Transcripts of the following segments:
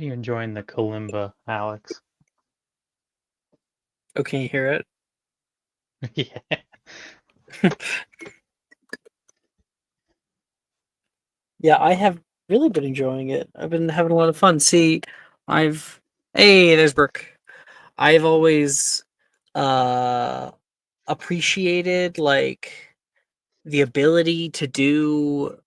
Are you enjoying the kalimba, Alex? Oh, can you hear it? Yeah. Yeah, I have really been enjoying it. I've been having a lot of fun. See, hey, there's Brooke. I've always uh appreciated like the ability to do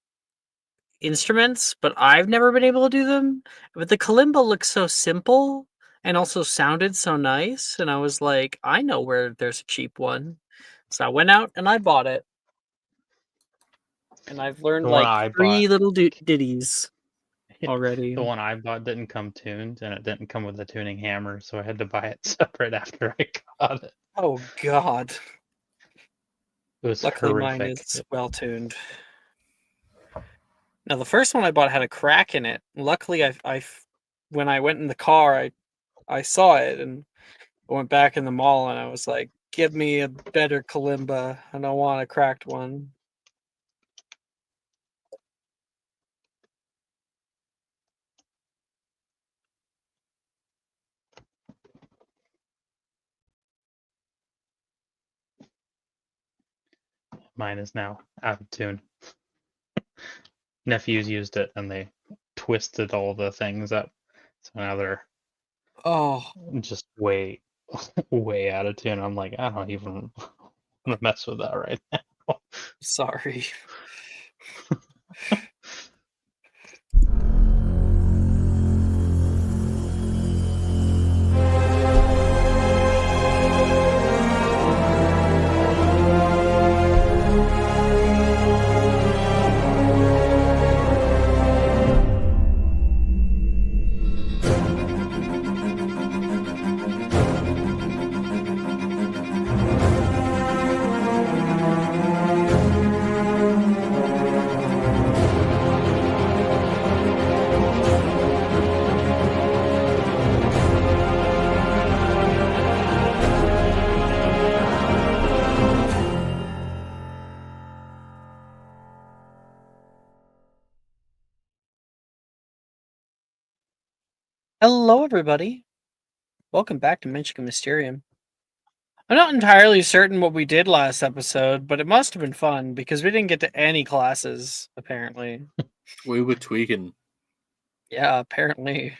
instruments, but I've never been able to do them. But the kalimba looks so simple and also sounded so nice, and I was like, I know where there's a cheap one. So I went out and I bought it, and I've learned The one like I three bought, little ditties already. the one I bought didn't come tuned, and it didn't come with a tuning hammer, so I had to buy it separate after I got it. Oh God. It was Luckily mine horrific. is well tuned. Now the first one I bought had a crack in it. Luckily when I went in the car I saw it, and I went back in the mall and I was like, give me a better kalimba. I don't want a cracked one. Mine is now out of tune. Nephews used it, and they twisted all the things up, so now they're Oh, just way, way out of tune. I'm like, I don't even want to mess with that right now. sorry. Hello everybody. Welcome back to Mysterium. I'm not entirely certain what we did last episode, but it must have been fun because we didn't get to any classes, apparently. We were tweaking. Yeah, apparently.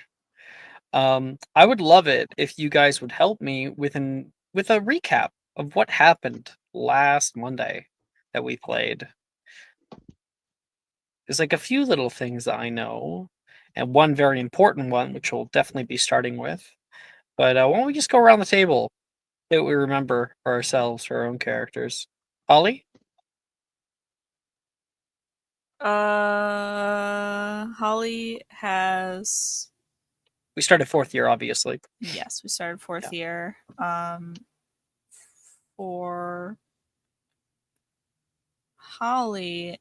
I would love it if you guys would help me with a recap of what happened last Monday that we played. There's like a few little things that I know, and one very important one, which we'll definitely be starting with. But why don't we just go around the table that we remember for ourselves, for our own characters? Holly? Holly has. We started fourth year, obviously. Yes, we started fourth Yeah. year. For Holly,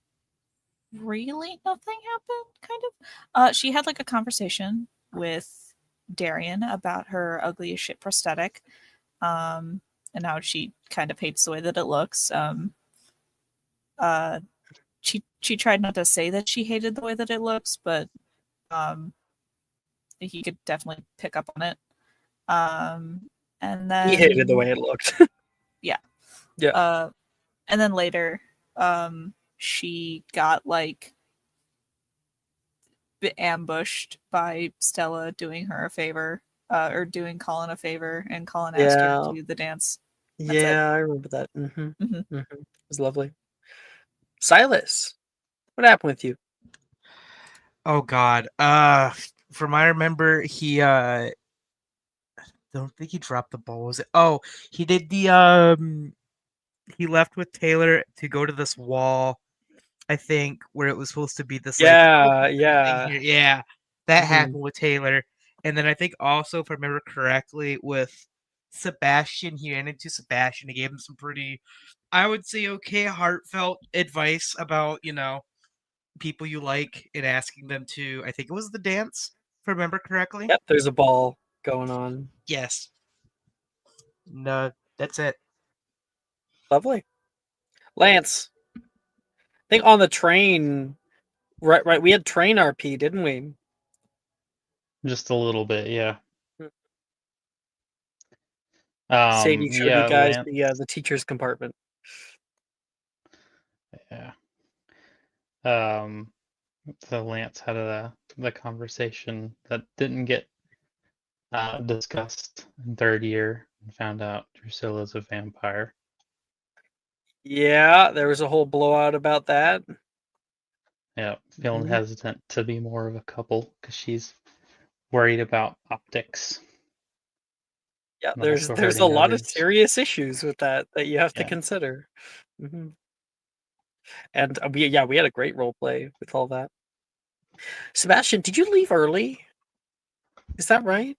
really nothing happened. Kind of. She had like a conversation with Darian about her ugly as shit prosthetic, and how she kind of hates the way that it looks. She tried not to say that she hated the way that it looks, but he could definitely pick up on it. And then He hated the way it looked. Yeah. Yeah. And then later, she got like ambushed by Stella doing her a favor, or doing Colin a favor, and Colin asked her to do the dance. That's yeah, I remember that. Mm-hmm. It was lovely. Silas, what happened with you? Oh God. From I remember, he don't think he dropped the ball. Was it? Oh, he did the he left with Taylor to go to this wall. I think where it was supposed to be this like Yeah, thing yeah. here. Yeah, that Mhm. happened with Taylor, and then I think also, if I remember correctly, with Sebastian, he ran into Sebastian. He gave him some pretty, I would say, okay, heartfelt advice about people you like and asking them to. I think it was the dance, if I remember correctly. Yep, there's a ball going on. Yes. No, that's it. Lovely. Lance, I think on the train, right, we had train RP, didn't we? Just a little bit, yeah. Sadie showed you Yeah, guys Lance. the teacher's compartment. Yeah. So Lance had the conversation that didn't get discussed in third year and found out Drusilla's a vampire. Yeah, there was a whole blowout about that. Yeah, feeling Mhm. hesitant to be more of a couple because she's worried about optics. Yeah, And there's also a hurting lot of others. serious issues with that you have to Yeah. consider. hmm And we had a great role play with all that. Sebastian, did you leave early? Is that right?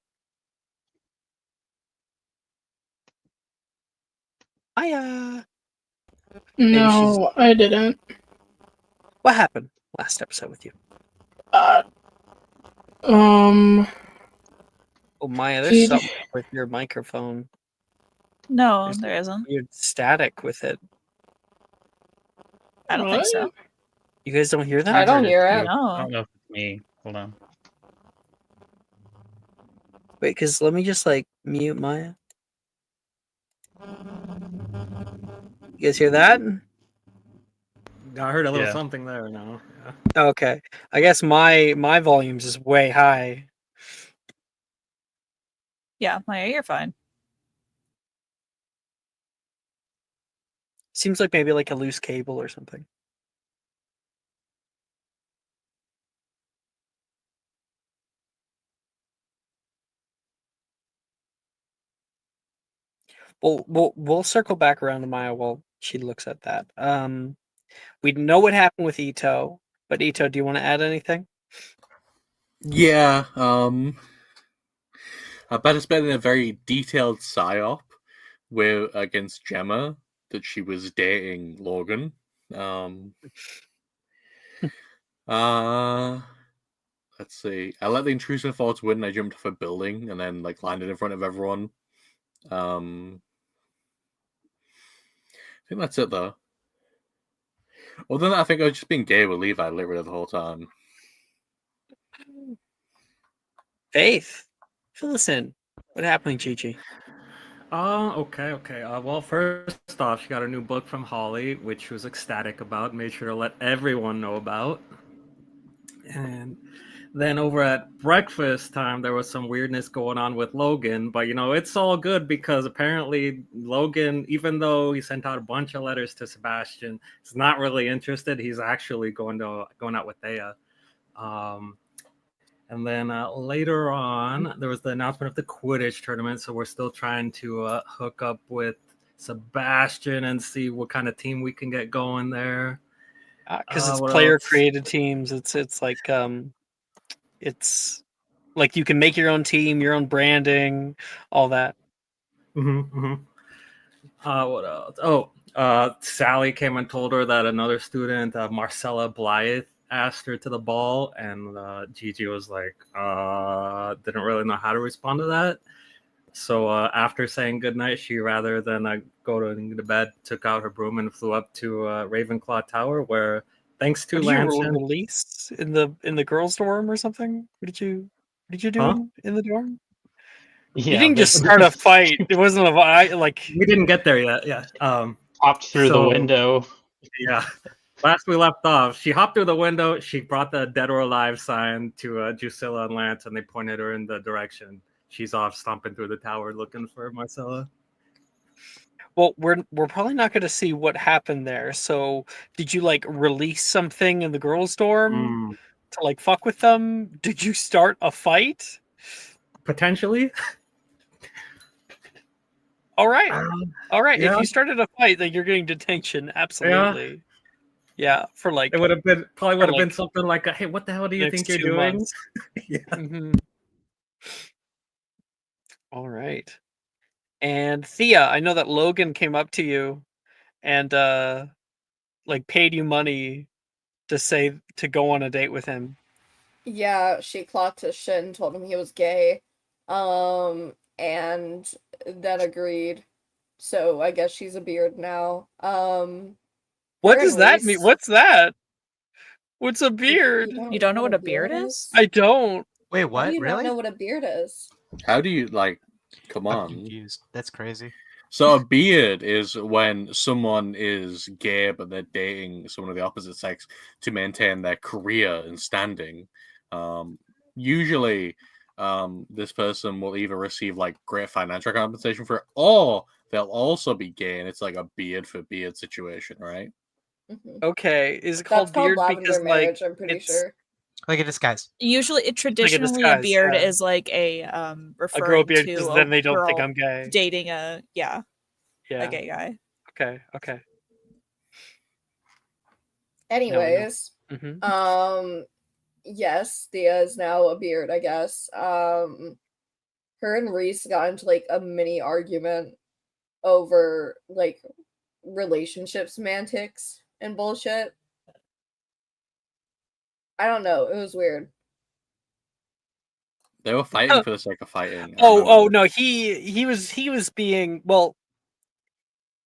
I maybe she's No, I didn't. what happened last episode with you? Uh, um, Oh Maya, there's Gigi, something with your microphone. No, There's there isn't. weird static with it. I don't think what? so. You guys don't hear I that? don't heard hear too. it. I No. don't know if it's me. Hold on. Wait, because let me just like mute Maya. You guys hear that? I heard a little Yeah. something there now. Yeah. Okay. I guess my volume's is way high. Yeah, Maya, you're fine. Seems like maybe like a loose cable or something. We'll circle back around to Maya while she looks at that. We know what happened with Ito, but Ito, do you want to add anything? Yeah, I participated in a very detailed psyop against Gemma that she was dating Logan. Let's see. I let the intrusive thoughts win. I jumped off a building and then landed in front of everyone. I think that's it though. Other than that, I think I was just being gay with Levi literally the whole time. Faith, fill us in. What happened, Gigi? Okay. Well, first off, she got a new book from Holly, which she was ecstatic about. Made sure to let everyone know about. And then over at breakfast time, there was some weirdness going on with Logan. But it's all good because apparently Logan, even though he sent out a bunch of letters to Sebastian, is not really interested. He's actually going out with Thea. And then later on, there was the announcement of the Quidditch tournament. So we're still trying to hook up with Sebastian and see what kind of team we can get going there. Because it's What player else? created teams. It's like you can make your own team, your own branding, all that. What else? Oh, Sally came and told her that another student, Marcella Blythe, asked her to the ball, and Gigi was like, didn't really know how to respond to that. So after saying goodnight, she, rather than go to bed, took out her broom and flew up to Ravenclaw Tower, where, thanks to What did you Lance, release in the girls' dorm or something? What did you do Huh? in the dorm? You Yeah, didn't they just start a fight. It wasn't we didn't get there yet. Yeah. popped through the So- window. Yeah. Last we left off, she hopped through the window. She brought the dead or alive sign to Drusilla and Lance, and they pointed her in the direction. She's off stomping through the tower looking for Marcella. Well, we're probably not going to see what happened there. So, did you release something in the girls' dorm to fuck with them? Did you start a fight? Potentially. All right. All right. yeah. If you started a fight, then you're getting detention. Absolutely. Yeah, for It would have been like, something like, "Hey, what the hell do you next think you're 2 doing?" months. Yeah. Mhm. All right. And Thea, I know that Logan came up to you and paid you money to go on a date with him. Yeah, she clocked his shit and told him he was gay. And then agreed. So I guess she's a beard now. What her does and that mean? Reese- What's that? What's a beard? You don't know what a beard is? I don't. Wait, How do what? you not Really? know what a beard is? How do you like? Come I'm on. confused. That's crazy. So a beard is when someone is gay but they're dating someone of the opposite sex to maintain their career and standing. Usually, this person will either receive like great financial compensation for it, or they'll also be gay, and it's like a beard for beard situation, right? Mhm. Okay, is it That's called called beard lavender because marriage, like I'm pretty it's sure. Like a disguise. Usually, traditionally, a disguise, beard yeah. is like a a girl referring beard to because a then they don't think girl I'm gay. dating a Yeah. gay guy. Okay. Anyways, Mm-hmm. yes, Thea is now a beard, I guess. Her and Reese got into like a mini argument over like relationship semantics and bullshit. I don't know. It was weird. They were fighting for the sake of fighting. I Oh remember. no, he was being well.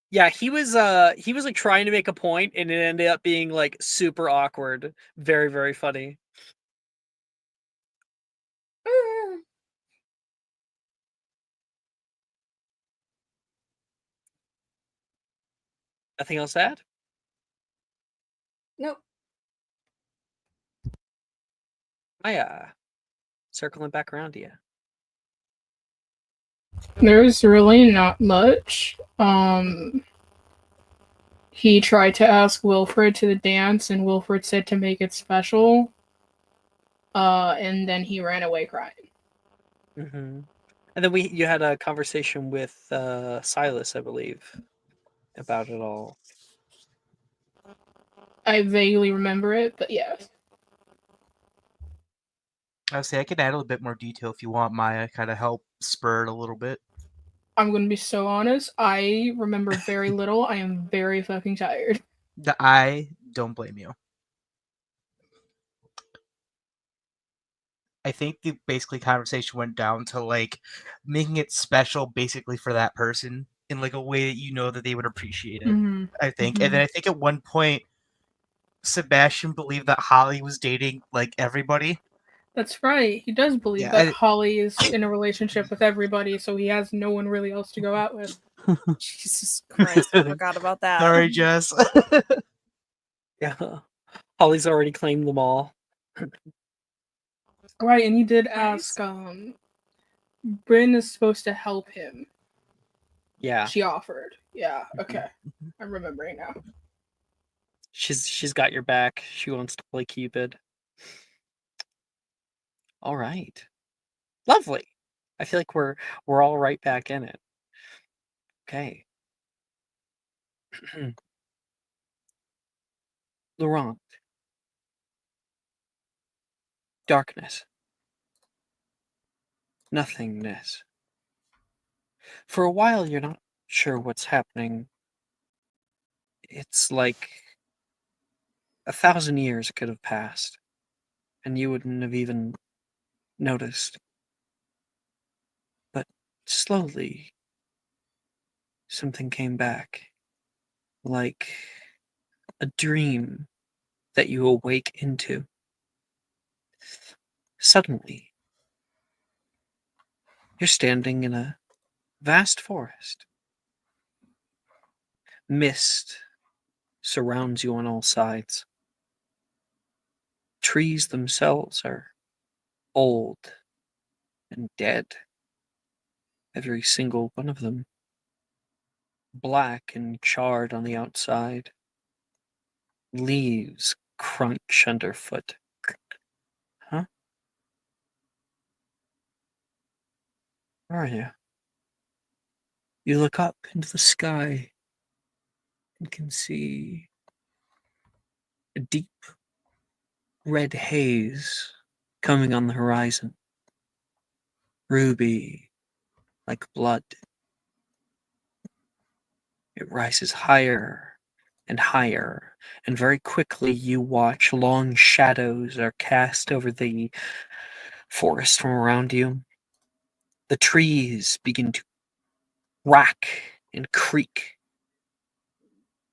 Yeah, he was like trying to make a point, and it ended up being like super awkward. Very, very funny. Nothing else to add? Nope. Circling back around to you. There's really not much. He tried to ask Wilfred to the dance, and Wilfred said to make it special. And then he ran away crying. Mm-hmm. And then you had a conversation with Silas, I believe, about it all. I vaguely remember it, but yes. I would say I could add a little bit more detail if you want, Maya. Kind of help spur it a little bit. I'm gonna be so honest. I remember very little. I am very fucking tired. I don't blame you. I think the basically conversation went down to like making it special basically for that person in like a way that you know that they would appreciate it. Mm-hmm. I think. Mm-hmm. And then I think at one point Sebastian believed that Holly was dating like everybody. That's right. He does believe that Holly is in a relationship with everybody, so he has no one really else to go out with. Jesus Christ, I forgot about that. Sorry, Jess. Yeah. Holly's already claimed them all. Right, and he did ask, Bryn is supposed to help him. Yeah. She offered. Yeah, okay. I'm remembering now. She's got your back. She wants to play Cupid. All right. Lovely. I feel like we're all right back in it. Okay. Laurent. Darkness. Nothingness. For a while, you're not sure what's happening. It's like 1,000 years could have passed, and you wouldn't have even noticed. But slowly, something came back, like a dream that you awake into. Suddenly, you're standing in a vast forest. Mist surrounds you on all sides. Trees themselves are old and dead. Every single one of them. Black and charred on the outside. Leaves crunch underfoot. Huh? Where are you? You look up into the sky and can see a deep red haze coming on the horizon. Ruby, like blood. It rises higher and higher, and very quickly you watch long shadows are cast over the forest from around you. The trees begin to rack and creak.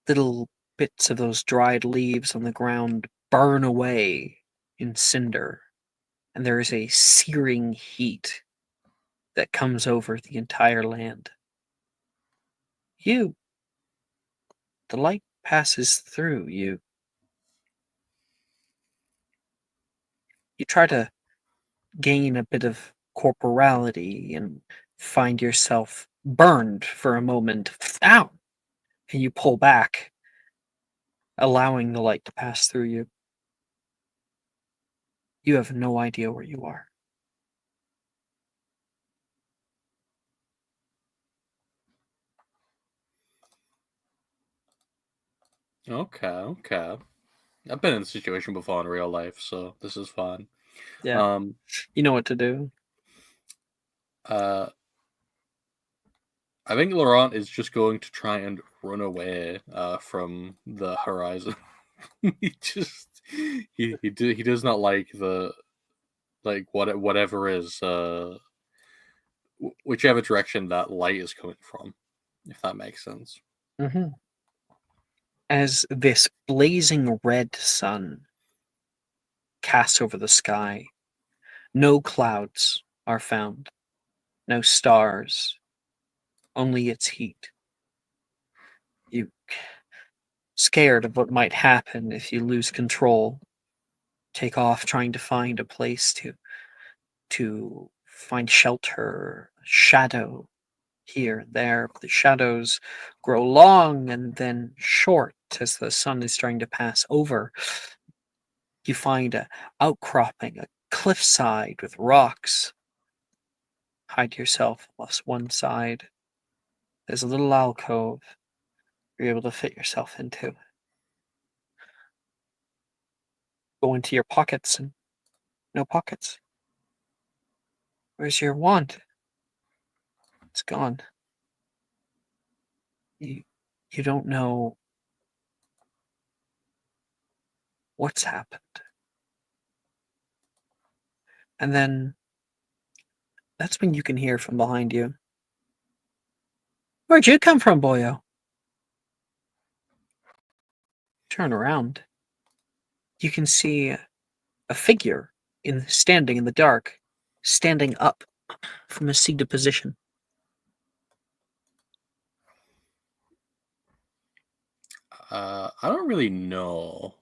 Little bits of those dried leaves on the ground burn away in cinder. and there is a searing heat that comes over the entire land. The light passes through you. You try to gain a bit of corporality and find yourself burned for a moment. Ow! And you pull back, allowing the light to pass through you. You have no idea where you are. Okay. I've been in this situation before in real life, so this is fun. Yeah. You know what to do. I think Laurent is just going to try and run away from the horizon. he does not like whatever is whichever direction that light is coming from, if that makes sense. Mm-hmm. As this blazing red sun casts over the sky, no clouds are found, no stars, only its heat. You, scared of what might happen if you lose control, take off trying to find a place to find shelter, shadow here and there. The shadows grow long and then short as the sun is trying to pass over. You find a outcropping, a cliffside with rocks. Hide yourself off one side. There's a little alcove you're able to fit yourself into. Go into your pockets and no pockets. Where's your wand? It's gone. You don't know what's happened. And then that's when you can hear from behind you. Where'd you come from, boyo? Turn around. You can see a figure standing in the dark, standing up from a seated position. I don't really know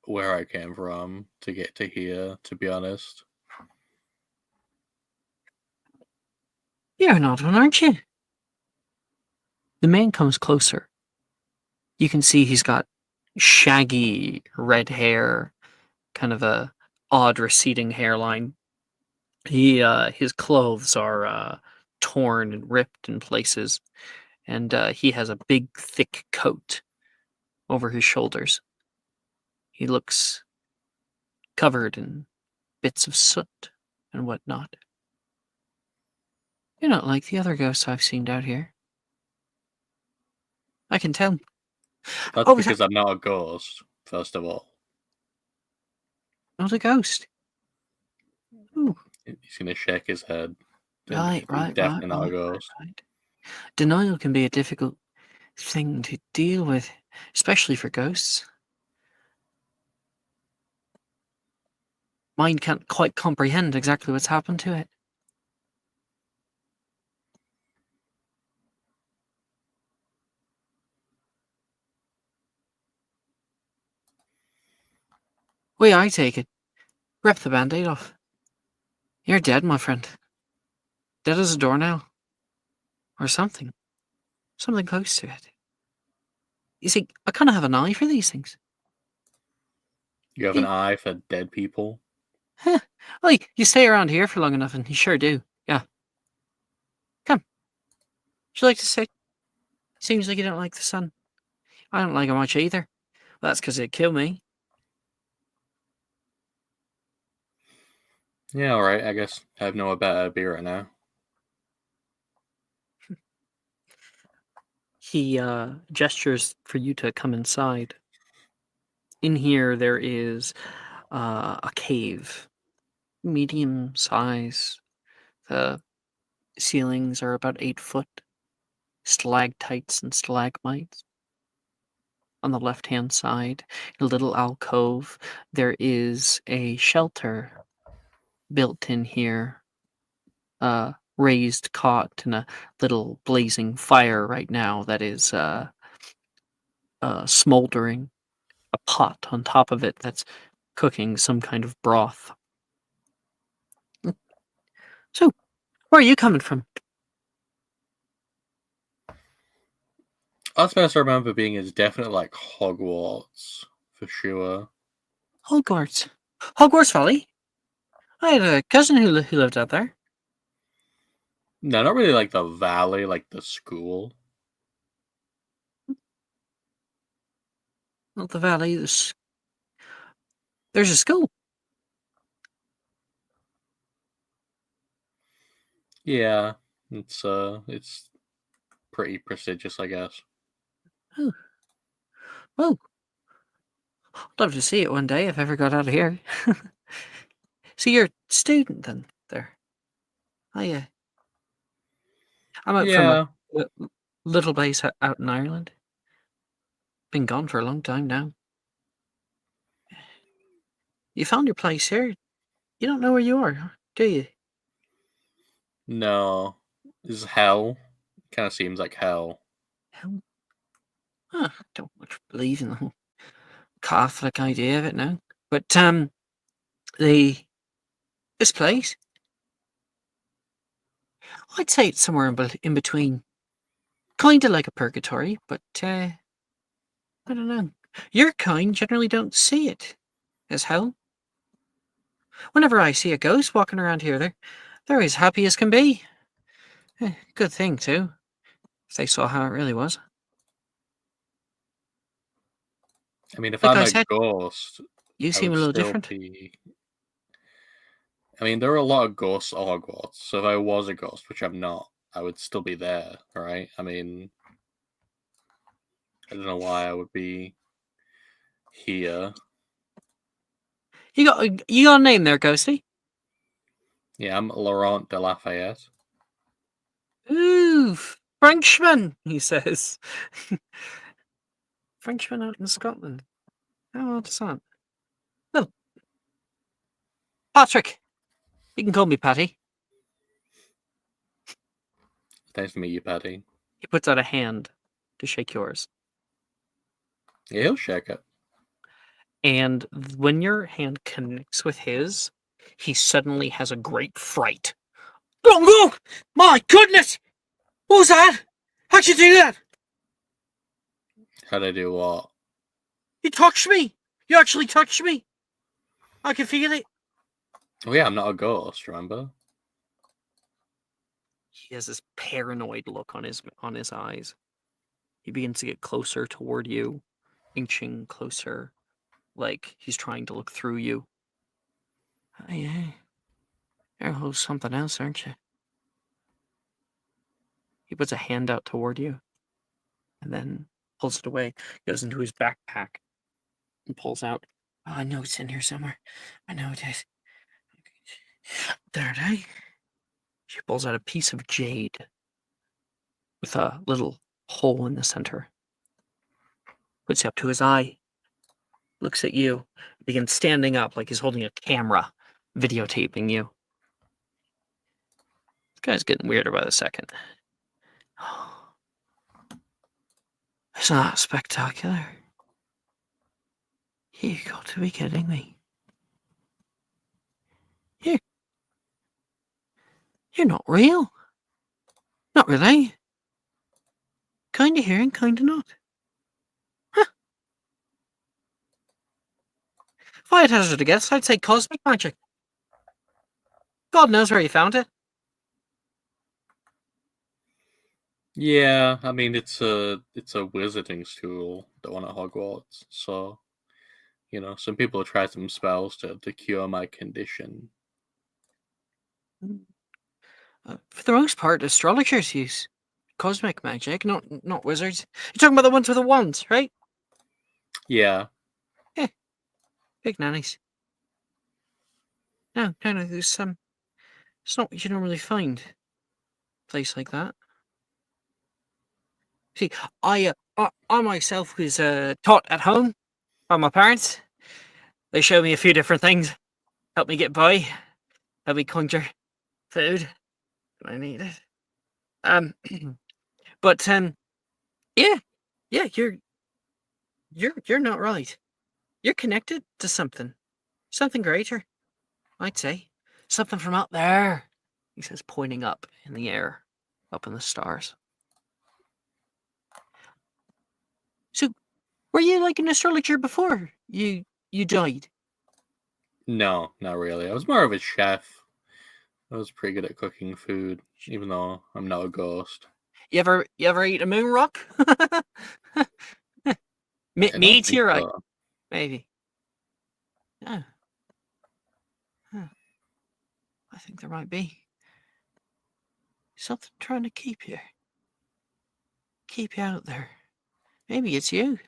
where I came from to get to here, to be honest. You're an odd one, aren't you? The man comes closer. You can see he's got shaggy red hair, kind of a odd receding hairline. His clothes are torn and ripped in places, and he has a big, thick coat over his shoulders. He looks covered in bits of soot and whatnot. You're not like the other ghosts I've seen out here. I can tell. That's Oh, because I'm not a ghost, first of all. Not a ghost. Ooh. He's going to shake his head. Right. Definitely not a ghost. Right. Denial can be a difficult thing to deal with, especially for ghosts. Mind can't quite comprehend exactly what's happened to it. Way I take it, rip the band-aid off. You're dead, my friend. Dead as a doornail. Or something. Something close to it. You see, I kind of have an eye for these things. You have an eye for dead people? Huh. Well, you stay around here for long enough and you sure do. Yeah. Come. Would you like to sit? Seems like you don't like the sun. I don't like it much either. Well, that's because it'd kill me. Yeah, alright, I guess I have no better beer right now. He gestures for you to come inside. In here, there is a cave, medium size. The ceilings are about 8 foot. Stalactites and stalagmites. On the left-hand side, a little alcove, there is a shelter built in here, raised cot in a little blazing fire right now that is smoldering. A pot on top of it that's cooking some kind of broth. So, where are you coming from? Last place I remember being is definitely like Hogwarts, for sure. Hogwarts. Hogwarts Valley? I had a cousin who lived out there. No, not really like the valley, like the school. Not the valley. There's a school. Yeah, it's pretty prestigious, I guess. Oh. Well, I'd love to see it one day if I ever got out of here. So you're a student then, there? I'm out from Yeah, a little place out in Ireland. Been gone for a long time now. You found your place here. You don't know where you are, do you? no, this is hell. Kind of seems like hell. Hell, I don't much believe in the whole Catholic idea of it now. But this place, I'd say it's somewhere in between, kind of like a purgatory, but I don't know. Your kind generally don't see it as hell. Whenever I see a ghost walking around here, they're as happy as can be. Good thing too, if they saw how it really was. I mean, if Like I'm I a said, ghost, you I seem would a little still different. be. I mean, there are a lot of ghosts at Hogwarts, so if I was a ghost, which I'm not, I would still be there, right? I mean, I don't know why I would be here. You got a name there, Ghosty? Yeah, I'm Laurent de Lafayette. Ooh, Frenchman, he says. Frenchman out in Scotland. How odd is that? Well, Patrick. You can call me Patty. Nice to meet you, Patty. He puts out a hand to shake yours. Yeah, he'll shake it. And when your hand connects with his, he suddenly has a great fright. Oh, my goodness! What was that? How'd you do that? How'd I do what? You touched me! You actually touched me! I can feel it. Oh yeah, I'm not a ghost, remember? He has this paranoid look on his eyes. He begins to get closer toward you, inching closer, like he's trying to look through you. Oh, yeah. You're a whole something else, aren't you? He puts a hand out toward you, and then pulls it away, goes into his backpack, and pulls out. Oh, I know it's in here somewhere. I know it is. There it is. She pulls out a piece of jade with a little hole in the center. Puts it up to his eye. Looks at you. Begins standing up like he's holding a camera, videotaping you. This guy's getting weirder by the second. Isn't that spectacular? You got to be kidding me. You're not real. Not really. Kinda here and kinda not. Huh. If I had hazarded a guess, I'd say cosmic magic. God knows where he found it. Yeah, I mean it's a wizarding school, the one at Hogwarts. So, you know, some people try some spells to cure my condition. For the most part, astrologers use cosmic magic, not wizards. You're talking about the ones with the wands, right? Yeah. Big nannies. No, there's some. It's not what you normally find. A place like that. See, I myself was taught at home by my parents. They showed me a few different things, helped me get by. Help me conjure food. I need it. But yeah, you're not right. You're connected to something greater, I'd say. Something from up there, he says, pointing up in the air, up in the stars. So, were you like an astrologer before you died? No, not really. I was more of a chef. I was pretty good at cooking food, even though I'm not a ghost. You ever eat a moon rock? I don't think Meteorite, so. maybe. Yeah. Huh. I think there might be something trying to keep you out there. Maybe it's you.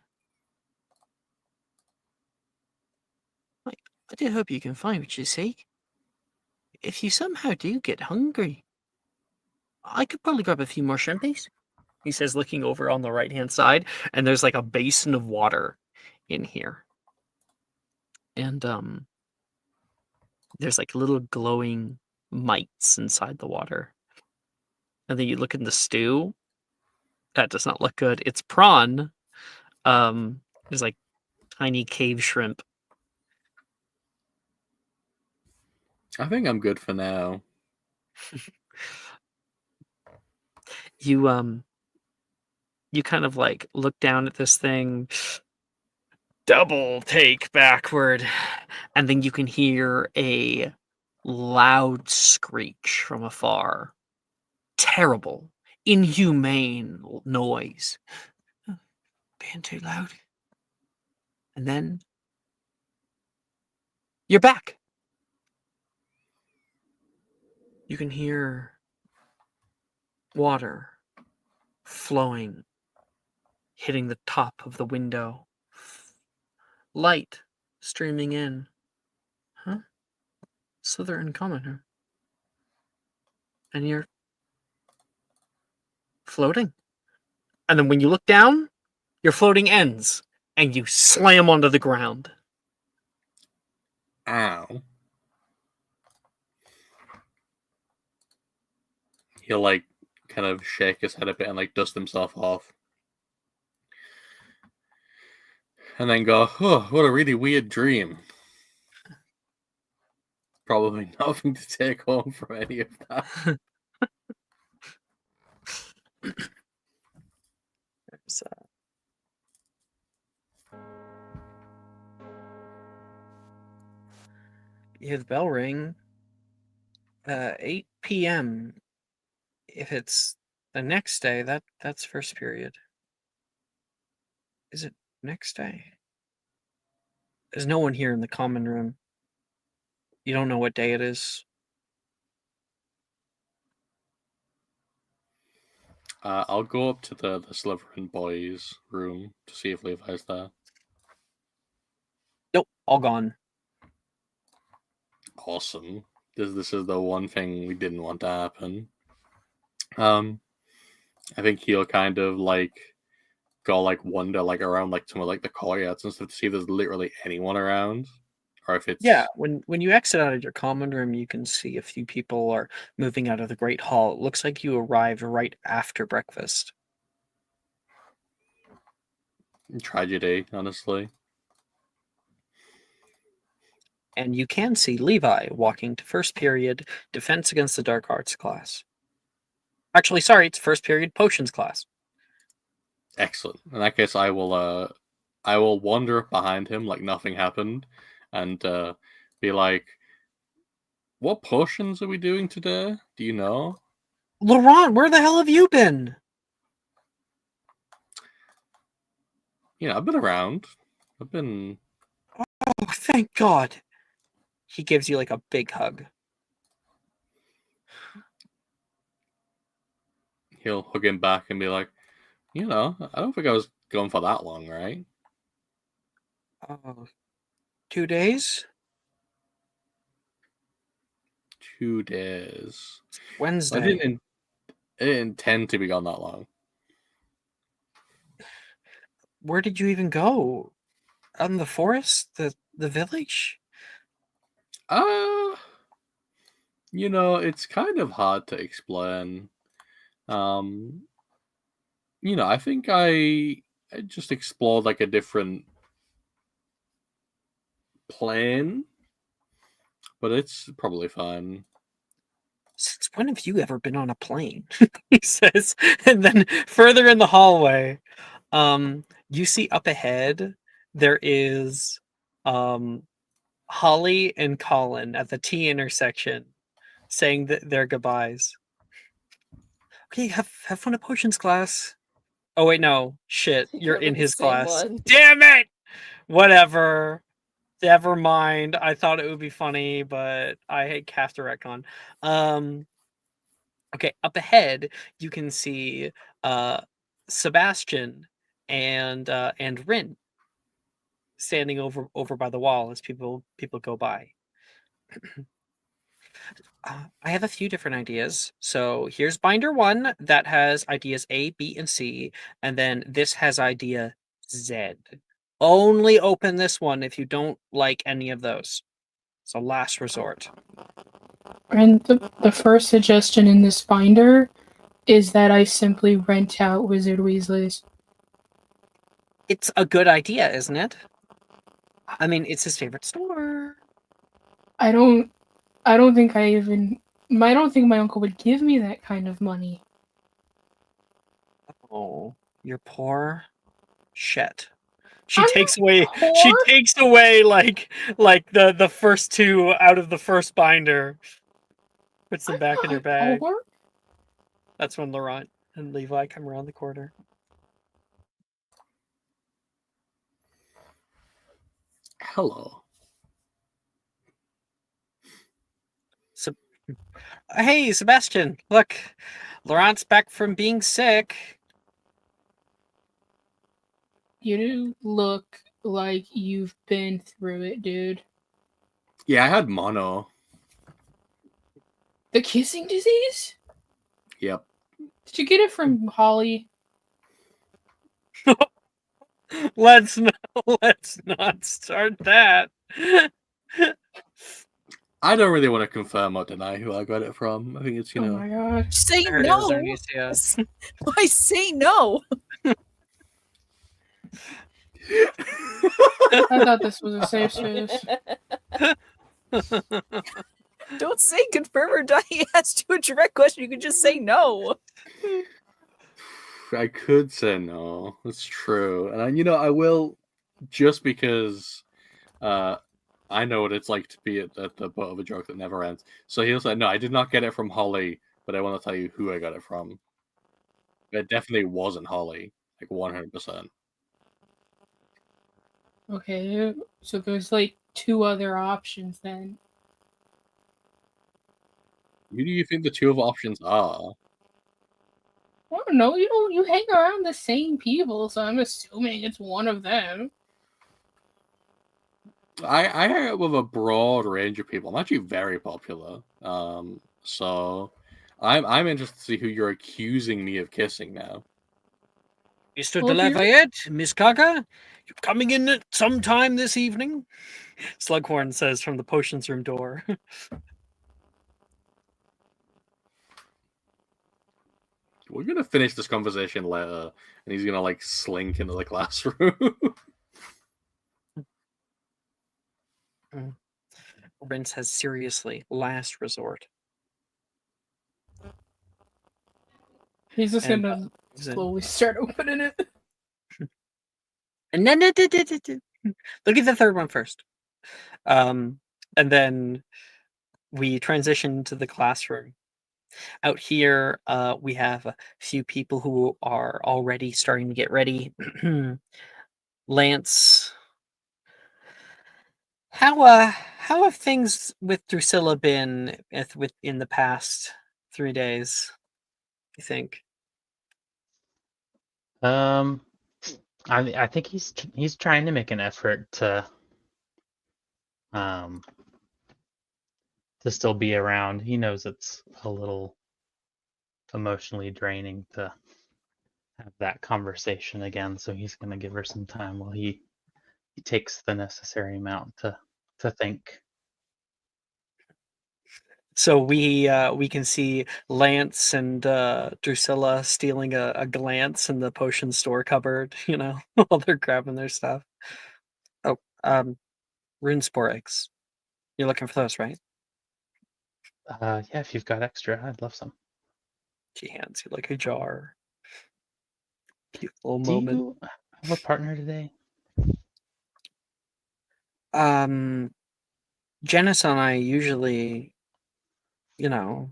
I do hope you can find what you seek. If you somehow do get hungry, I could probably grab a few more shrimpies. He says, looking over on the right-hand side, and there's like a basin of water in here. And there's like little glowing mites inside the water. And then you look in the stew. That does not look good. It's prawn. There's like tiny cave shrimp. I think I'm good for now. You kind of like look down at this thing, double take backward, and then you can hear a loud screech from afar. Terrible, inhumane noise. Being too loud. And then you're back. You can hear water flowing, hitting the top of the window. Light streaming in. Huh? Slytherin commoner. And you're floating. And then when you look down, your floating ends and you slam onto the ground. Ow. He'll like kind of shake his head a bit and like dust himself off. And then go, oh, what a really weird dream. Probably nothing to take home from any of that. You hear the bell ring. 8 p.m. If it's the next day, that's first period. Is it next day? There's no one here in the common room. You don't know what day it is. I'll go up to the Slytherin boys' room to see if Levi's there. Nope, all gone. Awesome. This is the one thing we didn't want to happen. I think he'll kind of like go like wander like around like some of like the courtyards and stuff to see if there's literally anyone around, or if it's When you exit out of your common room, you can see a few people are moving out of the Great Hall. It looks like you arrived right after breakfast. tragedy, honestly. And you can see Levi walking to first period Defense Against the Dark Arts class. Actually, sorry, it's first period Potions class. Excellent. In that case, I will wander up behind him like nothing happened, and be like, "What potions are we doing today? Do you know?" Laurent, where the hell have you been? You know, I've been around. I've been. Oh, thank God. He gives you like a big hug. He'll hug him back and be like, "You know, I don't think I was going for that long, right?" 2 days? 2 days. Wednesday. I didn't intend to be gone that long. Where did you even go? Out in the forest? The village? It's kind of hard to explain. I think I just explored like a different plane, but it's probably fine. Since when have you ever been on a plane? He says. And then further in the hallway, you see up ahead there is Holly and Colin at the T intersection saying their goodbyes. Okay, have fun at potions class. Oh wait, no. Shit. You're You're in the his same class. one. Damn it! Whatever. Never mind. I thought it would be funny, but I hate cast a retcon. Okay, up ahead you can see Sebastian and Rin standing over by the wall as people go by. I have a few different ideas. So here's binder 1 that has ideas A, B, and C, and then this has idea Z. Only open this one if you don't like any of those. It's a last resort. And the first suggestion in this binder is that I simply rent out Wizard Weasley's. It's a good idea, isn't it? I mean, it's his favorite store. I don't think I don't think my uncle would give me that kind of money. Oh, you're poor. Shit. She I'm takes not away like the first 2 out of the first binder. Puts them back in her bag. Poor? That's when Laurent and Levi come around the corner. Hello. Hey, Sebastian, look. Laurent's back from being sick. You do look like you've been through it, dude. Yeah, I had mono. The kissing disease? Yep. Did you get it from Holly? Let's not start that. I don't really want to confirm or deny who I got it from. I think it's, Oh my god. Say I heard it no. was Onicia. Why say no? I thought this was a safe space. Don't say confirm or deny. He asked you a direct question. You can just say no. I could say no. That's true. And I will, just because I know what it's like to be at the butt of a joke that never ends. So he'll say, no, I did not get it from Holly, but I want to tell you who I got it from. It definitely wasn't Holly. Like 100%. Okay, so there's like 2 other options then. Who do you think the 2 of options are? I don't know, you hang around the same people, so I'm assuming it's one of them. I hang out with a broad range of people. I'm actually very popular. So I'm interested to see who you're accusing me of kissing now. Mr. Oh, de dear. Lafayette, Miss Kaka, you coming in at some time this evening? Slughorn says from the potions room door. We're gonna finish this conversation later, and he's gonna like slink into the classroom. Rin says seriously, last resort. He's just And, gonna slowly start opening it. And then look at the third one first. And then we transition to the classroom. Out here, we have a few people who are already starting to get ready. Lance, how have things with Drusilla been in the past 3 days? You think? I think he's trying to make an effort to still be around. He knows it's a little emotionally draining to have that conversation again, so he's going to give her some time while he takes the necessary amount to think. So we can see Lance and Drusilla stealing a glance in the potion store cupboard, while they're grabbing their stuff. Oh, rune spore eggs. You're looking for those, right? Yeah, if you've got extra, I'd love some. She hands you like a jar. Cute little Do moment. you have a partner today? Janice and I usually, you know.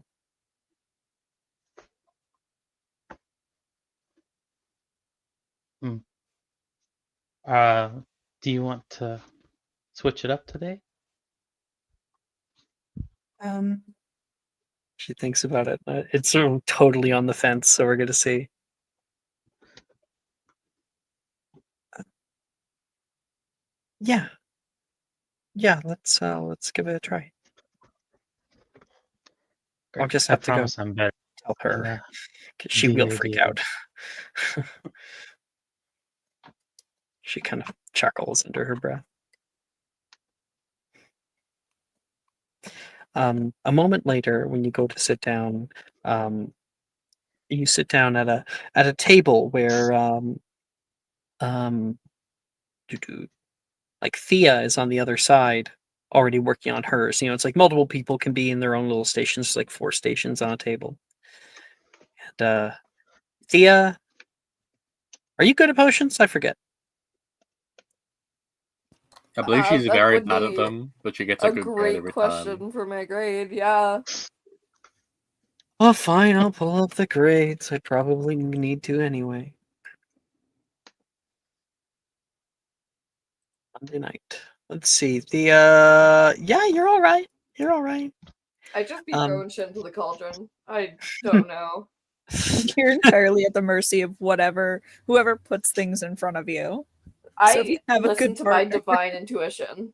Do you want to switch it up today? She thinks about it. It's sort of totally on the fence, so we're gonna see. Yeah. Yeah, let's give it a try. I'll just I have to go promise I'm better. tell her, because she will freak DAD. out. She kind of chuckles under her breath. A moment later, when you go to sit down, you sit down at a table where like Thea is on the other side, already working on hers. It's like multiple people can be in their own little stations, like 4 stations on a table. And Thea, are you good at potions? I forget. I believe she's that very would bad at be them, but she gets a A good grade great every question time. for my grade, yeah. Oh, fine, I'll pull up the grades. I probably need to anyway. Monday night. Let's see. Yeah, you're all right. You're all right. I'd just be Um, throwing shit into the cauldron. I don't know. You're entirely at the mercy of whoever puts things in front of you. So if you I have a listen good to my partner- divine intuition.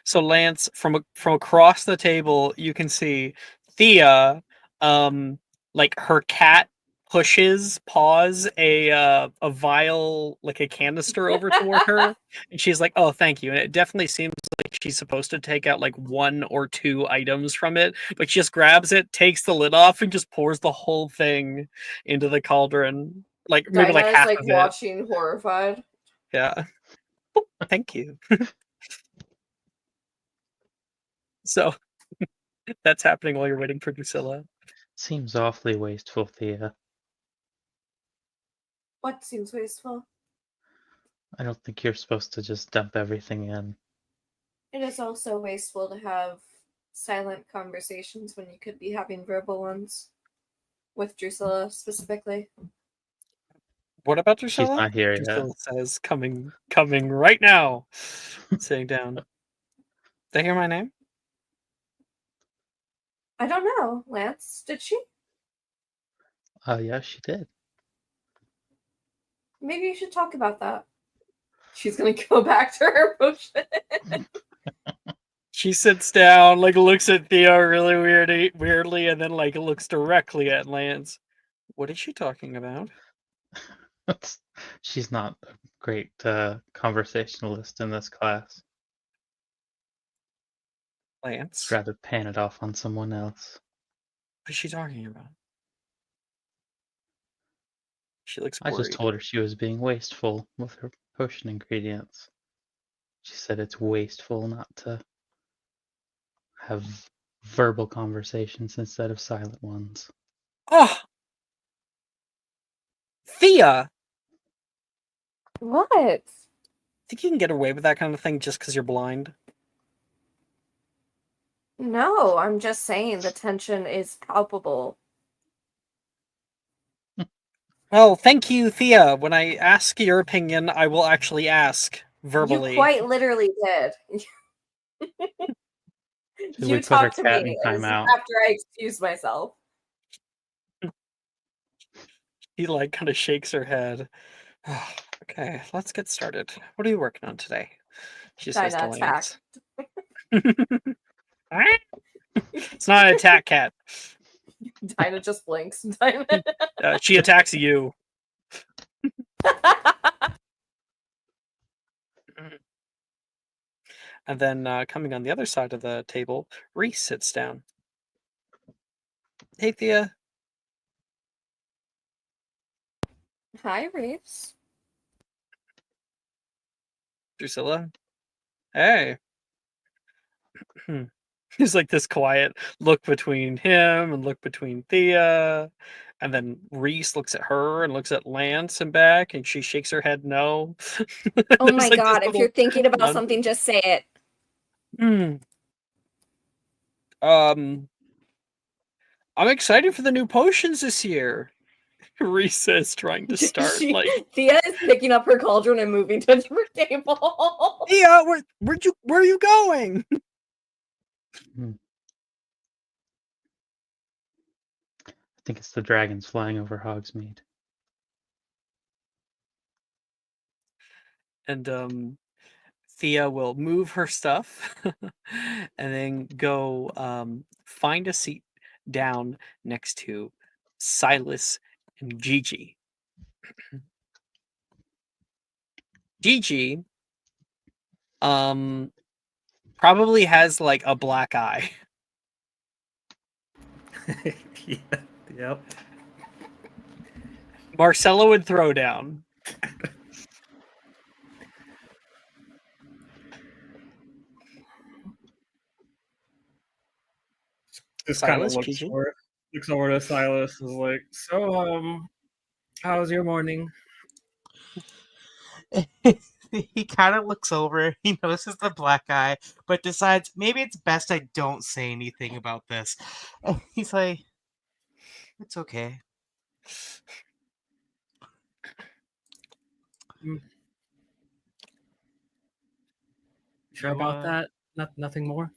So Lance, from across the table, you can see Thea, like her cat paws a vial, like a canister over toward her, and she's like, "Oh, thank you." And it definitely seems like she's supposed to take out like 1 or 2 items from it, but she just grabs it, takes the lid off, and just pours the whole thing into the cauldron. Like maybe like Dinah is half like of it. watching horrified. Yeah. Thank you. So that's happening while you're waiting for Drusilla. Seems awfully wasteful, Thea. What seems wasteful? I don't think you're supposed to just dump everything in. It is also wasteful to have silent conversations when you could be having verbal ones. With Drusilla specifically. What about She's Drusilla? not here yet. Drusilla says, coming right now. Sitting down. Did they hear my name? I don't know, Lance. Did she? Yeah, she did. Maybe you should talk about that. She's gonna go back to her potion. She sits down, like looks at Theo really weirdly, and then like looks directly at Lance. What is she talking about? She's not a great conversationalist in this class. Lance? I'd rather pan it off on someone else. What is she talking about? She looks I worried. just told her she was being wasteful with her potion ingredients. She said it's wasteful not to have verbal conversations instead of silent ones. Oh! Thea! What? Think you can get away with that kind of thing just because you're blind? No, I'm just saying the tension is palpable. Well, thank you, Thea. When I ask your opinion, I will actually ask verbally. You quite literally did. Should You we put her talked to cat me in timeout? after I excused myself. He like kind of shakes her head. Okay, let's get started. What are you working on today? She says to Dinah Lance. attack. It's not an attack cat. Dinah just blinks. Dinah. She attacks you. And then coming on the other side of the table, Reese sits down. Hey, Thea. Hi, Reese. Drusilla. Hey. There's like this quiet look between him and look between Thea. And then Reese looks at her and looks at Lance and back, and she shakes her head no. Oh There's my like this god, if little you're thinking about nod. something, just say it. I'm excited for the new potions this year. Reese says, trying to start Thea is picking up her cauldron and moving to a different table. Thea, where are you going? I think it's the dragons flying over Hogsmeade. And Thea will move her stuff and then go find a seat down next to Silas and Gigi. Gigi probably has like a black eye. Yep. Marcella would throw down. Just kind of Silas, looks Gigi? over to Silas. Is like, so how was your morning? He kind of looks over. He notices the black eye, but decides maybe it's best I don't say anything about this. He's like, "It's okay." Sure about that? Nothing more.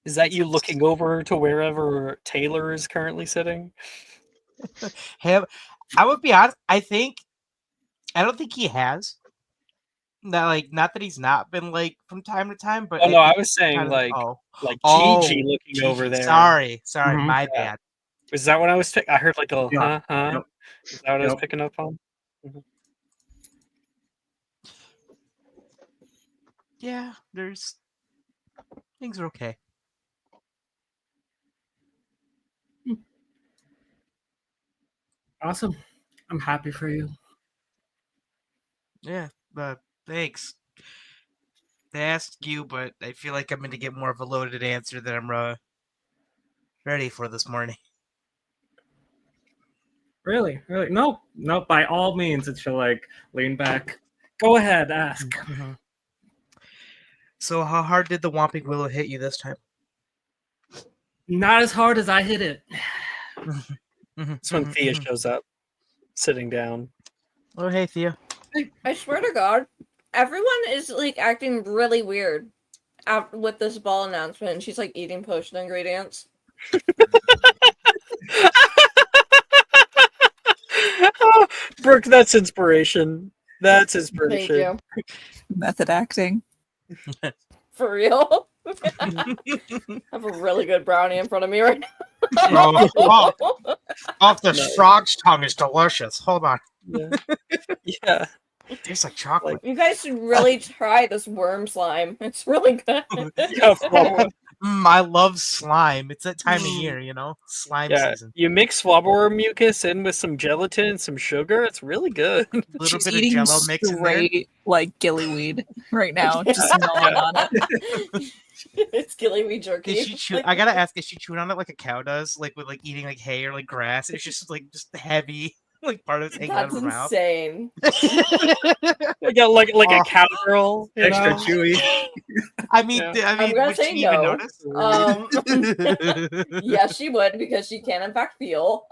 Is that you looking over to wherever Taylor is currently sitting? Him, I would be honest. I don't think he has. Not that he's not been like from time to time, but Oh no, I was saying kind of, Gigi looking over there. Sorry, my bad. Is that what I was? I heard like a Yeah. huh. Yep. Is that what I was picking up on? Yeah, things are okay. Awesome. I'm happy for you. Yeah, thanks. They asked you, but I feel like I'm going to get more of a loaded answer than I'm ready for this morning. Really? No. By all means, it should like lean back. Go ahead, ask. Mm-hmm. So, how hard did the Whomping Willow hit you this time? Not as hard as I hit it. That's when Thea shows up, sitting down. Oh, hey, Thea. I swear to God, everyone is like acting really weird with this ball announcement. And she's like eating potion ingredients. Brooke, that's inspiration. That's inspiration. Thank you. Method acting. For real. I have a really good brownie in front of me right now. The frog's tongue is delicious. Hold on. Yeah. It tastes like chocolate. You guys should really try this worm slime. It's really good. I love slime. It's that time of year, slime season. You mix flubberworm mucus in with some gelatin and some sugar. It's really good. A little She's bit of eating Jello mix in there. straight, like gillyweed right now, just gnawing on it. It's gillyweed jerky. Is she chew? I gotta ask, is she chewing on it like a cow does, like with like eating like hay or like grass? It's just heavy, like part of it's hanging out of her mouth. That's insane. like a cowgirl, extra chewy. I mean, I'm gonna would say she no. even notice? Yes, she would, because she can in fact feel.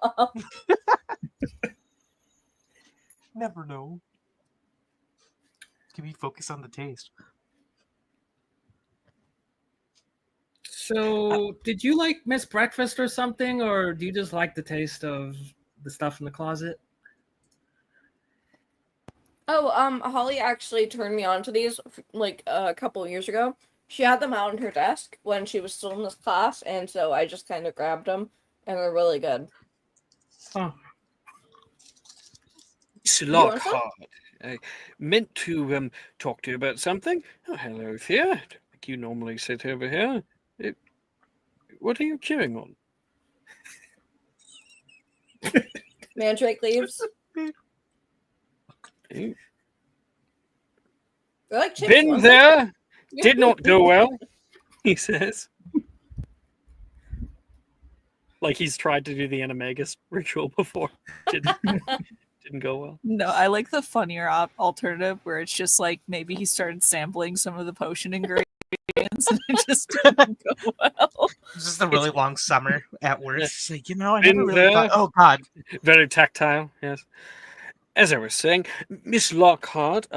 Never know. Can we focus on the taste? So, did you like miss breakfast or something, or do you just like the taste of the stuff in the closet? Oh, Holly actually turned me on to these like a couple years ago. She had them out on her desk when she was still in this class, and so I just kind of grabbed them, and they're really good. Look hard. I meant to talk to you about something. Oh, hello, Thea. Like you normally sit over here. What are you chewing on? Mandrake leaves. Eh, They're like chips. Been ones. there. Did not go well, he says. Like he's tried to do the Animagus ritual before. Didn't go well. No, I like the funnier alternative where it's just like maybe he started sampling some of the potion ingredients and it just didn't go well. It's just a really long summer at work. Yeah. It's like, I Been never really thought. there. Oh God. Very tactile, yes. As I was saying, Miss Lockhart,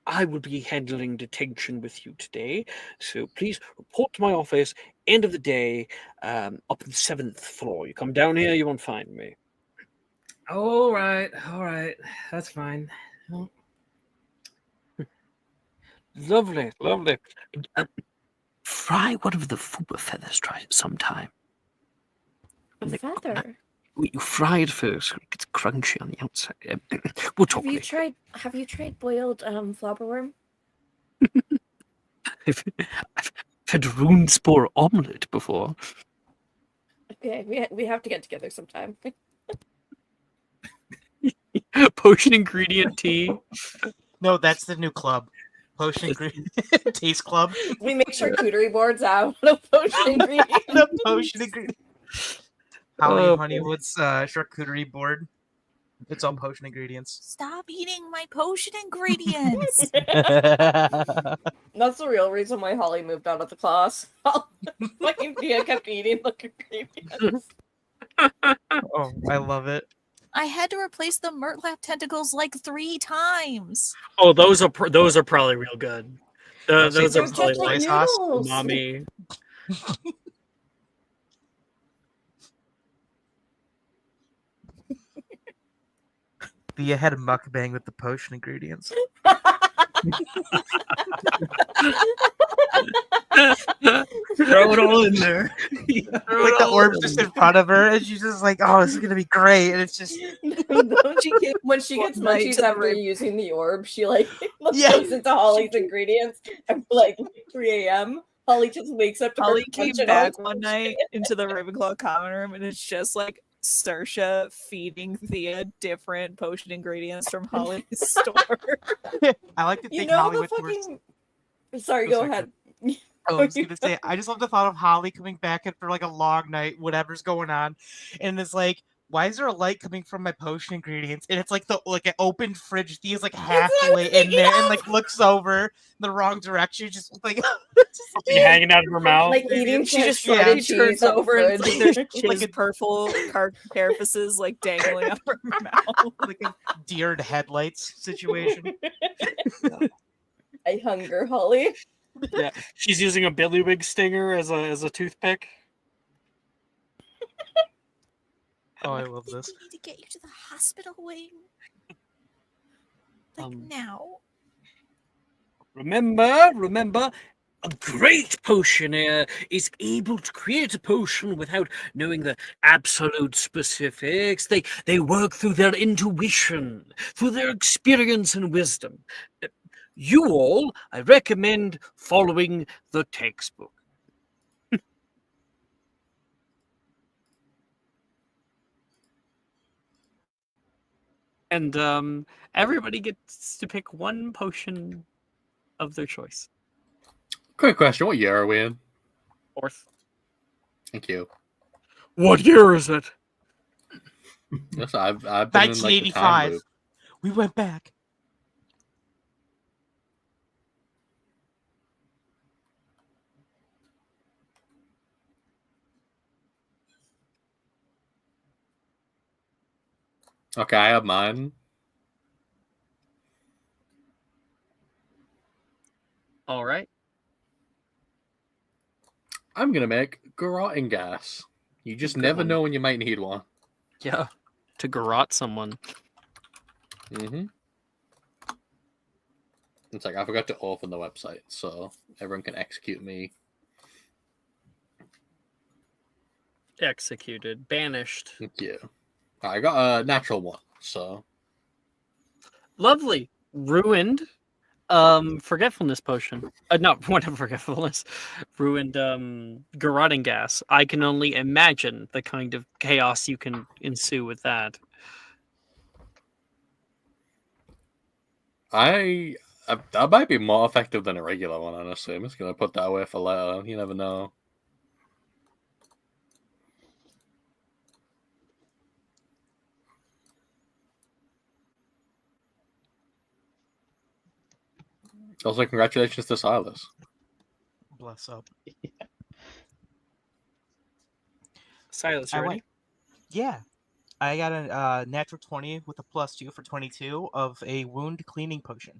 I will be handling detention with you today, so please report to my office. End of the day, up on the 7th floor. You come down here, you won't find me. All right, that's fine. Lovely. Fry one of the fupa feathers sometime. A feather. You fry it first. It's crunchy on the outside. We'll talk later. Have you tried boiled flobberworm? I've had rune spore omelette before. Okay, we have to get together sometime. Potion ingredient tea. No, that's the new club. Potion ingredient taste club. We make charcuterie boards out of potion ingredients. The potion ingredient. Holly Honeywood's charcuterie board. It's all potion ingredients. Stop eating my potion ingredients. That's the real reason why Holly moved out of the class. Fucking Thea kept eating the ingredients. Oh, I love it. I had to replace the Murtlap tentacles like 3 times. Oh, those are probably real good. Those are They're probably just like like noodles. mommy. Thea had a mukbang with the potion ingredients. Throw it all in there. Like the orb's just in front of her, and she's just like, "Oh, this is gonna be great." And it's just When she gets Night munchies to the after rib. using the orb, she like Yeah. goes into Holly's ingredients at like 3 a.m. Holly just wakes up to Holly her came munching back on one night into the Ravenclaw common room, and it's just like Saoirse feeding Thea different potion ingredients from Holly's store. I like to You think know Holly the went towards. fucking. Sorry, Oh, go sorry, ahead. Oh, I was gonna say, I just love the thought of Holly coming back after like a long night, whatever's going on, and it's like, why is there a light coming from my potion ingredients? And it's like an open fridge. Thea's like halfway in there and like looks over the wrong direction, just like hanging out of her mouth. Like eating She just shredded she turns cheese out of over and it's like fridge. there's Like cheese a- purple carapaces like dangling out of her mouth. like a deer in headlights situation. I hunger, Holly. Yeah, she's using a billywig stinger as a toothpick. Oh, I love this. We need to get you to the hospital wing. Like now. Remember, a great potioner is able to create a potion without knowing the absolute specifics. They work through their intuition, through their experience and wisdom. You all, I recommend following the textbook. And everybody gets to pick one potion of their choice. Quick question: what year are we in? 4th. Thank you. What year is it? Yes, I've been in like the time 1985. loop. We went back. Okay, I have mine. All right. I'm gonna make garroting gas. You just never know when you might need one. Yeah. To garrote someone. Mm-hmm. It's like I forgot to open the website, so everyone can execute me. Executed. Banished. Thank you. I got a natural one, so Lovely. ruined forgetfulness potion. No, what forgetfulness. Ruined garroting gas. I can only imagine the kind of chaos you can ensue with that. That might be more effective than a regular one, honestly. I'm just gonna put that away for later. You never know. Also, congratulations to Silas. Bless up. Silas, you ready? Yeah. I got a natural 20 with a +2 for 22 of a wound cleaning potion.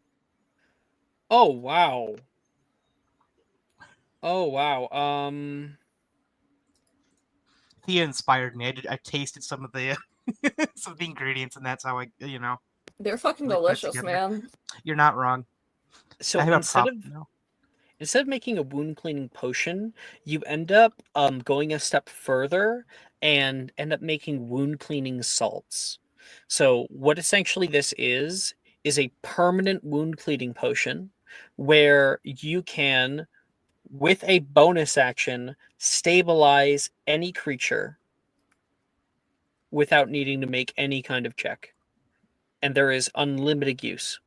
Oh wow. Oh wow. Thea inspired me. I tasted some of the some of the ingredients, and that's how I They're fucking like put it delicious, together. man. You're not wrong. So I have instead a of no. instead of making a wound cleaning potion, you end up going a step further and end up making wound cleaning salts. So what essentially this is a permanent wound cleaning potion where you can, with a bonus action, stabilize any creature without needing to make any kind of check. And there is unlimited use.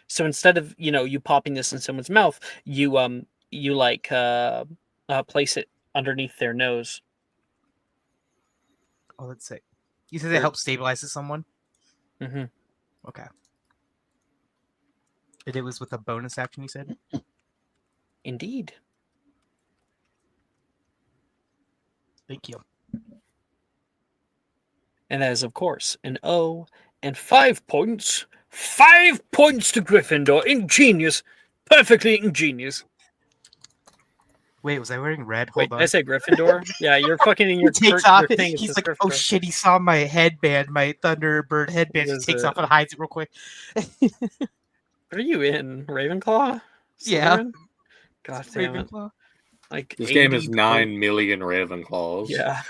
So instead of, you popping this in someone's mouth, you place it underneath their nose. Oh, that's sick. You said it helps stabilize someone? Mm-hmm. Okay. And it was with a bonus action, you said? Indeed. Thank you. And that is, of course, an O and 5 points. 5 points to Gryffindor. Ingenious. Perfectly ingenious. Wait, was I wearing red? Wait, Hold on. did I say Gryffindor? Yeah, you're fucking in your He takes off. your thing. He's like, oh shit, he saw my headband, my Thunderbird headband. He takes off and hides it real quick. What are you in? Ravenclaw? Yeah. Slytherin? God damn it. Ravenclaw. Like This game is 80 9 million Ravenclaws. Yeah.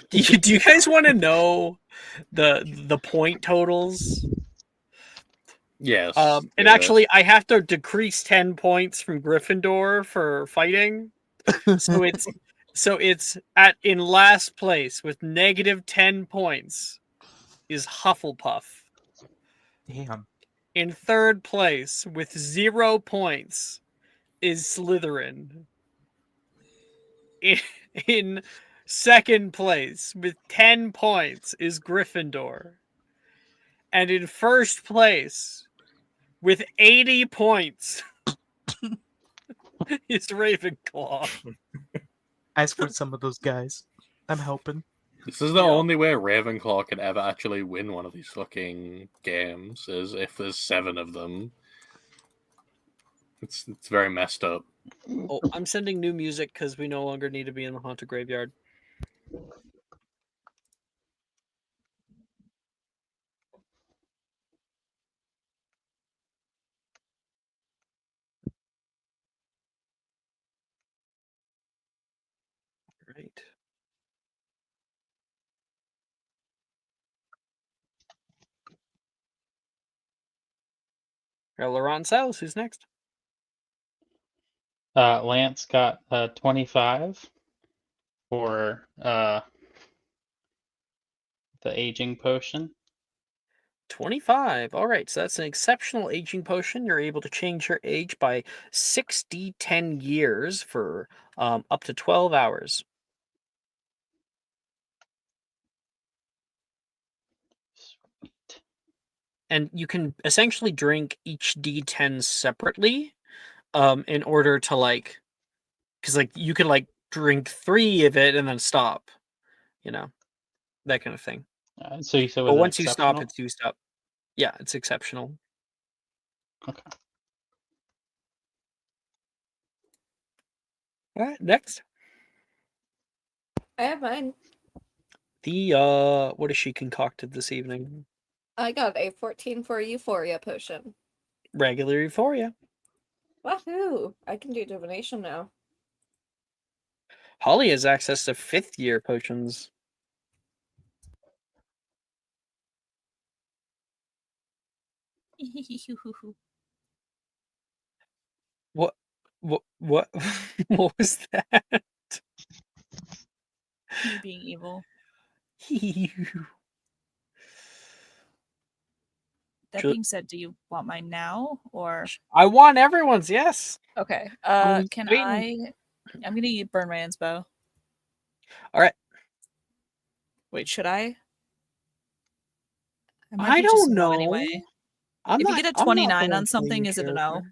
Do you guys want to know the point totals? Yes. And actually, I have to decrease 10 points from Gryffindor for fighting. So it's in last place with negative 10 points is Hufflepuff. Damn. In third place with 0 points is Slytherin. In second place with 10 points is Gryffindor. And in first place with 80 points is Ravenclaw. I support some of those guys. I'm helping. This is the only way Ravenclaw can ever actually win one of these fucking games, is if there's 7 of them. It's very messed up. Oh, I'm sending new music because we no longer need to be in the haunted graveyard. Right. Laurent Silas, who's next? Lance got 25 for the aging potion. 25. All right, so that's an exceptional aging potion. You're able to change your age by 6d10 years for up to 12 hours. Sweet. And you can essentially drink each d10 separately in order to because you could drink 3 of it and then stop, that kind of thing. So you said it But was once you stop, exceptional? it's used up. Yeah, it's exceptional. Okay. All right, next. I have mine. The what is she concocted this evening? I got a 14 for a Euphoria potion. Regular Euphoria. Wahoo! I can do divination now. Holly has access to 5th year potions. What? What? What was that? Me being evil. That Ju- being said, do you want mine now or I want everyone's. Yes. okay? I'm Can waiting. I'm gonna burn my inspo. All right. Wait, should I? It might I be just don't a no know. anyway. I'm If you not. get a I'm not the 29 one on playing something, the is it a no? character.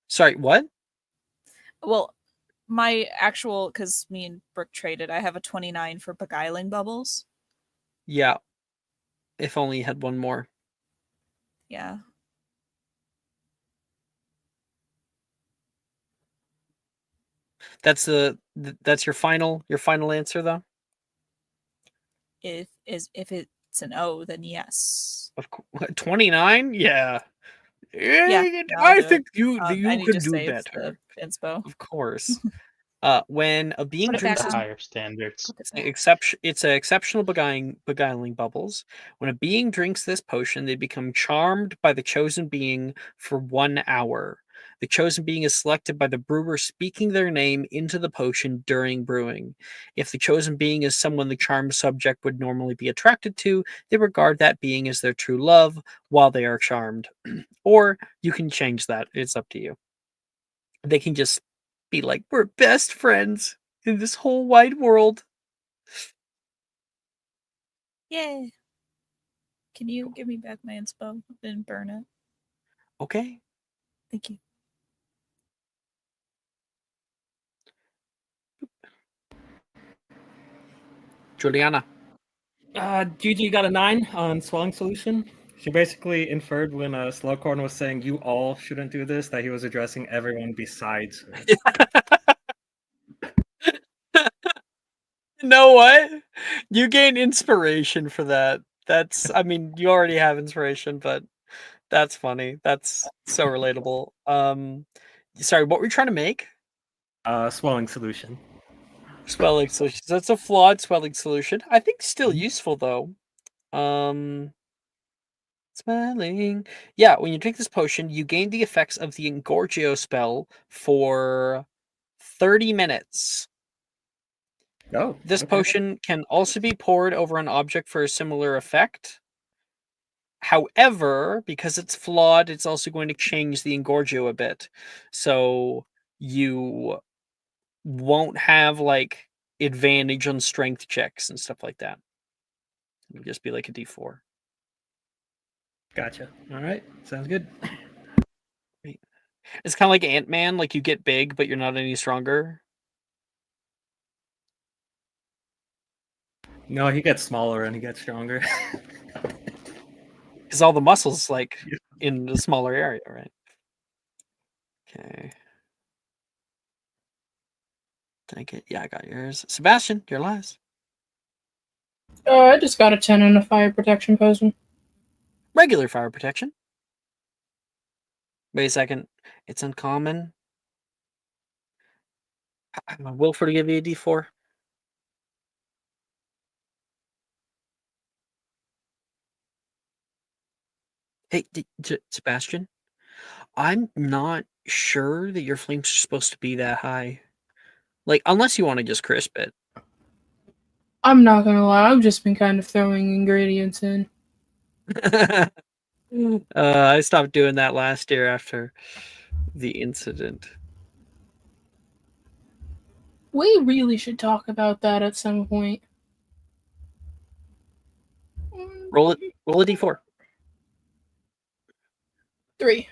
Sorry. What? Well, my actual, because me and Brooke traded, I have a 29 for beguiling bubbles. Yeah. If only you had one more. Yeah. That's that's your final answer though. If it's an O, then yes. Of 29? Yeah. Yeah, I'll I do think it. you I you need can to do save better. the inspo. Of course. When a being Put it back drinks The this on. higher standards. Put it back. it's a exceptional beguiling bubbles. When a being drinks this potion, they become charmed by the chosen being for 1 hour. The chosen being is selected by the brewer speaking their name into the potion during brewing. If the chosen being is someone the charmed subject would normally be attracted to, they regard that being as their true love while they are charmed. Or you can change that. It's up to you. They can just be like, we're best friends in this whole wide world. Yay. Can you give me back my inspo and burn it? Okay. Thank you. Juliana. Gigi got a 9 on swelling solution. She basically inferred when Slowcorn was saying you all shouldn't do this that he was addressing everyone besides her. You know what? You gain inspiration for that. I mean, you already have inspiration, but that's funny. That's so relatable. Sorry, what were you trying to make? Swelling solution. Swelling solution. That's a flawed swelling solution. I think still useful though. Swelling. Yeah, when you drink this potion, you gain the effects of the Engorgio spell for 30 minutes. Oh. This okay. potion can also be poured over an object for a similar effect. However, because it's flawed, it's also going to change the Engorgio a bit. So you won't have like advantage on strength checks and stuff like that. It'll just be like a D4. Gotcha. All right. Sounds good. It's kind of like Ant-Man, like you get big, but you're not any stronger. No, he gets smaller and he gets stronger. Because all the muscles like in the smaller area, right? Okay. Did I get? Yeah, I got yours. Sebastian, your last. I just got a 10 on a fire protection potion. Regular fire protection. Wait a second. It's uncommon. Wilford to give you a D4. Hey, Sebastian, I'm not sure that your flames are supposed to be that high. Like, unless you want to just crisp it. I'm not gonna lie, I've just been kind of throwing ingredients in. I stopped doing that last year after the incident. We really should talk about that at some point. Roll a D4. 3.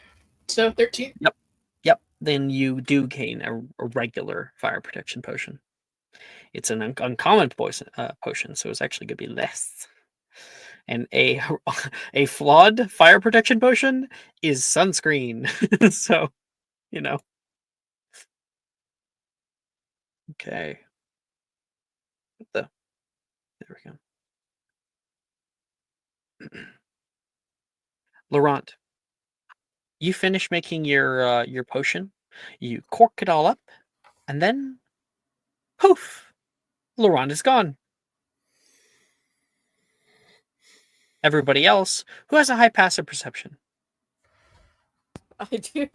So 13. Yep. Then you do gain a regular fire protection potion. It's an uncommon potion, so it's actually going to be less. And a flawed fire protection potion is sunscreen. So, you know. Okay. There we go. Laurent, you finish making your potion. You cork it all up, and then poof, Laurent is gone. everybody else who has a high passive perception. I do.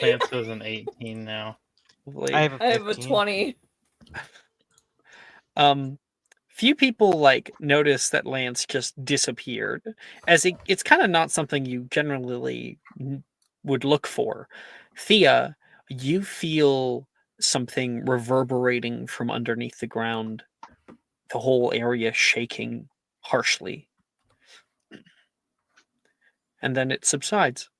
Lance has an 18 now. Hopefully. I have a I have a 15. 20. Few people like notice that Lance just disappeared, as it's kind of not something you generally would look for. Thea, you feel something reverberating from underneath the ground, the whole area shaking harshly, and then it subsides.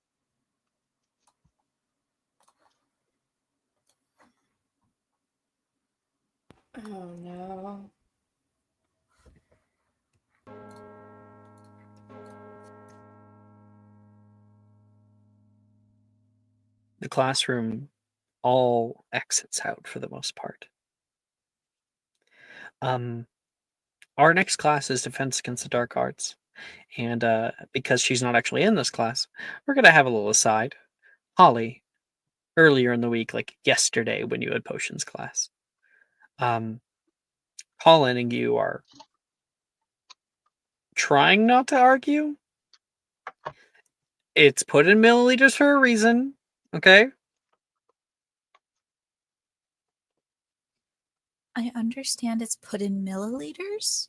Oh no. The classroom all exits out for the most part. Our next class is Defense Against the Dark Arts. And because she's not actually in this class, we're going to have a little aside. Holly, earlier in the week, like yesterday when you had potions class, Colin and you are trying not to argue. It's put in milliliters for a reason, okay? I understand it's put in milliliters.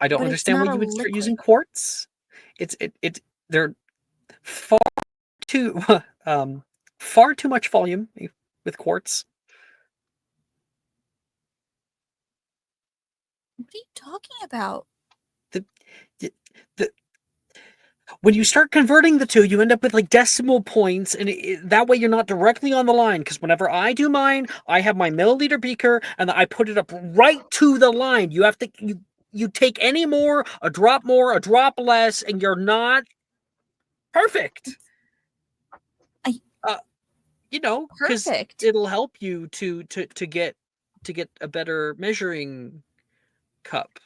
I don't But it's understand why not you a would start using liquid. quartz. They're far too far too much volume with quartz. What are you talking about? The when you start converting the two, you end up with like decimal points, and that way you're not directly on the line. Because whenever I do mine, I have my milliliter beaker, and I put it up right to the line. You have to you take any more, a drop less, and you're not perfect. Because Perfect. it'll help you to get a better measuring cup.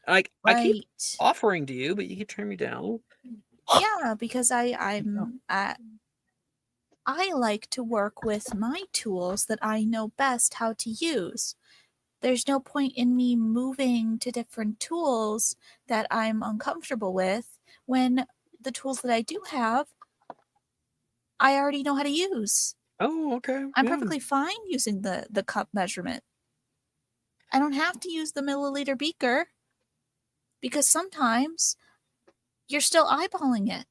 Like I keep Right. offering to you, but you keep turning me down. Yeah, because I like to work with my tools that I know best how to use. There's no point in me moving to different tools that I'm uncomfortable with when the tools that I do have, I already know how to use. Oh, okay. I'm yeah. perfectly fine using the cup measurement. I don't have to use the milliliter beaker because sometimes you're still eyeballing it.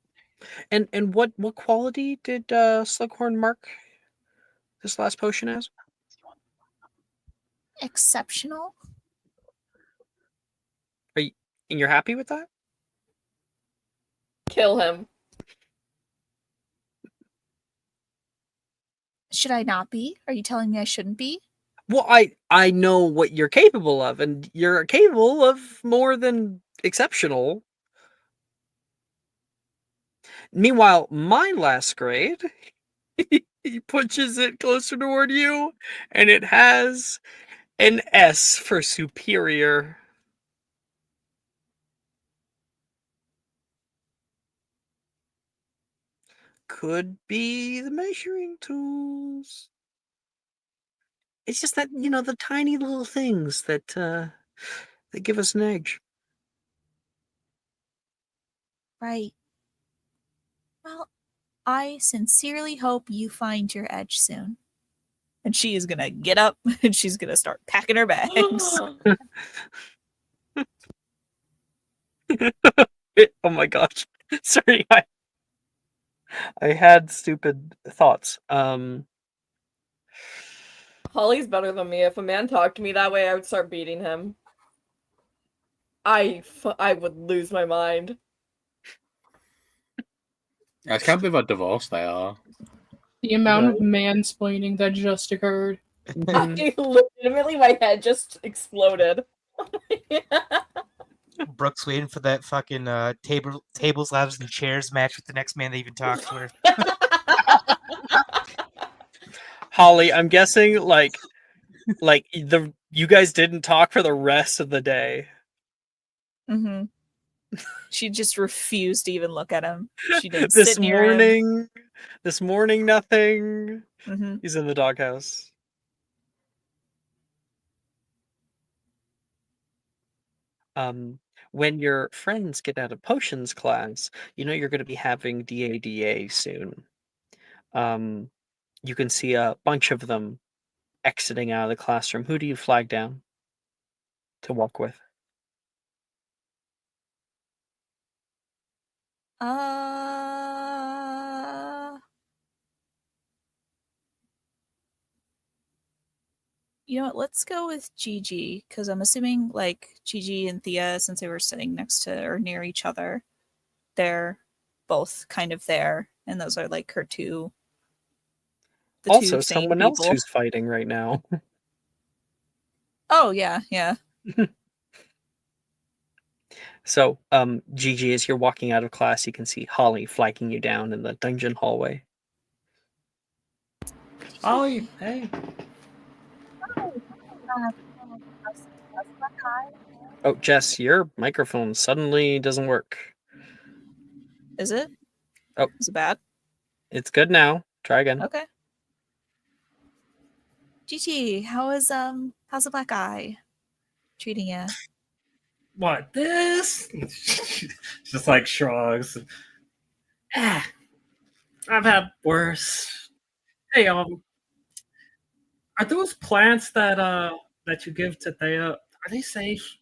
And what quality did Slughorn mark this last potion as? Exceptional. And you're happy with that? Kill him. Should I not be? Are you telling me I shouldn't be? Well, I know what you're capable of, and you're capable of more than exceptional. Meanwhile, my last grade, he pushes it closer toward you, and it has an S for superior. Could be the measuring tools. It's just that, the tiny little things that give us an edge. Right. Well, I sincerely hope you find your edge soon. And she is gonna get up and she's gonna start packing her bags. Oh my gosh. Sorry, I had stupid thoughts. Holly's better than me. If a man talked to me that way, I would start beating him. I would lose my mind. I can't believe how divorced they are. The amount of mansplaining that just occurred. I legitimately, my head just exploded. Brooke's waiting for that fucking tables, ladders, and chairs match with the next man that even talks to her. Holly, I'm guessing like you guys didn't talk for the rest of the day. Mm-hmm. She just refused to even look at him. She didn't This sit near him. morning, nothing. Mm-hmm. He's in the doghouse. When your friends get out of potions class, you know you're going to be having DADA soon. You can see a bunch of them exiting out of the classroom. Who do you flag down to walk with? You know what? Let's go with Gigi, because I'm assuming like Gigi and Thea, since they were sitting next to or near each other, they're both kind of there, and those are like her two. The Also, two sane someone else people. who's fighting right now. Oh yeah, yeah. So, Gigi, as you're walking out of class, you can see Holly flagging you down in the dungeon hallway. Ollie, hey. Oh, Jess, your microphone suddenly doesn't work. Is it? Oh, is it bad? It's good now. Try again. Okay. Gigi, how's the black eye treating you? What, this? Just like shrugs. Ah, I've had worse. Hey, are those plants that you give to Thea, are they safe?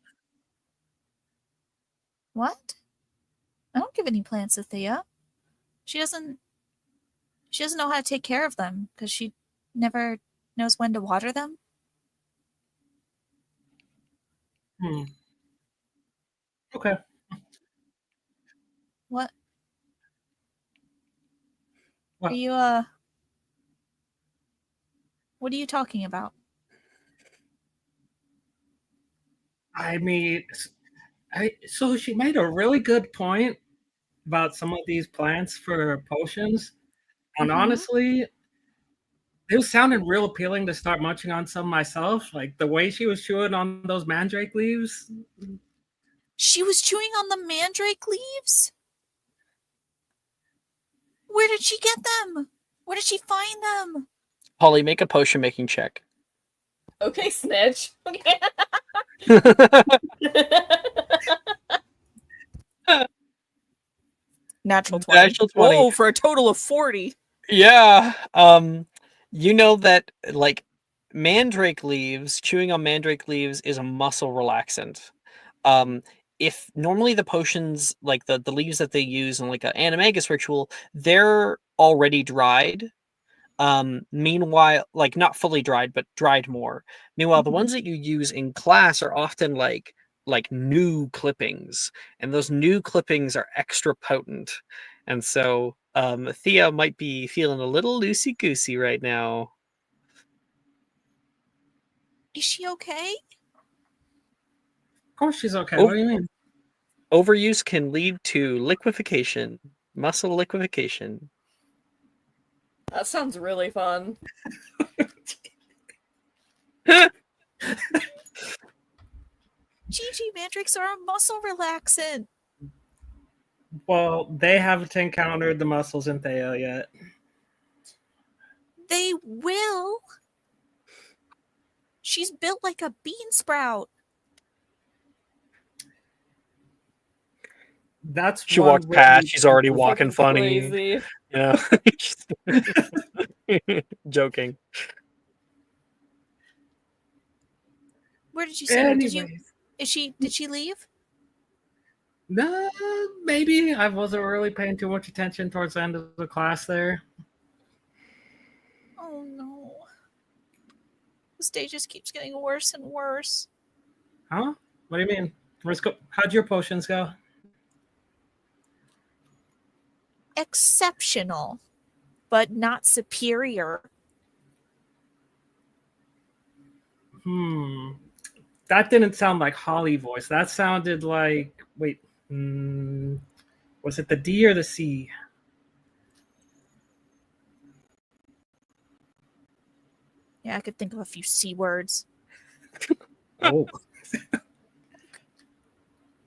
What? I don't give any plants to Thea. She doesn't know how to take care of them because she never knows when to water them. Okay. What? What? Are you what are you talking about? I mean, so she made a really good point about some of these plants for potions, and honestly, it was sounding real appealing to start munching on some myself. Like the way she was chewing on those mandrake leaves. She was chewing on the mandrake leaves? Where did she get them? Where did she find them? Holly, make a potion making check. Okay, snitch. Okay. Natural 20. Natural 20. Whoa, for a total of 40. Yeah. You know that like mandrake leaves, chewing on mandrake leaves is a muscle relaxant. If normally the potions, like the leaves that they use in like an animagus ritual, they're already dried. Meanwhile, like not fully dried, but dried more. Meanwhile, the ones that you use in class are often like new clippings, and those new clippings are extra potent. And so Thea might be feeling a little loosey goosey right now. Is she okay? Of course she's okay. What do you mean? Overuse can lead to liquefaction, muscle liquefaction. That sounds really fun. Gigi, mandrakes are a muscle relaxant. Well, they haven't encountered the muscles in Thea yet. They will. She's built like a bean sprout. That's she walks past. She's already walking funny. Crazy. Yeah. Joking. Where did you see her? Did she leave? No, maybe I wasn't really paying too much attention towards the end of the class there. Oh no. This day just keeps getting worse and worse. Huh? What do you mean? How'd your potions go? Exceptional, but not superior. That didn't sound like Holly voice. That sounded like was it the D or the C? Yeah, I could think of a few C words. Oh.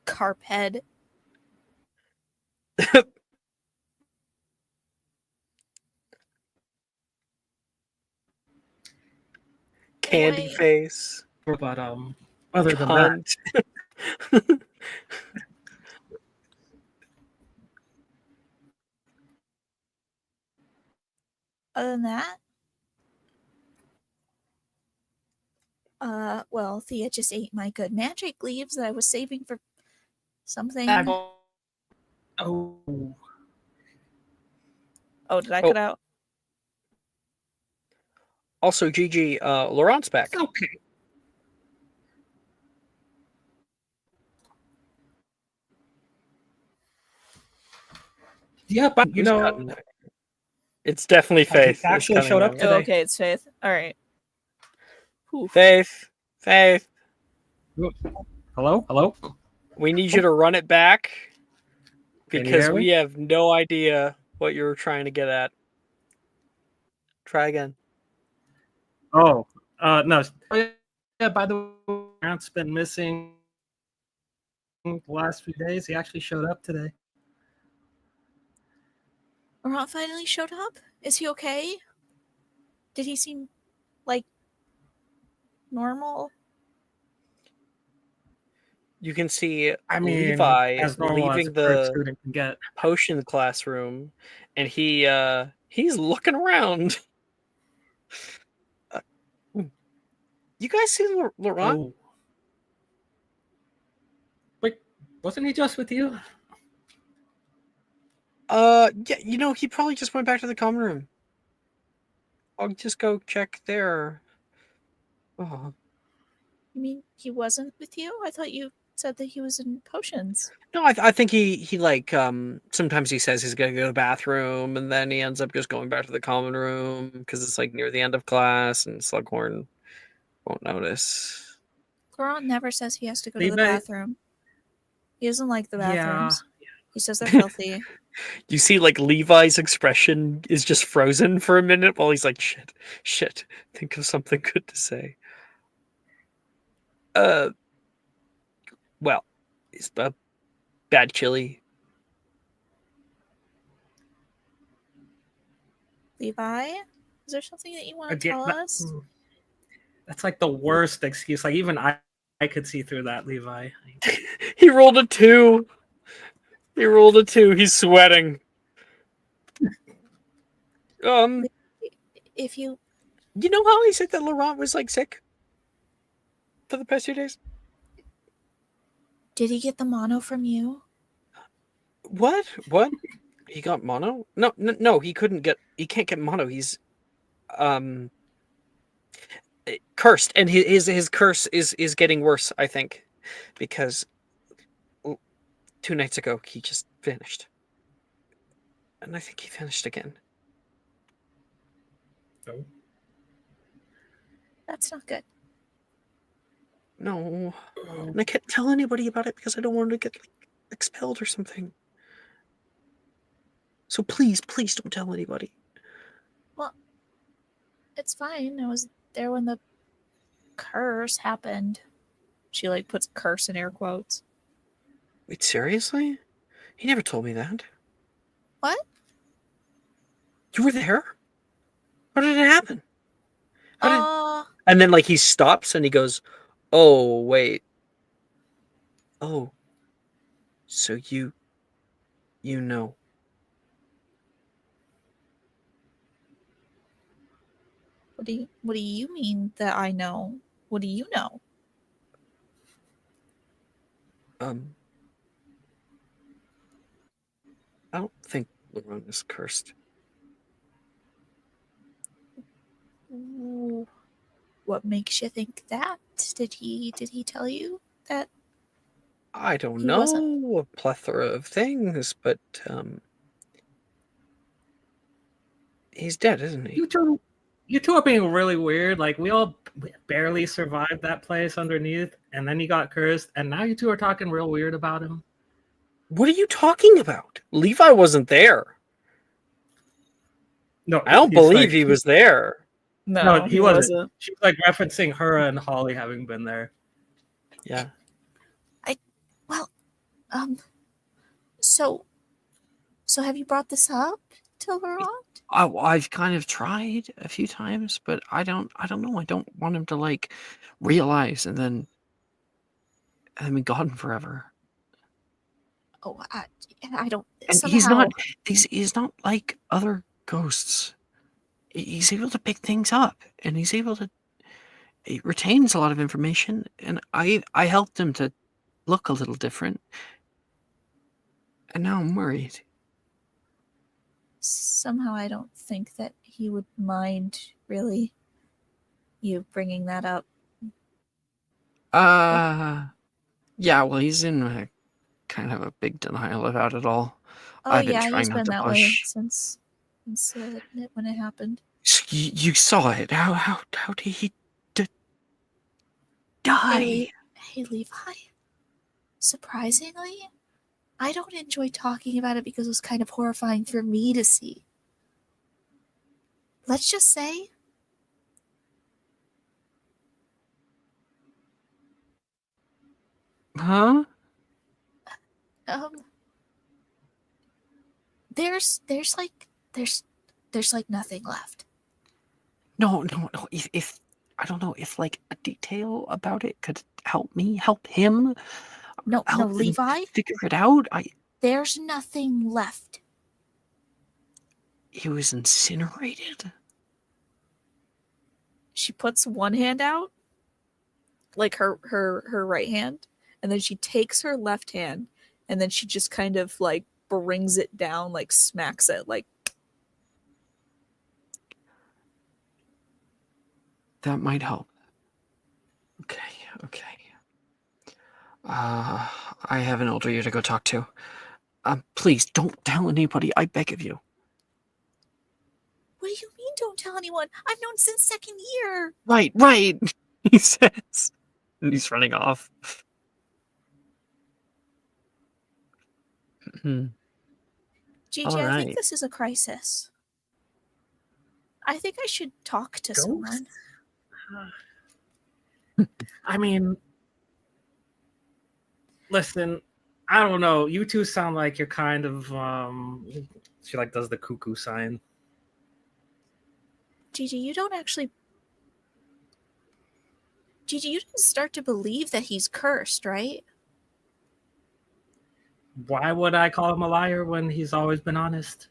Carp head. Candy face. But other than that, Other than that, well, Thea just ate my good magic leaves that I was saving for something. Oh. Oh, did I Oh. cut out? Also, Gigi, Laurent's back. Okay. Yeah, but you Who's know, cutting? It's definitely he Faith. is actually cutting showed up out. today. Oh, okay, it's Faith. All right. Faith. Hello? Hello? We need you to run it back Can you because hear we me? have no idea what you were trying to get at. Try again. Oh, no. Yeah, by the way, Grant's been missing the last few days. He actually showed up today. Laurent finally showed up? Is he okay? Did he seem like normal? You can see I mean, Levi as normal as a leaving current the student can get. potion classroom, and he's looking around. You guys see Laurent? Oh. Wait, wasn't he just with you? Yeah, he probably just went back to the common room. I'll just go check there. Oh. You mean he wasn't with you? I thought you said that he was in potions. No, I think he like sometimes he says he's gonna go to the bathroom, and then he ends up just going back to the common room because it's like near the end of class, and Slughorn won't notice. Laurent never says he has to go to the Levi- bathroom. He doesn't like the Yeah. bathrooms. He says they're filthy. You see, like Levi's expression is just frozen for a minute while he's like, "Shit, think of something good to say." Well, it's a bad chili. Levi, is there something that you want to Again, tell us? That's like the worst excuse. Like even I could see through that, Levi. He rolled a 2. He's sweating. If you know how he said that Laurent was like sick for the past 2 days? Did he get the mono from you? What? He got mono? No, he can't get mono. He's cursed, and his curse is getting worse, I think, because 2 nights ago he just vanished. And I think he vanished again. Oh. That's not good. No. And I can't tell anybody about it because I don't want to get expelled or something. So please don't tell anybody. Well, it's fine. I was there when the curse happened. She puts curse in air quotes. Wait, seriously? He never told me that. What? You were there? How did it happen? And then he stops and he goes, "Oh, wait. Oh. So you know." What do you mean that I know? What do you know? I don't think Laurent is cursed. What makes you think that? Did he tell you that? I don't He know. wasn't? A plethora of things, but he's dead, isn't he? You two are being really weird. Like we all barely survived that place underneath, and then he got cursed, and now you two are talking real weird about him. What are you talking about? Levi wasn't there. No, I don't believe he was there. No, he wasn't. She's referencing her and Holly having been there. Yeah. So have you brought this up to Laurent? I've kind of tried a few times, but I don't know. I don't want him to realize and then and then been gone forever. Oh, I don't. And somehow, he's not like other ghosts. He's able to pick things up, and he's able to. He retains a lot of information, and I helped him to look a little different. And now I'm worried. somehow I don't think that he would mind really you bringing that up. Yeah, well, he's in a kind of a big denial about it all. Oh I've been yeah, trying he's not been to that way push. since when it happened. You saw it. How did he die? Hey Levi. Surprisingly, I don't enjoy talking about it because it was kind of horrifying for me to see. Let's just say Huh? there's like nothing left. No. If I don't know if like a detail about it could help me, help him. No, help him Levi. figure it out. There's nothing left. He was incinerated. She puts one hand out, like her right hand, and then she takes her left hand, and then she just kind of like brings it down, like smacks it, like. That might help. Okay. I have an older you to go talk to. Please don't tell anybody. I beg of you. What do you mean? Don't tell anyone? I've known since second year. Right. He says, and he's running off. Gigi, All I right. think this is a crisis. I think I should talk to someone. I mean, listen, I don't know. You two sound like you're kind of she like does the cuckoo sign. Gigi, you didn't start to believe that he's cursed, right? Why would I call him a liar when he's always been honest?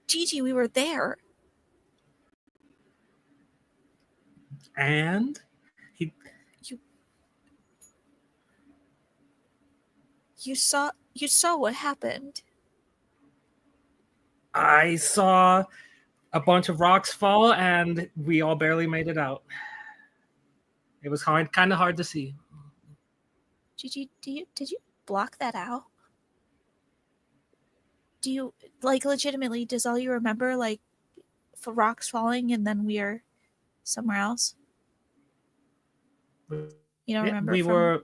Gigi, we were there. And You saw what happened. I saw a bunch of rocks fall, and we all barely made it out. It was kind of hard to see. Gigi, did you block that out? Do you, like, legitimately, does all you remember, like, for rocks falling and then we are somewhere else? You don't remember?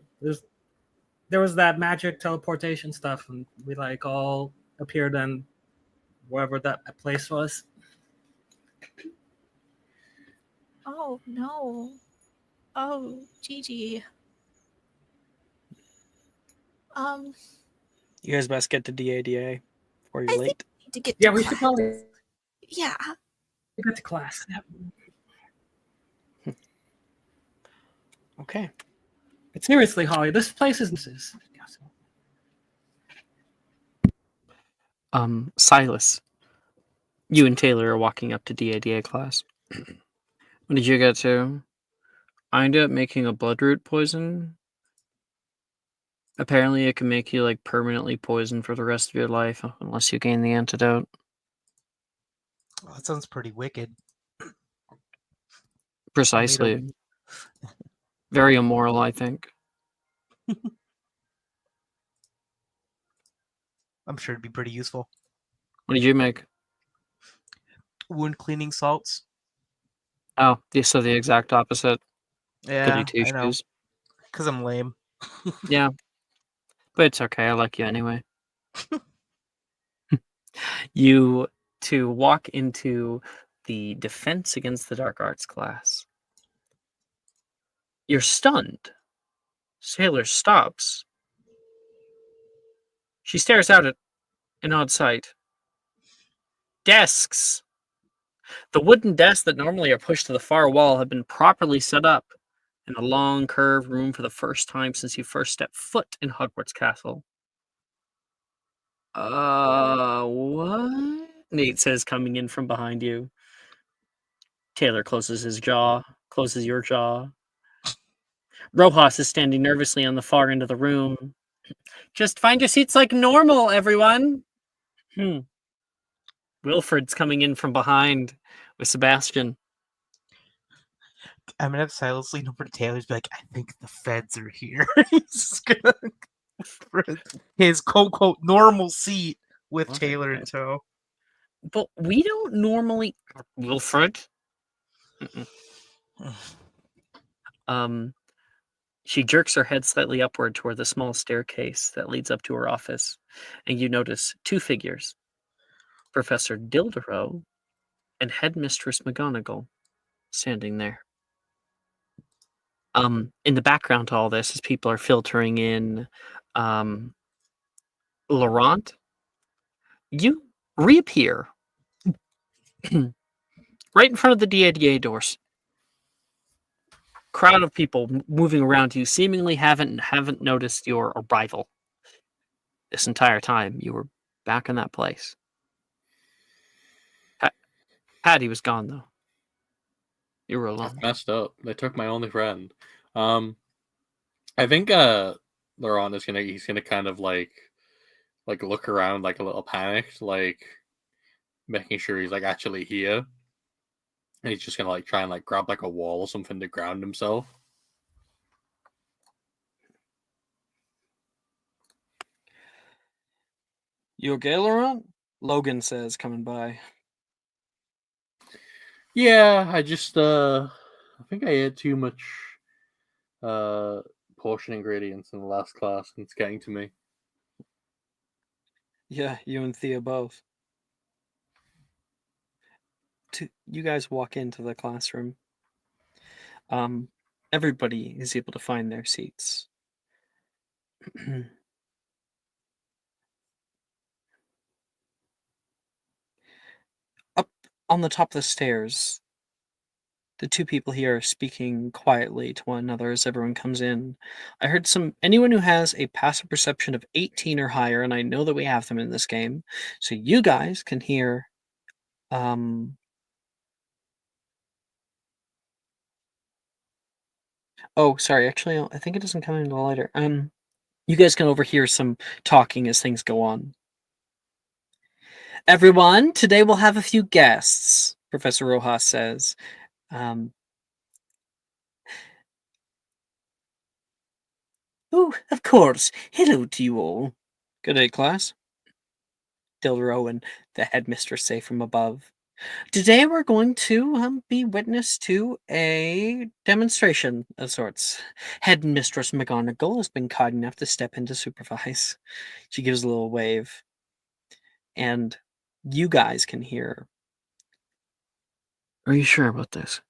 There was that magic teleportation stuff, and we like all appeared in wherever that place was. Oh no. Oh, Gigi. You guys best get to DADA before you're late. We need to get Yeah, to we class. should probably Yeah. get to class. Okay. But seriously, Holly, this place is. Silas, you and Taylor are walking up to DADA class. What did you get to? I ended up making a bloodroot poison. Apparently, it can make you like permanently poisoned for the rest of your life unless you gain the antidote. Oh, that sounds pretty wicked. Precisely. Very immoral, I think. I'm sure it'd be pretty useful. What did you make? Wound cleaning salts. Oh, so the exact opposite. Yeah, Goody I know. two-shoes. Because I'm lame. Yeah. But it's okay. I like you anyway. You to walk into the Defense Against the Dark Arts class. You're stunned. Sailor stops. She stares out at an odd sight. Desks. The wooden desks that normally are pushed to the far wall have been properly set up in a long, curved room for the first time since you first stepped foot in Hogwarts Castle. What? Nate says, coming in from behind you. Taylor closes your jaw. Rojas is standing nervously on the far end of the room. Just find your seats like normal, everyone. Wilfred's coming in from behind with Sebastian. I'm gonna have silently over to Taylor's be like, I think the feds are here. He's just gonna for his quote unquote normal seat with Taylor in tow. But we don't normally Wilfred. She jerks her head slightly upward toward the small staircase that leads up to her office, and you notice two figures, Professor Dilderow and Headmistress McGonagall, standing there. In the background to all this, as people are filtering in, Laurent, you reappear right in front of the DADA doors. Crowd of people moving around you seemingly haven't noticed your arrival. This entire time you were back in that place. Patty was gone though. You were alone. I've messed up. They took my only friend. I think Laurent is he's gonna kind of like look around like a little panicked, like making sure he's like actually here. And he's just gonna like try and like grab like a wall or something to ground himself. You okay, Laurent? Logan says, coming by. Yeah, I just I think I ate too much portion ingredients in the last class and it's getting to me. Yeah, you and Thea both. You guys walk into the classroom. Everybody is able to find their seats. Up on the top of the stairs, the two people here are speaking quietly to one another as everyone comes in. I heard anyone who has a passive perception of 18 or higher, and I know that we have them in this game, so you guys can hear oh, sorry, actually, I think it doesn't come in until later. You guys can overhear some talking as things go on. Everyone, today we'll have a few guests, Professor Rojas says. Oh, of course. Hello to you all. Good day, class. Dilderow and the headmistress say from above. Today we're going to be witness to a demonstration of sorts. Headmistress McGonagall has been kind enough to step in to supervise. She gives a little wave. And you guys can hear. Are you sure about this?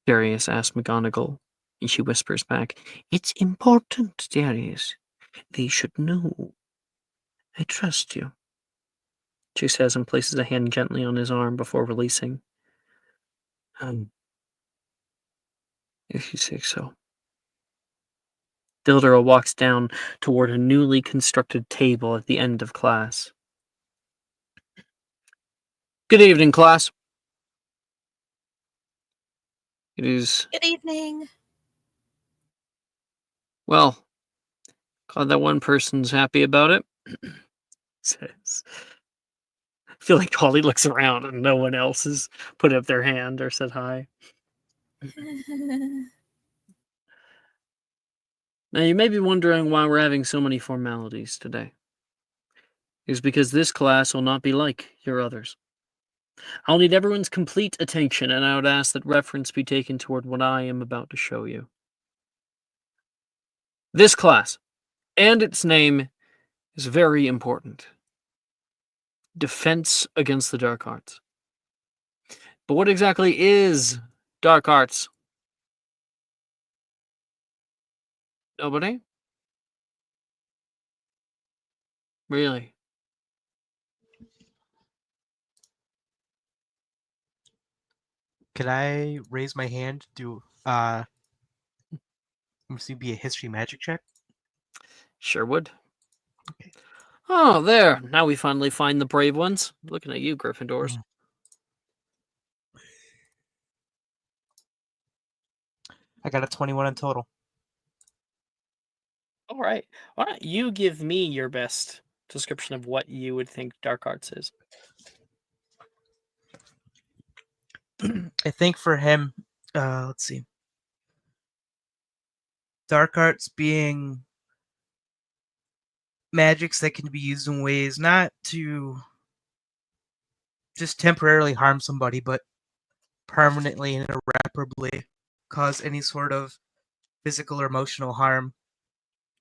Darius asks McGonagall, and she whispers back, It's important, Darius. They should know. I trust you. She says and places a hand gently on his arm before releasing. If you say so. Dilderow walks down toward a newly constructed table at the end of class. Good evening, class. It is... Good evening. Well, glad that one person's happy about it. Says. I feel like Holly looks around and no one else has put up their hand or said hi. Now, you may be wondering why we're having so many formalities today. It's because this class will not be like your others. I'll need everyone's complete attention, and I would ask that reference be taken toward what I am about to show you. This class, and its name, is very important. Defense against the dark arts. But what exactly is dark arts? Nobody? Really? Could I raise my hand to Must it be a history magic check? Sure would. Okay. Oh, there. Now we finally find the brave ones. Looking at you, Gryffindors. I got a 21 in total. All right. Why don't you give me your best description of what you would think dark arts is? I think for him, let's see. Dark arts being magics that can be used in ways not to just temporarily harm somebody, but permanently and irreparably cause any sort of physical or emotional harm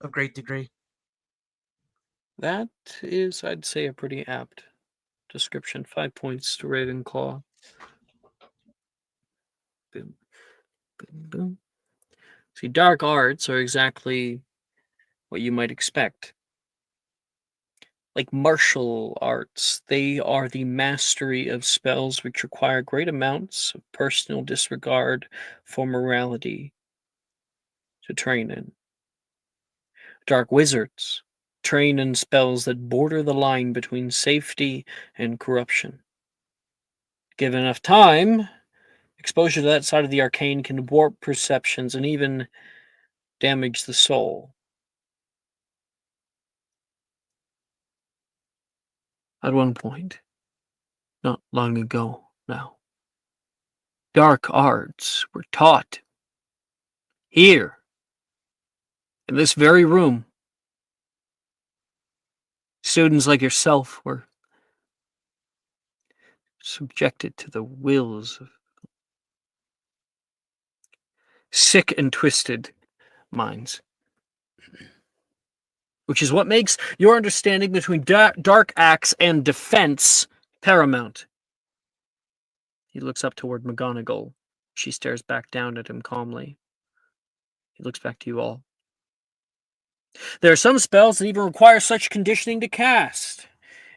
of great degree. That is, I'd say, a pretty apt description. 5 points to Ravenclaw. Boom, boom, boom. See, dark arts are exactly what you might expect. Like martial arts, they are the mastery of spells which require great amounts of personal disregard for morality to train in. Dark wizards train in spells that border the line between safety and corruption. Given enough time, exposure to that side of the arcane can warp perceptions and even damage the soul. At one point, not long ago now, dark arts were taught here, in this very room. Students like yourself were subjected to the wills of sick and twisted minds, which is what makes your understanding between dark acts and defense paramount. He looks up toward McGonagall. She stares back down at him calmly. He looks back to you all. There are some spells that even require such conditioning to cast.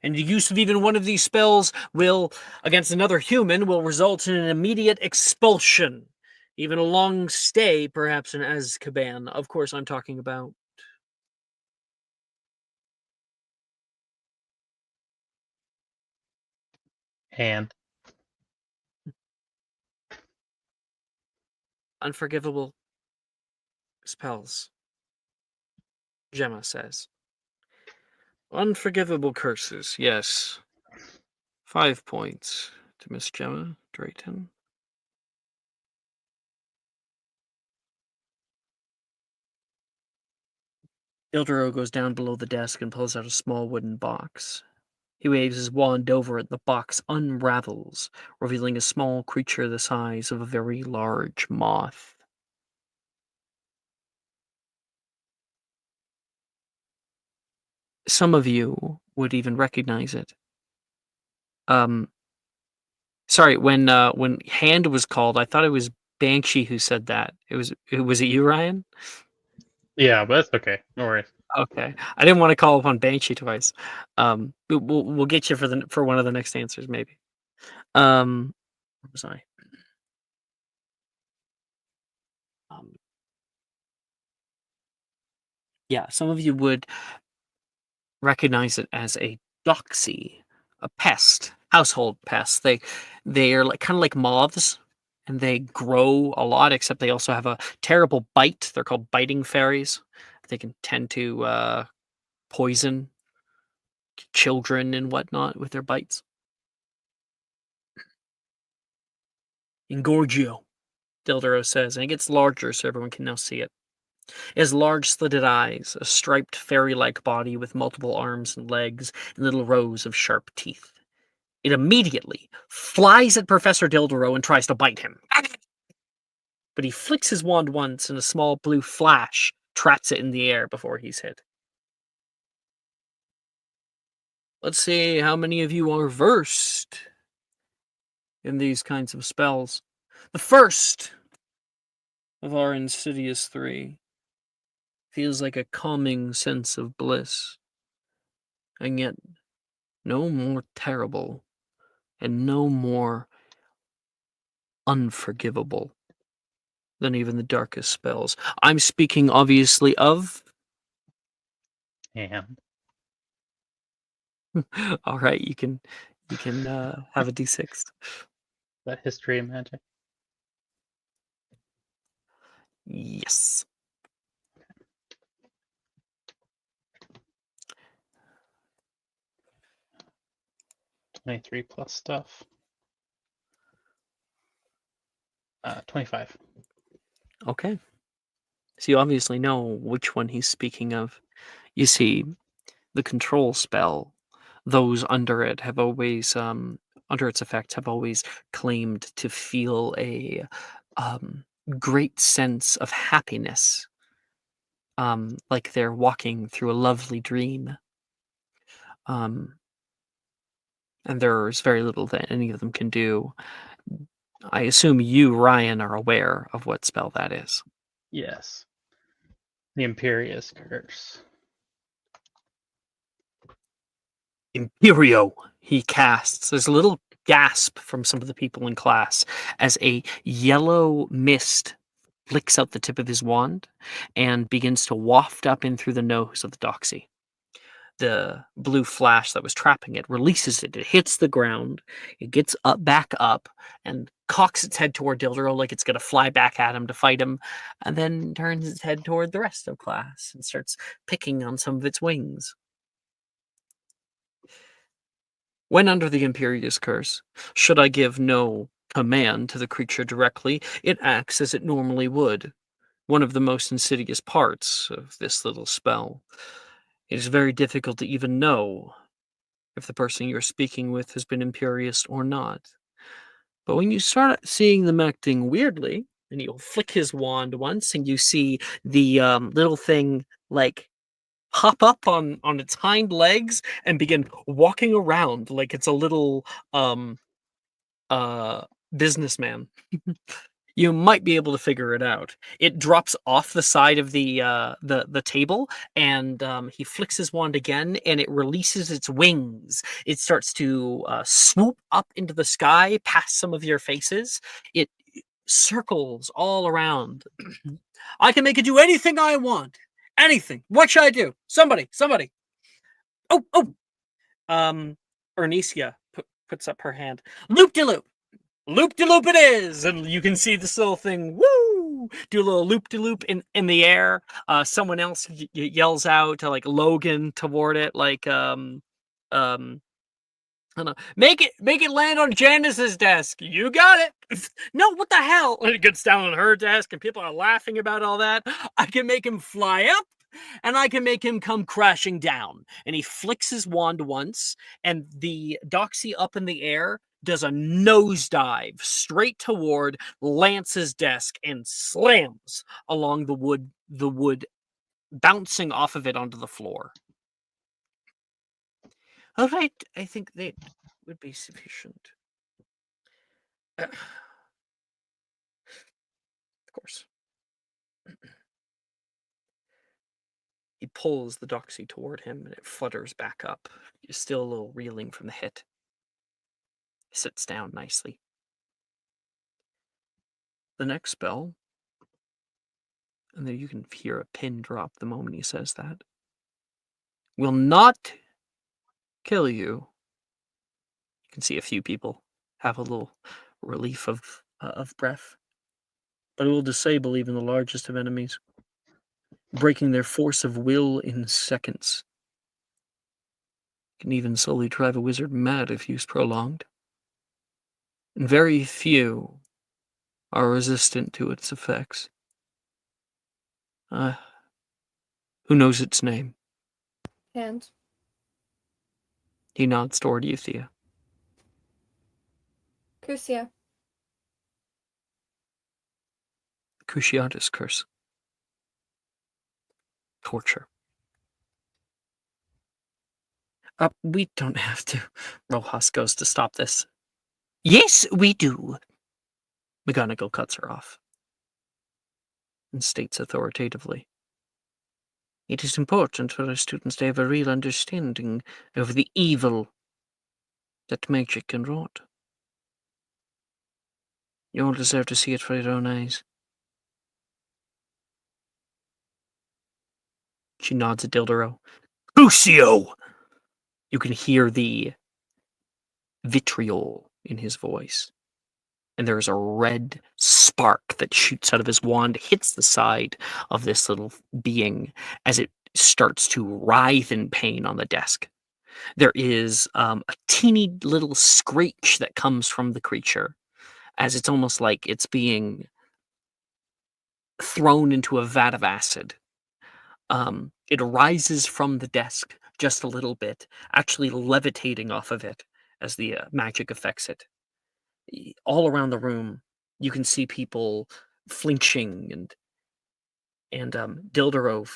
And the use of even one of these spells will, against another human, will result in an immediate expulsion. Even a long stay, perhaps in Azkaban. Of course, I'm talking about... And unforgivable spells, Gemma says. Unforgivable curses, yes. 5 points to Miss Gemma Drayton. Ildero goes down below the desk and pulls out a small wooden box. He waves his wand over it. The box unravels, revealing a small creature the size of a very large moth. Some of you would even recognize it. Sorry, when Hand was called, I thought it was Banshee who said that. Was it you, Ryan? yeah, but that's okay. No worries. Okay, I didn't want to call upon Banshee twice. We'll get you for one of the next answers, maybe. Where was I? Yeah, some of you would recognize it as a doxy, a pest, household pest. They are like kind of like moths, and they grow a lot. Except they also have a terrible bite. They're called biting fairies. They can tend to poison children and whatnot with their bites. Engorgio, Dildero says, and it gets larger so everyone can now see it. It has large slitted eyes, a striped fairy-like body with multiple arms and legs, and little rows of sharp teeth. It immediately flies at Professor Dildero and tries to bite him. But he flicks his wand once, and a small blue flash traps it in the air before he's hit. Let's see how many of you are versed in these kinds of spells. The first of our insidious three feels like a calming sense of bliss, and yet no more terrible and no more unforgivable than even the darkest spells. I'm speaking, obviously, of... And All right, you can have a d6. that history of magic. Yes. +23 plus stuff. 25. Okay. So you obviously know which one he's speaking of. You see, the control spell, those under it have always, under its effects, have always claimed to feel a great sense of happiness, like they're walking through a lovely dream. And there's very little that any of them can do. I assume you, Ryan, are aware of what spell that is. Yes. The Imperious Curse. Imperio, he casts. There's a little gasp from some of the people in class as a yellow mist flicks out the tip of his wand and begins to waft up in through the nose of the doxy. The blue flash that was trapping it releases it. It hits the ground. It gets up, back up, and cocks its head toward Dildro like it's going to fly back at him to fight him, and then turns its head toward the rest of class and starts picking on some of its wings. When under the Imperious Curse, should I give no command to the creature directly, it acts as it normally would. One of the most insidious parts of this little spell. It is very difficult to even know if the person you're speaking with has been Imperious or not. But when you start seeing them acting weirdly, and you'll flick his wand once, and you see the little thing, like, hop up on its hind legs and begin walking around like it's a little businessman. You might be able to figure it out. It drops off the side of the table, and he flicks his wand again, and it releases its wings. It starts to swoop up into the sky past some of your faces. It circles all around. I can make it do anything I want. Anything. What should I do? Somebody. Oh. Ernesia puts up her hand. Loop-de-loop. Loop-de-loop it is! And you can see this little thing, woo! Do a little loop-de-loop in the air. Someone else yells out to, like, Logan toward it, like, I don't know. Make it land on Janice's desk. You got it. No, what the hell? And it gets down on her desk, and people are laughing about all that. I can make him fly up, and I can make him come crashing down. And he flicks his wand once, and the doxy up in the air does a nosedive straight toward Lance's desk and slams along the wood, bouncing off of it onto the floor. All right, I think that would be sufficient. Of course. He pulls the doxy toward him, and it flutters back up. He's still a little reeling from the hit. He sits down nicely. The next spell, and then you can hear a pin drop the moment he says that, will not kill you. You can see a few people have a little relief of breath. But it will disable even the largest of enemies, breaking their force of will in seconds. It can even slowly drive a wizard mad if used prolonged. And very few are resistant to its effects. Who knows its name? And He nods toward you, Thea. Crucia. Cruciatus Curse. Torture. We don't have to. Rojas goes to stop this. Yes, we do. McGonagall cuts her off and states authoritatively. It is important for our students to have a real understanding of the evil that magic can wrought. You all deserve to see it for your own eyes. She nods at Dildero. Crucio! You can hear the vitriol in his voice. And there's a red spark that shoots out of his wand, hits the side of this little being as it starts to writhe in pain on the desk. There is a teeny little screech that comes from the creature, as it's almost like it's being thrown into a vat of acid. It rises from the desk just a little bit, actually levitating off of it as the magic affects it. All around the room, you can see people flinching, and Dildero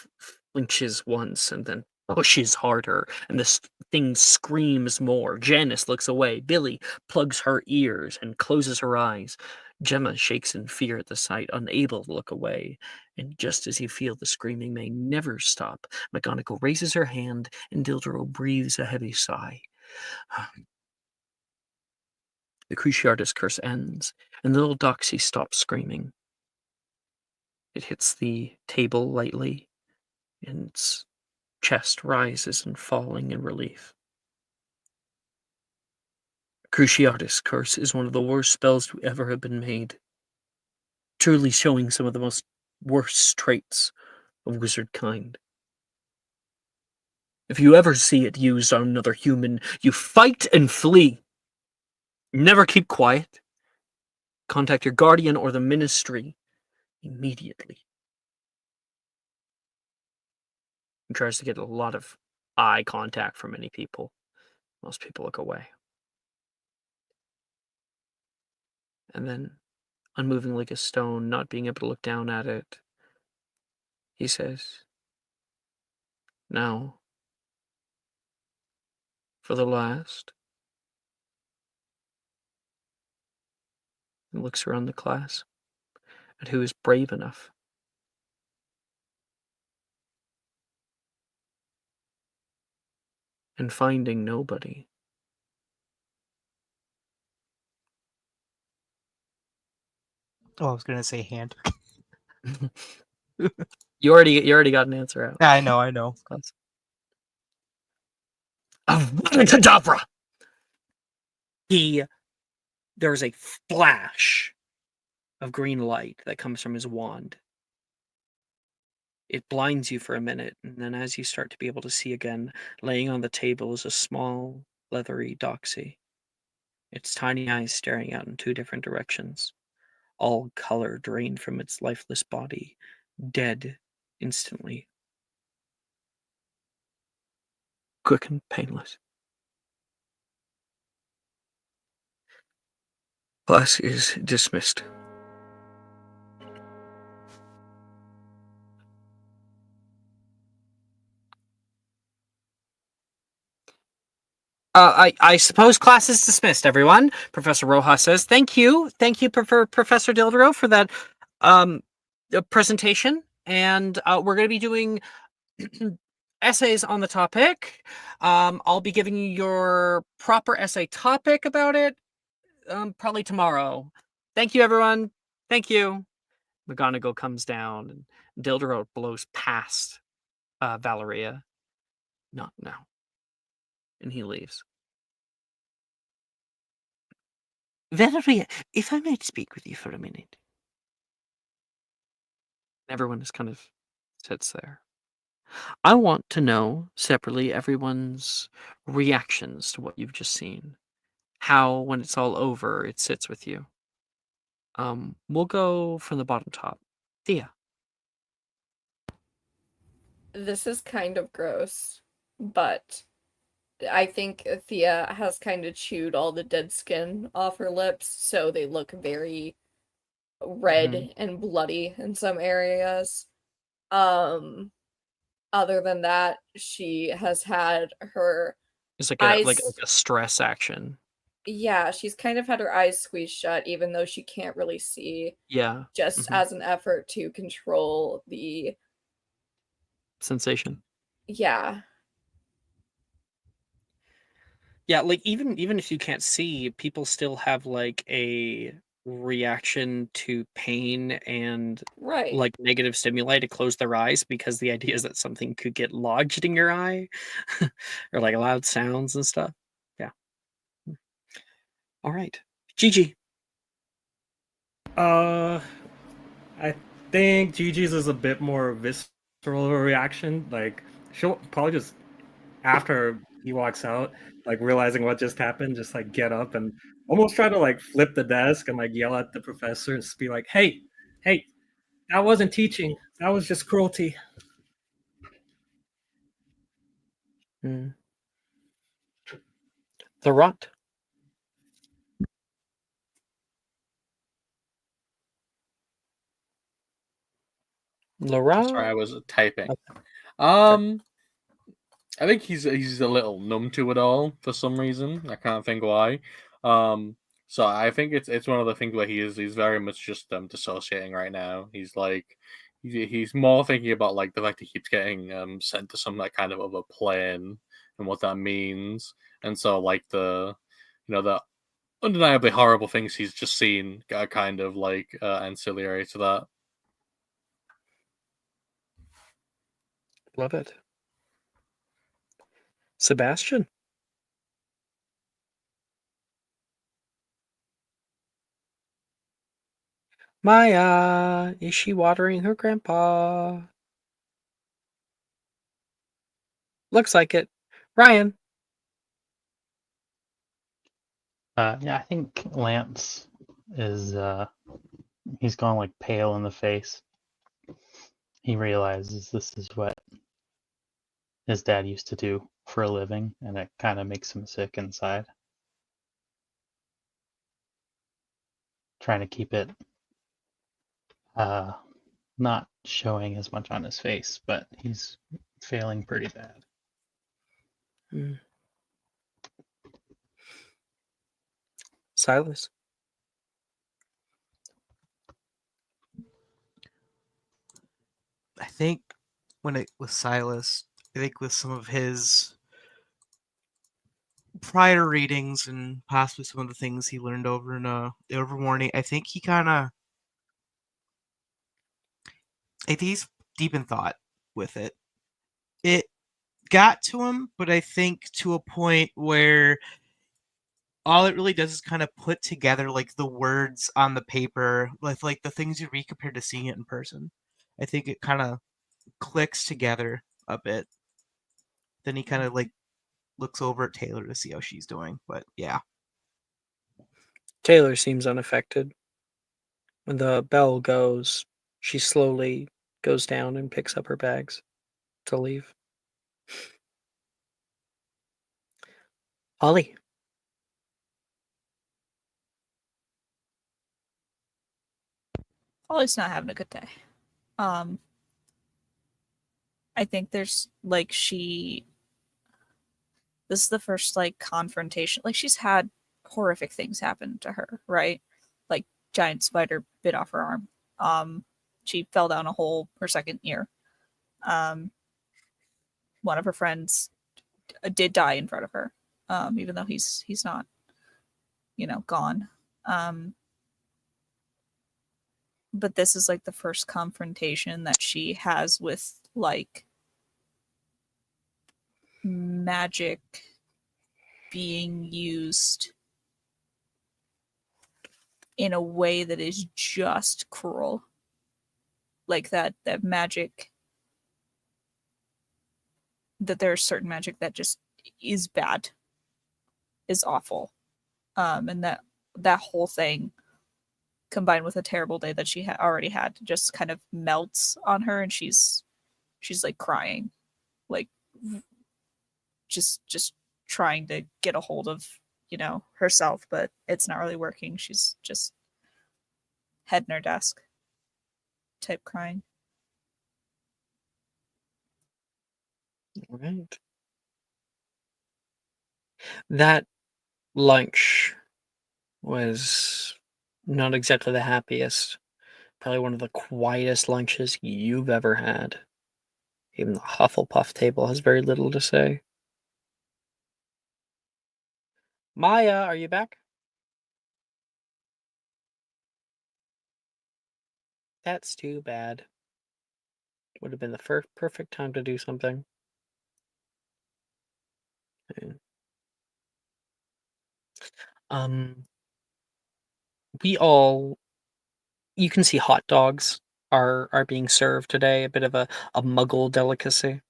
flinches once and then pushes harder, and this thing screams more. Janice looks away. Billy plugs her ears and closes her eyes. Gemma shakes in fear at the sight, unable to look away. And just as you feel the screaming may never stop, McGonagall raises her hand, and Dildero breathes a heavy sigh. The Cruciatus curse ends, and the little doxy stops screaming. It hits the table lightly, and its chest rises and falling in relief. Cruciatus curse is one of the worst spells to ever have been made, truly showing some of the most worst traits of wizard kind. If you ever see it used on another human, you fight and flee. Never keep quiet. Contact your guardian or the ministry immediately. He tries to get a lot of eye contact from many people. Most people look away. And then, unmoving like a stone, not being able to look down at it, he says, "Now, for the last." And looks around the class at who is brave enough and finding nobody. Oh, I was gonna say hand. You already got an answer out. I know. Avada-kedavra! There's a flash of green light that comes from his wand. It blinds you for a minute, and then as you start to be able to see again, laying on the table is a small, leathery doxy. Its tiny eyes staring out in two different directions. All color drained from its lifeless body, dead instantly. Quick and painless. Class is dismissed. I suppose class is dismissed, everyone. Professor Rojas says, thank you, Professor Dildero, for that presentation. And we're going to be doing essays on the topic. I'll be giving you your proper essay topic about it probably tomorrow. Thank you, everyone. Thank you. McGonagall comes down, and Dildero blows past Valeria. Not now. And he leaves. Valeria, if I might speak with you for a minute. Everyone just kind of sits there. I want to know separately everyone's reactions to what you've just seen. How, when it's all over, it sits with you. We'll go from the bottom top. Thea. This is kind of gross, but I think Thea has kind of chewed all the dead skin off her lips, so they look very red and bloody in some areas. Other than that, she has had her It's like eyes... like a stress action. Yeah, she's kind of had her eyes squeezed shut, even though she can't really see. Yeah. Just as an effort to control the sensation. Yeah. Yeah, like even if you can't see, people still have like a reaction to pain and Right. like negative stimuli to close their eyes because the idea is that something could get lodged in your eye or like loud sounds and stuff. Yeah. All right. Gigi. I think Gigi's is a bit more visceral reaction. Like she'll probably just after he walks out, like realizing what just happened, just like get up and almost try to like flip the desk and like yell at the professor and just be like, "Hey, hey, that wasn't teaching. That was just cruelty." The Rot. Laura? Sorry, I was typing. Okay. I think he's a little numb to it all for some reason. I can't think why. So I think it's one of the things where he's very much just dissociating right now. He's like he's more thinking about like the fact he keeps getting sent to some like kind of other plane and what that means, and so like the the undeniably horrible things he's just seen are kind of like ancillary to that. Love it. Sebastian. Maya, is she watering her grandpa? Looks like it. Ryan. Yeah, I think Lance is he's gone like pale in the face. He realizes this is what his dad used to do for a living, and it kind of makes him sick inside. Trying to keep it not showing as much on his face, but he's failing pretty bad. Silas. I think with Silas, I think with some of his prior readings and possibly some of the things he learned over in the Overmorning, I think he's deep in thought with it. It got to him, but I think to a point where all it really does is kind of put together like the words on the paper, with like the things you read compared to seeing it in person. I think it kind of clicks together a bit. Then he kind of like looks over at Taylor to see how she's doing. But yeah. Taylor seems unaffected. When the bell goes, she slowly goes down and picks up her bags to leave. Holly. Holly's not having a good day. I think there's like this is the first like confrontation. Like she's had horrific things happen to her, right? Like giant spider bit off her arm. She fell down a hole her second year. One of her friends did die in front of her, even though he's not, gone. But this is like the first confrontation that she has with like magic being used in a way that is just cruel. Like that magic, that there's certain magic that just is bad, is awful. And that whole thing combined with a terrible day that she already had just kind of melts on her, and she's like crying, like just trying to get a hold of herself, but it's not really working. She's just head in her desk type crying. All right. That lunch was not exactly the happiest. Probably one of the quietest lunches you've ever had. Even the Hufflepuff table has very little to say. Maya, are you back? That's too bad. Would have been the perfect time to do something. Okay. We all, you can see hot dogs are being served today, a bit of a muggle delicacy.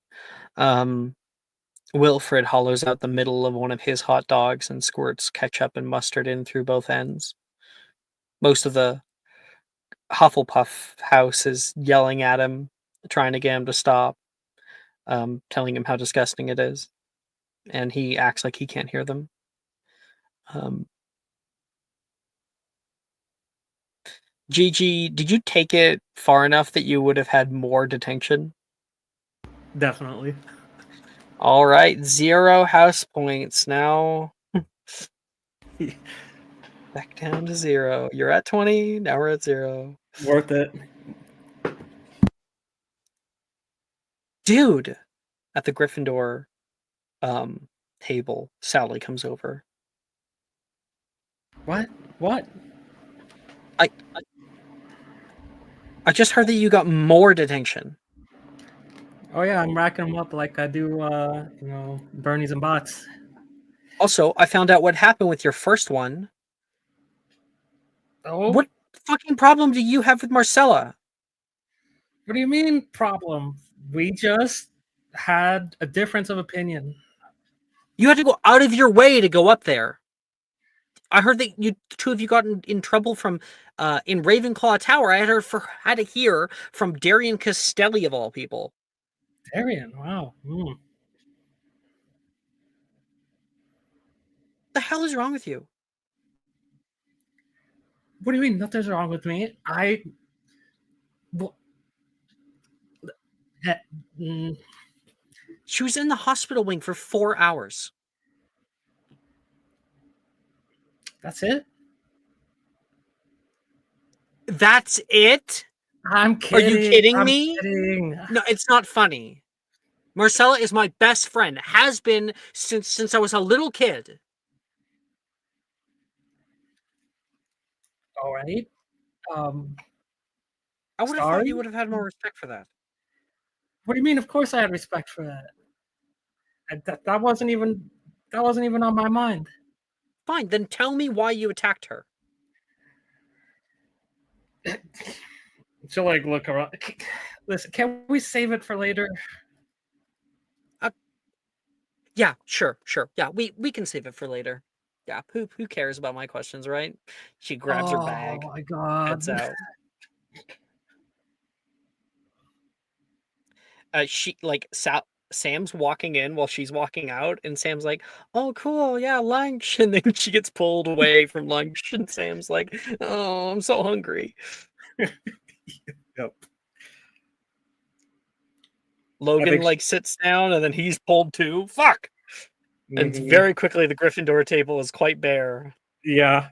Wilfred hollows out the middle of one of his hot dogs and squirts ketchup and mustard in through both ends. Most of the Hufflepuff house is yelling at him, trying to get him to stop, telling him how disgusting it is, and he acts like he can't hear them. Gigi, did you take it far enough that you would have had more detention? Definitely. All right, 0 house points now. Back down to 0. You're at 20. Now we're at 0. Worth it. Dude, at the Gryffindor table, Sally comes over. What? I just heard that you got more detention. Oh yeah, I'm racking them up like I do, Bernie's and bots. Also, I found out what happened with your first one. Oh, What fucking problem do you have with Marcella? what do you mean problem? We just had a difference of opinion. You had to go out of your way to go up there. I heard that the two of you got in trouble from in Ravenclaw Tower. I had to hear from Darian Castelli of all people. Darian, wow. What the hell is wrong with you? What do you mean nothing's wrong with me? She was in the hospital wing for 4 hours. That's it? That's it? I'm kidding. Are you kidding I'm me? kidding. No, it's not funny. Marcella is my best friend. Has been since I was a little kid. All right. I would have thought you would have had more respect for that. What do you mean? Of course, I had respect for that. That wasn't even on my mind. Fine, then tell me why you attacked her. She'll like look around. Listen, can we save it for later? Yeah, sure. Yeah, we can save it for later. Yeah, who cares about my questions, right? She grabs her bag. Oh my god. Heads out. Sam's walking in while she's walking out, and Sam's like, "Oh, cool, yeah, lunch." And then she gets pulled away from lunch, and Sam's like, "Oh, I'm so hungry." Yep. Logan sits down, and then he's pulled too. Fuck. And very quickly, the Gryffindor table is quite bare. Yeah.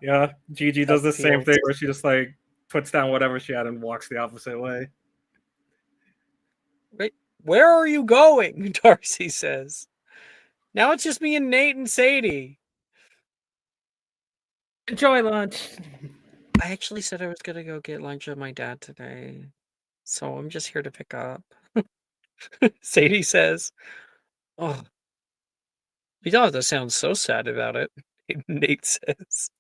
Gigi does the same thing where she just puts down whatever she had and walks the opposite way. Right. Where are you going? Darcy says. Now it's just me and Nate and Sadie. Enjoy lunch. I actually said I was gonna go get lunch with my dad today, so I'm just here to pick up. Sadie says, "Oh, you don't have to sound so sad about it." Nate says,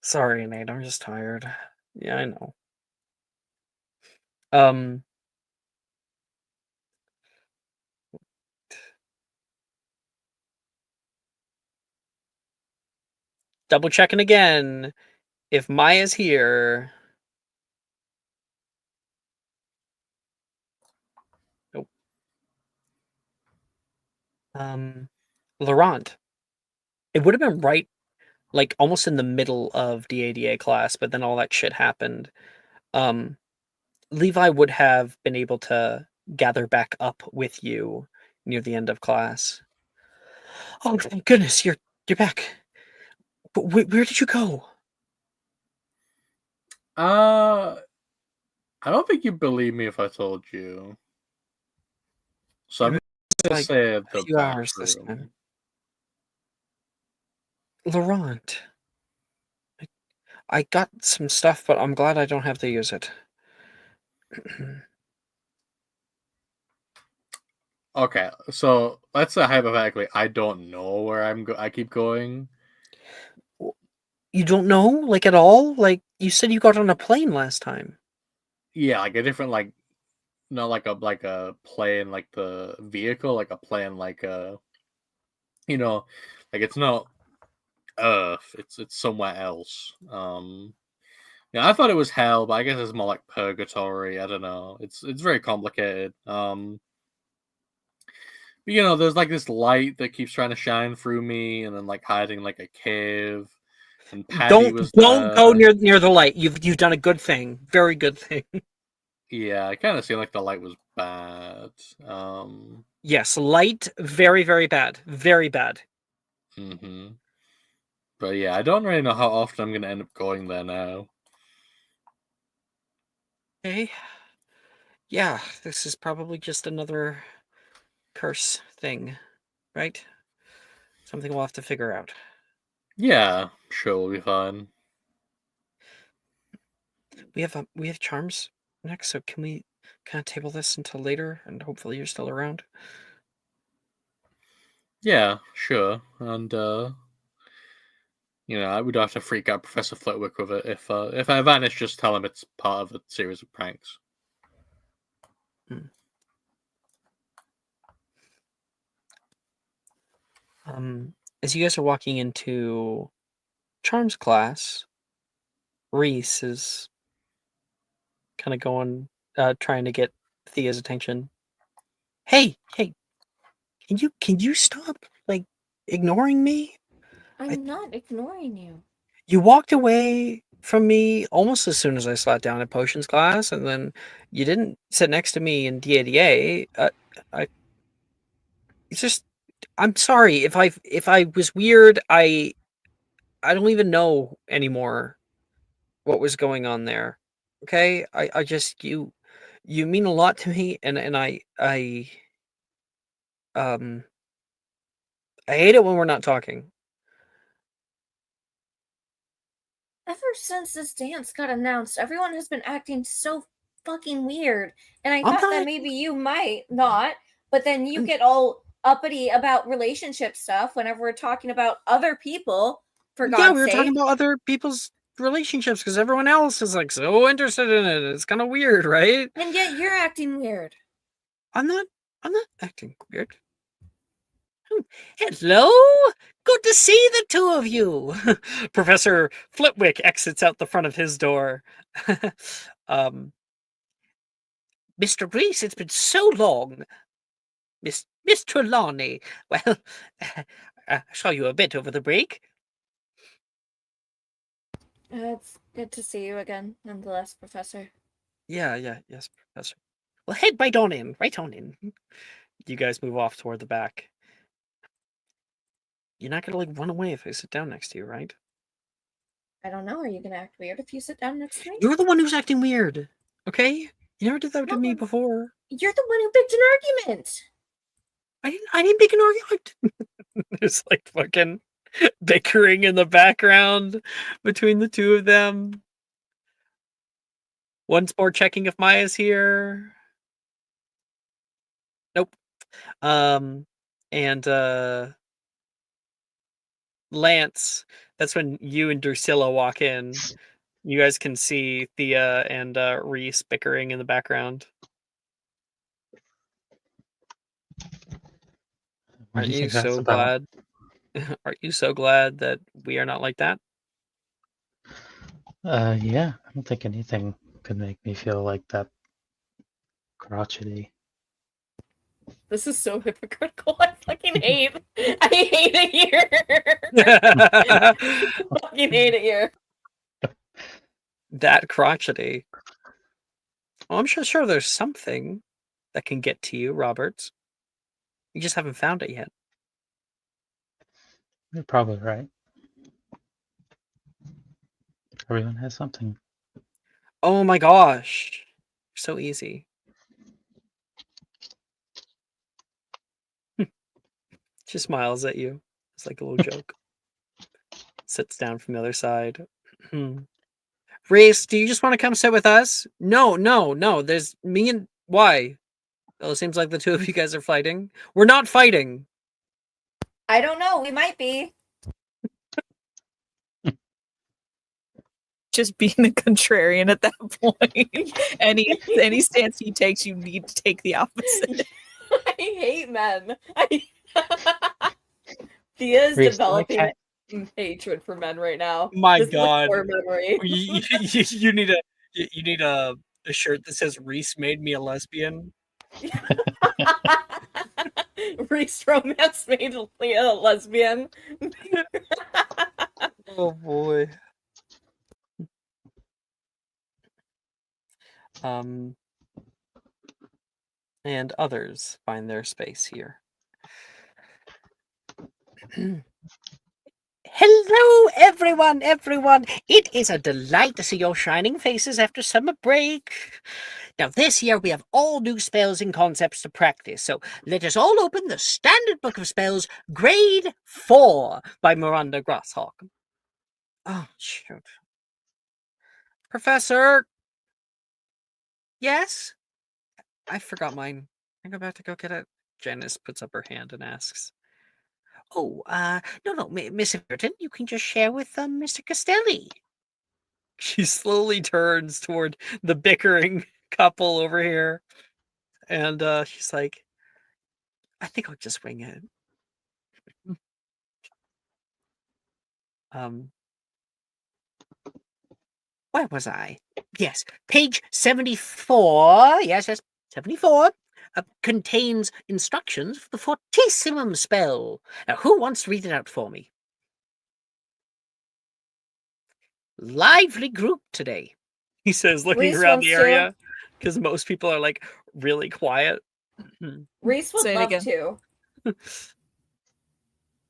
"Sorry, Nate, I'm just tired." Yeah, I know. Double checking again. If Maya's here. Nope. Laurent. It would have been right, almost in the middle of DADA class, but then all that shit happened. Levi would have been able to gather back up with you near the end of class. Oh, thank goodness, you're back. But where did you go? I don't think you'd believe me if I told you. So I'm gonna say the few hours this time. Laurent, I got some stuff, but I'm glad I don't have to use it. Okay, so let's say hypothetically, I don't know where I keep going. You don't know, like, at all? Like, you said you got on a plane last time. Yeah, like a different not like a plane like the vehicle, like a plane like you know, like it's not Earth, it's somewhere else. Yeah, I thought it was hell, but I guess it's more like purgatory. I don't know. It's very complicated. But, there's like this light that keeps trying to shine through me, and then like hiding like a cave. And Paddy was Don't go there. near the light. You've done a good thing. Very good thing. Yeah, it kind of seemed like the light was bad. Yes, light, very, very bad. Very bad. hmm But yeah, I don't really know how often I'm gonna end up going there now. Okay. Yeah, this is probably just another curse thing, right? Something we'll have to figure out. Yeah, sure, we'll be fine. We have charms next, so can we kind of table this until later, and hopefully you're still around? Yeah, sure. And I would have to freak out Professor Flitwick with it. If I vanish, just tell him it's part of a series of pranks. As you guys are walking into charms class, Reese is kind of trying to get Thea's attention. Hey, can you stop like ignoring me? I'm not ignoring you. You walked away from me almost as soon as I sat down in potions class, and then you didn't sit next to me in DADA. It's just, I'm sorry if I was weird. I don't even know anymore what was going on there. Okay, I just you mean a lot to me, and I hate it when we're not talking. Ever since this dance got announced, everyone has been acting so fucking weird. And I I'm thought that not- maybe you might not, but then you get all uppity about relationship stuff whenever we're talking about other people, for Yeah, God's we were sake. talking about other people's relationships because everyone else is like so interested in it. It's kind of weird, right? And yet you're acting weird. I'm not acting weird. Hello? Good to see the two of you. Professor Flitwick exits out the front of his door. Mr. Reese, it's been so long. Miss Trelawney. Well, I saw you a bit over the break. It's good to see you again, nonetheless, Professor. Yes, Professor. Well, head right on in. You guys move off toward the back. You're not gonna like run away if I sit down next to you, right? I don't know. Are you gonna act weird if you sit down next to me? You're the one who's acting weird. Okay? You never did that to No, me before. You're the one who picked an argument. I didn't pick an argument. There's like fucking bickering in the background between the two of them. Once more checking if Maya's here. Nope. And Lance, that's when you and Drusilla walk in. You guys can see Thea and Reese bickering in the background. What Aren't do you you think that's so about? glad? Aren't you so glad that we are not like that? Yeah, I don't think anything could make me feel like that crotchety. This is so hypocritical. I fucking hate. I hate it here. Fucking hate it here. That crotchety. Well, I'm sure there's something that can get to you, Roberts. You just haven't found it yet. You're probably right. Everyone has something. Oh my gosh. So easy. She smiles at you. It's like a little joke. Sits down from the other side. Reese, do you just want to come sit with us? No. There's me and why? Well, it seems like the two of you guys are fighting. We're not fighting. I don't know. We might be. Just being a contrarian at that point. any stance he takes, you need to take the opposite. I hate men. Thea's Reese, developing hatred for men right now. My This is a God. core memory. You need a shirt that says Reese made me a lesbian. Reese romance made Leah a lesbian. Oh boy. And others find their space here. Hello, everyone. It is a delight to see your shining faces after summer break. Now, this year we have all new spells and concepts to practice, so let us all open the Standard Book of Spells, Grade 4 by Miranda Grosshawk. Oh, shoot. Professor? Yes? I forgot mine. I'm about to go get it. Janice puts up her hand and asks. Oh, no, Miss Everton, you can just share with Mr. Castelli. She slowly turns toward the bickering couple over here. And she's like, I think I'll just wing it. Where was I? Yes, page 74. Yes, 74. Contains instructions for the Fortissimum spell. Now, who wants to read it out for me? Lively group today, he says, looking Reese around the wants to. area, because most people are like really quiet. Reese would Say it love again. to.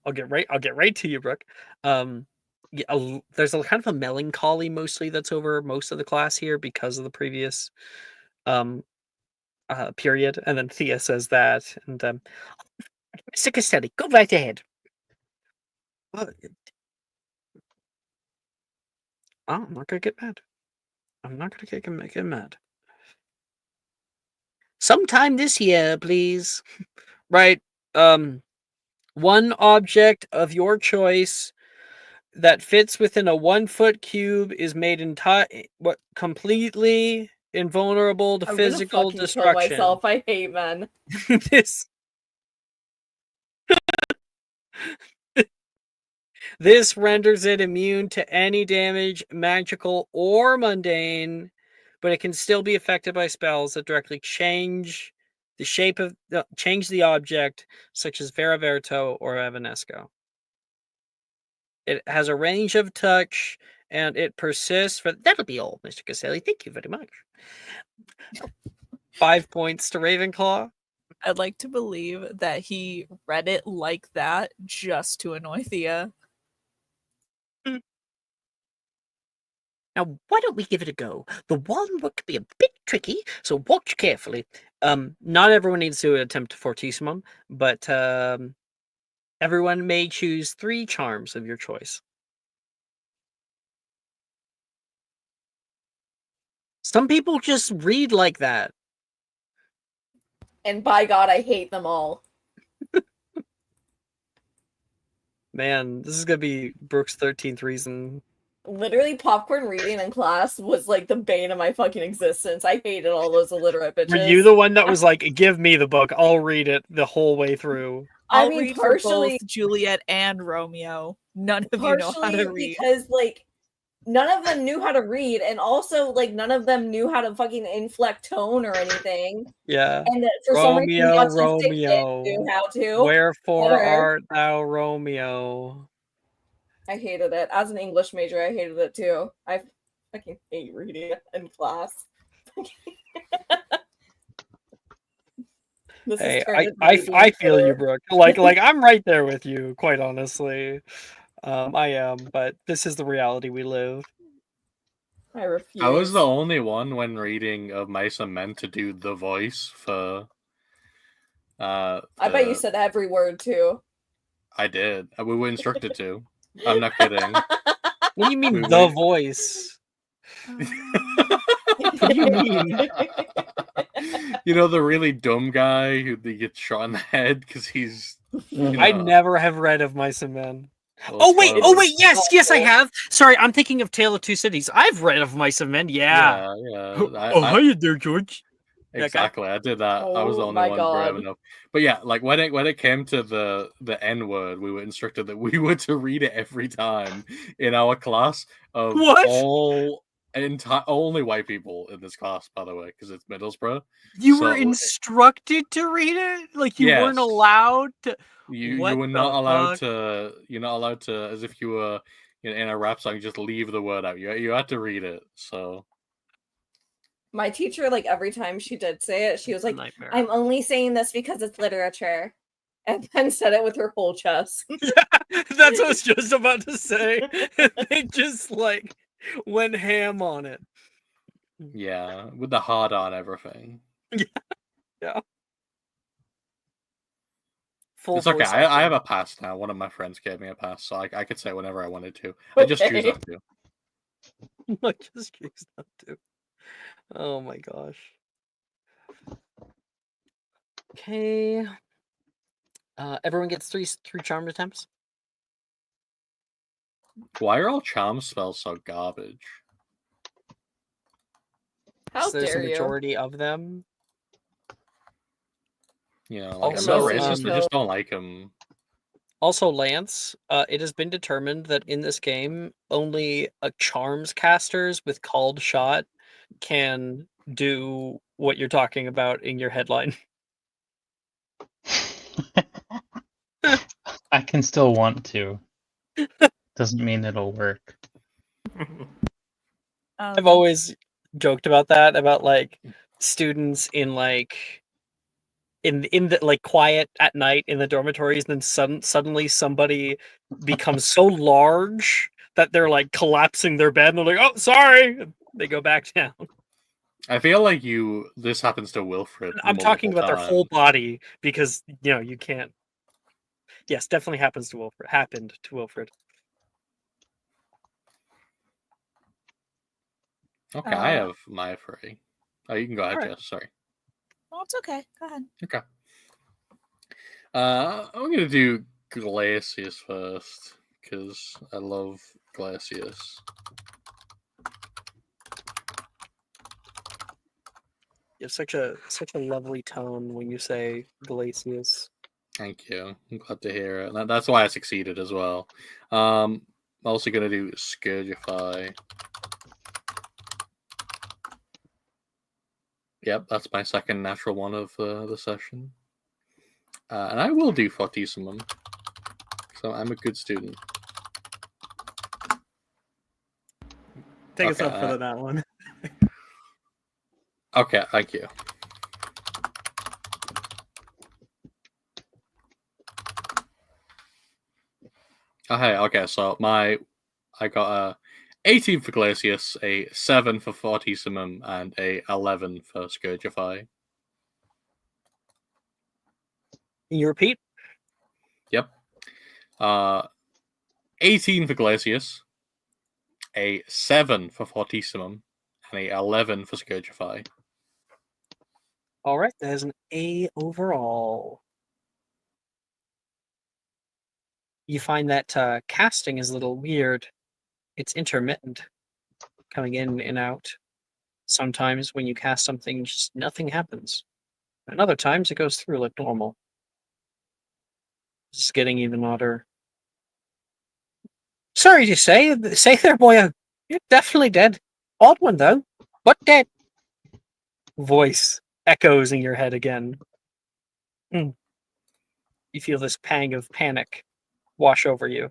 I'll get right to you, Brooke. Yeah, there's a kind of a melancholy mostly that's over most of the class here because of the previous period, and then Thea says that, and Mr. Castelli, go right ahead. I'm not gonna get mad. I'm not gonna get mad. Sometime this year, please. Right. One object of your choice that fits within a 1-foot cube is made completely invulnerable to I'm physical gonna fucking destruction. kill myself. I hate men. This renders it immune to any damage, magical or mundane, but it can still be affected by spells that directly change the shape of the object, such as Veraverto or Evanesco. It has a range of touch, and it persists for... That'll be all, Mr. Castelli. Thank you very much. 5 points to Ravenclaw. I'd like to believe that he read it like that just to annoy Thea. Now, why don't we give it a go? The wand work can be a bit tricky, so watch carefully. Not everyone needs to attempt Fortissimum, but everyone may choose 3 charms of your choice. Some people just read like that. And by God, I hate them all. Man, this is gonna be Brooke's 13th reason. Literally, popcorn reading in class was like the bane of my fucking existence. I hated all those illiterate bitches. Were you the one that was like, give me the book, I'll read it the whole way through? I'll I mean, read partially- for both Juliet and Romeo. None of you know how to Partially read. because like none of them knew how to read, and also like none of them knew how to fucking inflect tone or anything. Yeah. And for some reason, Romeo, autistic kids Romeo. knew how to. Wherefore Whatever. art thou Romeo? I hated it. As an English major, I hated it too. I fucking hate reading in class. This Hey, is turned into I being feel you, bitter. Brooke. Like I'm right there with you, quite honestly. I am, but this is the reality we live. I refuse. I was the only one when reading of Mice and Men to do the voice for. I bet you said every word too. I did. We were instructed to. I'm not kidding. What do you mean the voice? What do you mean? You know, the really dumb guy who gets shot in the head because he's. I never have read of Mice and Men. Well, Oh wait! Oh spoilers. wait! Yes, I have. Sorry, I'm thinking of Tale of Two Cities. I've read of Mice and Men. Yeah. Yeah. Hiya there, George. Exactly, I did that. I was the Oh only my one brave God. enough. But yeah, like when it came to the N word, we were instructed that we were to read it every time in our class of What? only white people in this class, by the way, because it's Middlesbrough. You So, were instructed to read it? Like you weren't Yes. allowed to? You What were the not allowed fuck? to. You're not allowed to, as if you were in a rap song, just leave the word out. You had to read it. So. My teacher, like every time she did say it, she was like, Nightmare. "I'm only saying this because it's literature," and then said it with her whole chest. That's what I was just about to say. They just like went ham on it. Yeah, with the hard on everything. Yeah. Full It's okay. voice I have acting. a pass now. One of my friends gave me a pass, so I could say whenever I wanted to. I just choose Okay. not to. I just choose not to. Oh my gosh. Okay. Everyone gets three charmed attempts. Why are all charm spells so garbage? How There's a dare you? majority of them. You know, like Also, I'm not racist. I um, just don't like them. Also, Lance, it has been determined that in this game, only charms casters with called shot can do what you're talking about in your headline. I can still want to. Doesn't mean it'll work. I've always joked about that, about like students in like in the like quiet at night in the dormitories, and then suddenly somebody becomes so large that they're like collapsing their bed and they're like, "Oh, sorry." They go back down. I feel like this happens to Wilfred. I'm talking about their whole times. body because you can't. Yes, definitely happens to Wilfred. Happened to Wilfred. Okay, I have my free. Oh, you can go ahead, Alright. Jess. Sorry. Oh, it's okay. Go ahead. Okay. I'm gonna do Glacius first because I love Glacius. You have such a lovely tone when you say Glacius. Thank you. I'm glad to hear it. That's why I succeeded as well. I'm also gonna do Scourgify. Yep, that's my second natural one of the session. And I will do Fortissimum. So I'm a good student. Take us up for that one. Okay, thank you. Oh, hey, okay, so I got a 18 for Glacius, a 7 for Fortissimum, and a 11 for Scourgify. Can you repeat? Yep. 18 for Glacius, a 7 for Fortissimum, and a 11 for Scourgify. All right, that is an A overall. You find that casting is a little weird. It's intermittent, coming in and out. Sometimes when you cast something, just nothing happens. And other times it goes through like normal. It's getting even odder. Sorry to say there, boy. You're definitely dead. Odd one though, but dead. Voice echoes in your head again. You feel this pang of panic wash over you.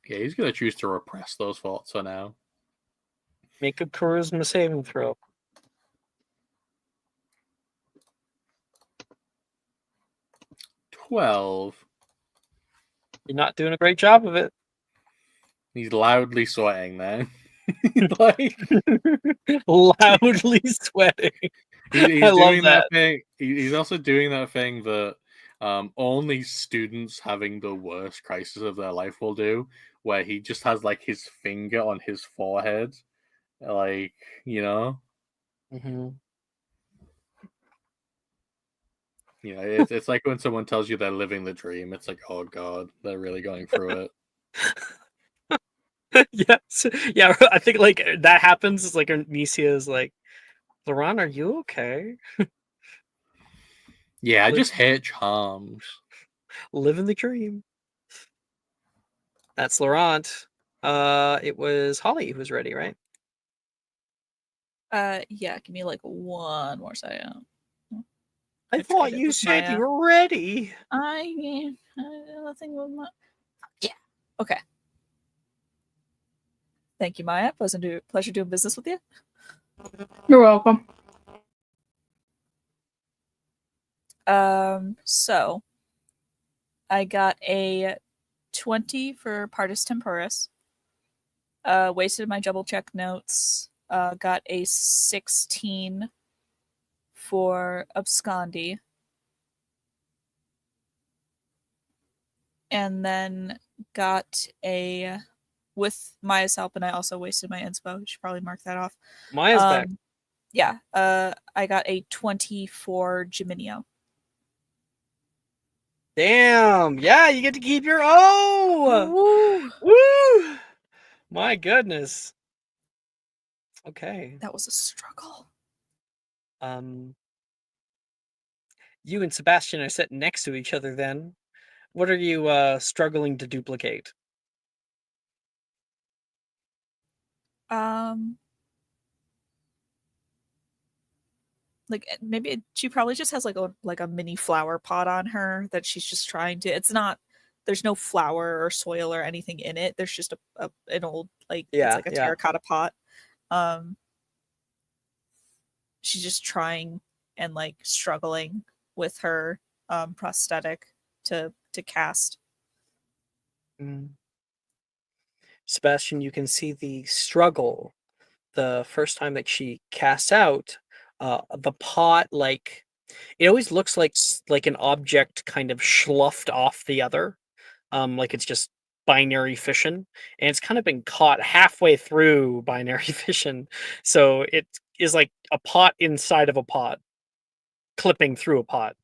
Yeah, he's going to choose to repress those thoughts for now. Make a charisma saving throw. 12. You're not doing a great job of it. He's loudly sweating then. Like, loudly sweating. he's I love doing that. thing. He's also doing that thing that only students having the worst crisis of their life will do, where he just has like his finger on his forehead, like, you know. Mm-hmm. You know, it's like when someone tells you they're living the dream. It's like, oh god, they're really going through it. Yes. Yeah, I think like that happens. It's like Amicia is like, Laurent, are you okay? Yeah, I Live- just hate charms. Living the dream. That's Laurent. It was Holly who was ready, right? Yeah, give me like one more second. I I've thought tried it you with said Maya. you were ready. Nothing with my. Yeah. Okay. Thank you, Maya. Pleasure doing business with you. You're welcome. So I got a 20 for Partus Temporis. Wasted my double check notes. Got a 16 for Abscondi. And then got a, with Maya's help, and I also wasted my inspo. You should probably mark that off. Maya's back. Yeah. I got a 20 for Geminio. Damn. Yeah, you get to keep your O. Woo! Woo! My goodness. Okay. That was a struggle. You and Sebastian are sitting next to each other then. What are you struggling to duplicate? Like maybe she probably just has like a mini flower pot on her that she's just trying to. It's not. There's no flour or soil or anything in it. There's just an old it's like a terracotta pot. She's just trying and like struggling with her prosthetic to cast. Sebastian, you can see the struggle the first time that she casts out. The pot, like it always looks like an object kind of sloughed off the other, like it's just binary fission, and it's kind of been caught halfway through binary fission, so it is like a pot inside of a pot, clipping through a pot.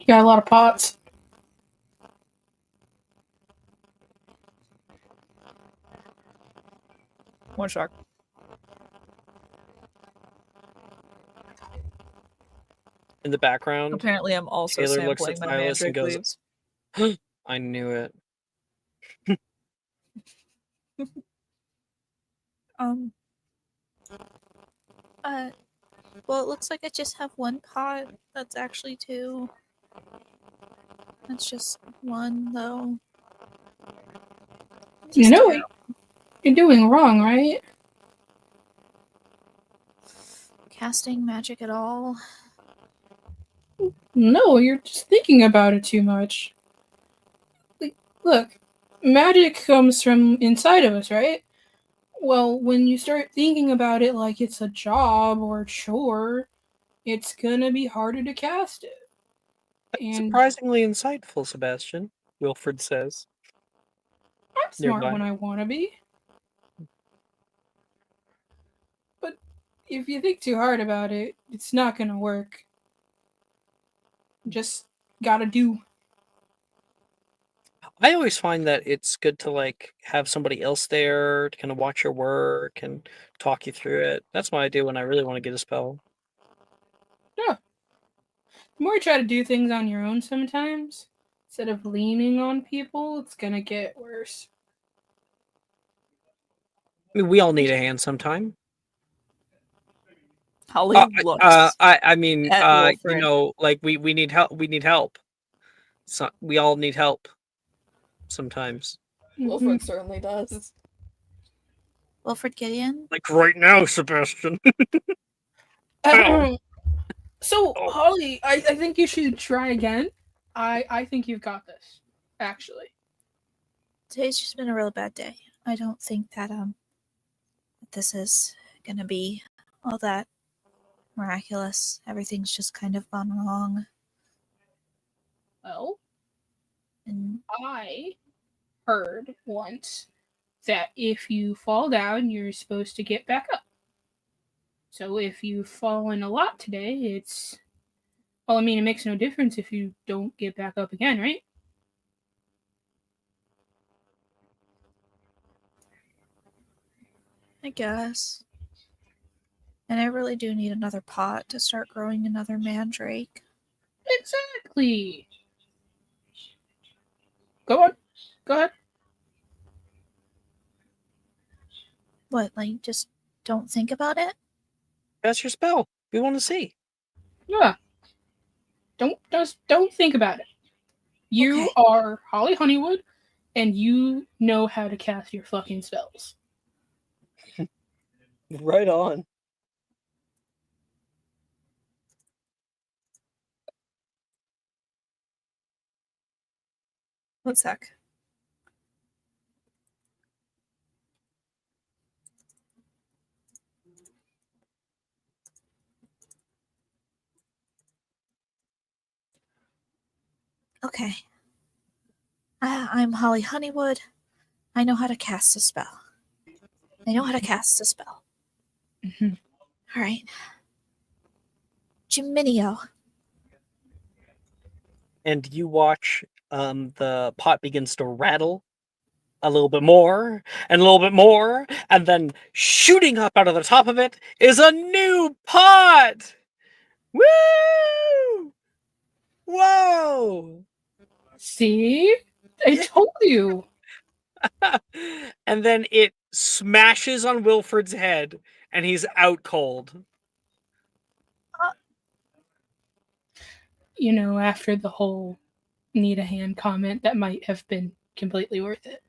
You got a lot of pots. One shark. In the background, Apparently, I'm also Taylor looks sampling at my Silas and magic goes, leaves. I knew it. Well, it looks like I just have one pot. That's actually two. That's just one, though. You know what you're doing wrong, right? Casting magic at all? No, you're just thinking about it too much. Look, magic comes from inside of us, right? Well, when you start thinking about it like it's a job or a chore, it's gonna be harder to cast it. That's surprisingly insightful, Sebastian, Wilfred says. I'm smart Nearby. when I want to be. But if you think too hard about it, it's not gonna work. Just gotta do. I always find that it's good to like have somebody else there to kind of watch your work and talk you through it. That's what I do when I really want to get a spell. Yeah. The more you try to do things on your own sometimes, instead of leaning on people, it's gonna get worse. I mean, we all need a hand sometime. Holly looks I mean, at you Wilfred. know, like we need help. We need help. So we all need help sometimes. Wilfred certainly does. Wilfred Gideon? Like right now, Sebastian. So, Holly, I think you should try again. I think you've got this, actually. Today's just been a real bad day. I don't think that this is gonna be all that miraculous. Everything's just kind of gone wrong. Well, And I heard once that if you fall down, you're supposed to get back up. So if you've fallen a lot today, it's. Well, I mean, it makes no difference if you don't get back up again, right? I guess. And I really do need another pot to start growing another mandrake. Exactly. Go on. Go ahead. What, like, just don't think about it? That's your spell. We want to see. Yeah. Don't think about it. You Okay. are Holly Honeywood, and you know how to cast your fucking spells. Right on. One sec. Okay. I'm Holly Honeywood. I know how to cast a spell. Mm-hmm. All right. Jiminio. And you watch the pot begins to rattle a little bit more and a little bit more, and then shooting up out of the top of it is a new pot. Woo! Whoa! See? I told you. And then it smashes on Wilfred's head, and he's out cold. You know, after the whole need a hand comment, that might have been completely worth it.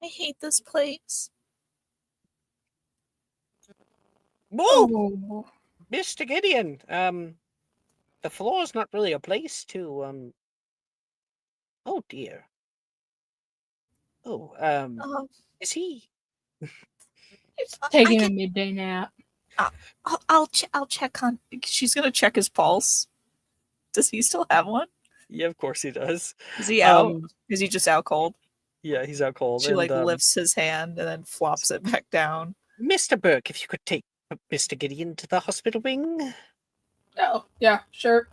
I hate this place. Whoa! Oh. Mr. Gideon, the floor is not really a place to, oh dear. Oh, is he? It's taking a midday nap. I'll check on. She's gonna check his pulse. Does he still have one? Yeah, of course he does. Is he out? Is he just out cold? Yeah, he's out cold. She like lifts his hand and then flops it back down. Mr. Burke, if you could take Mr. Gideon to the hospital wing. Oh, yeah, sure.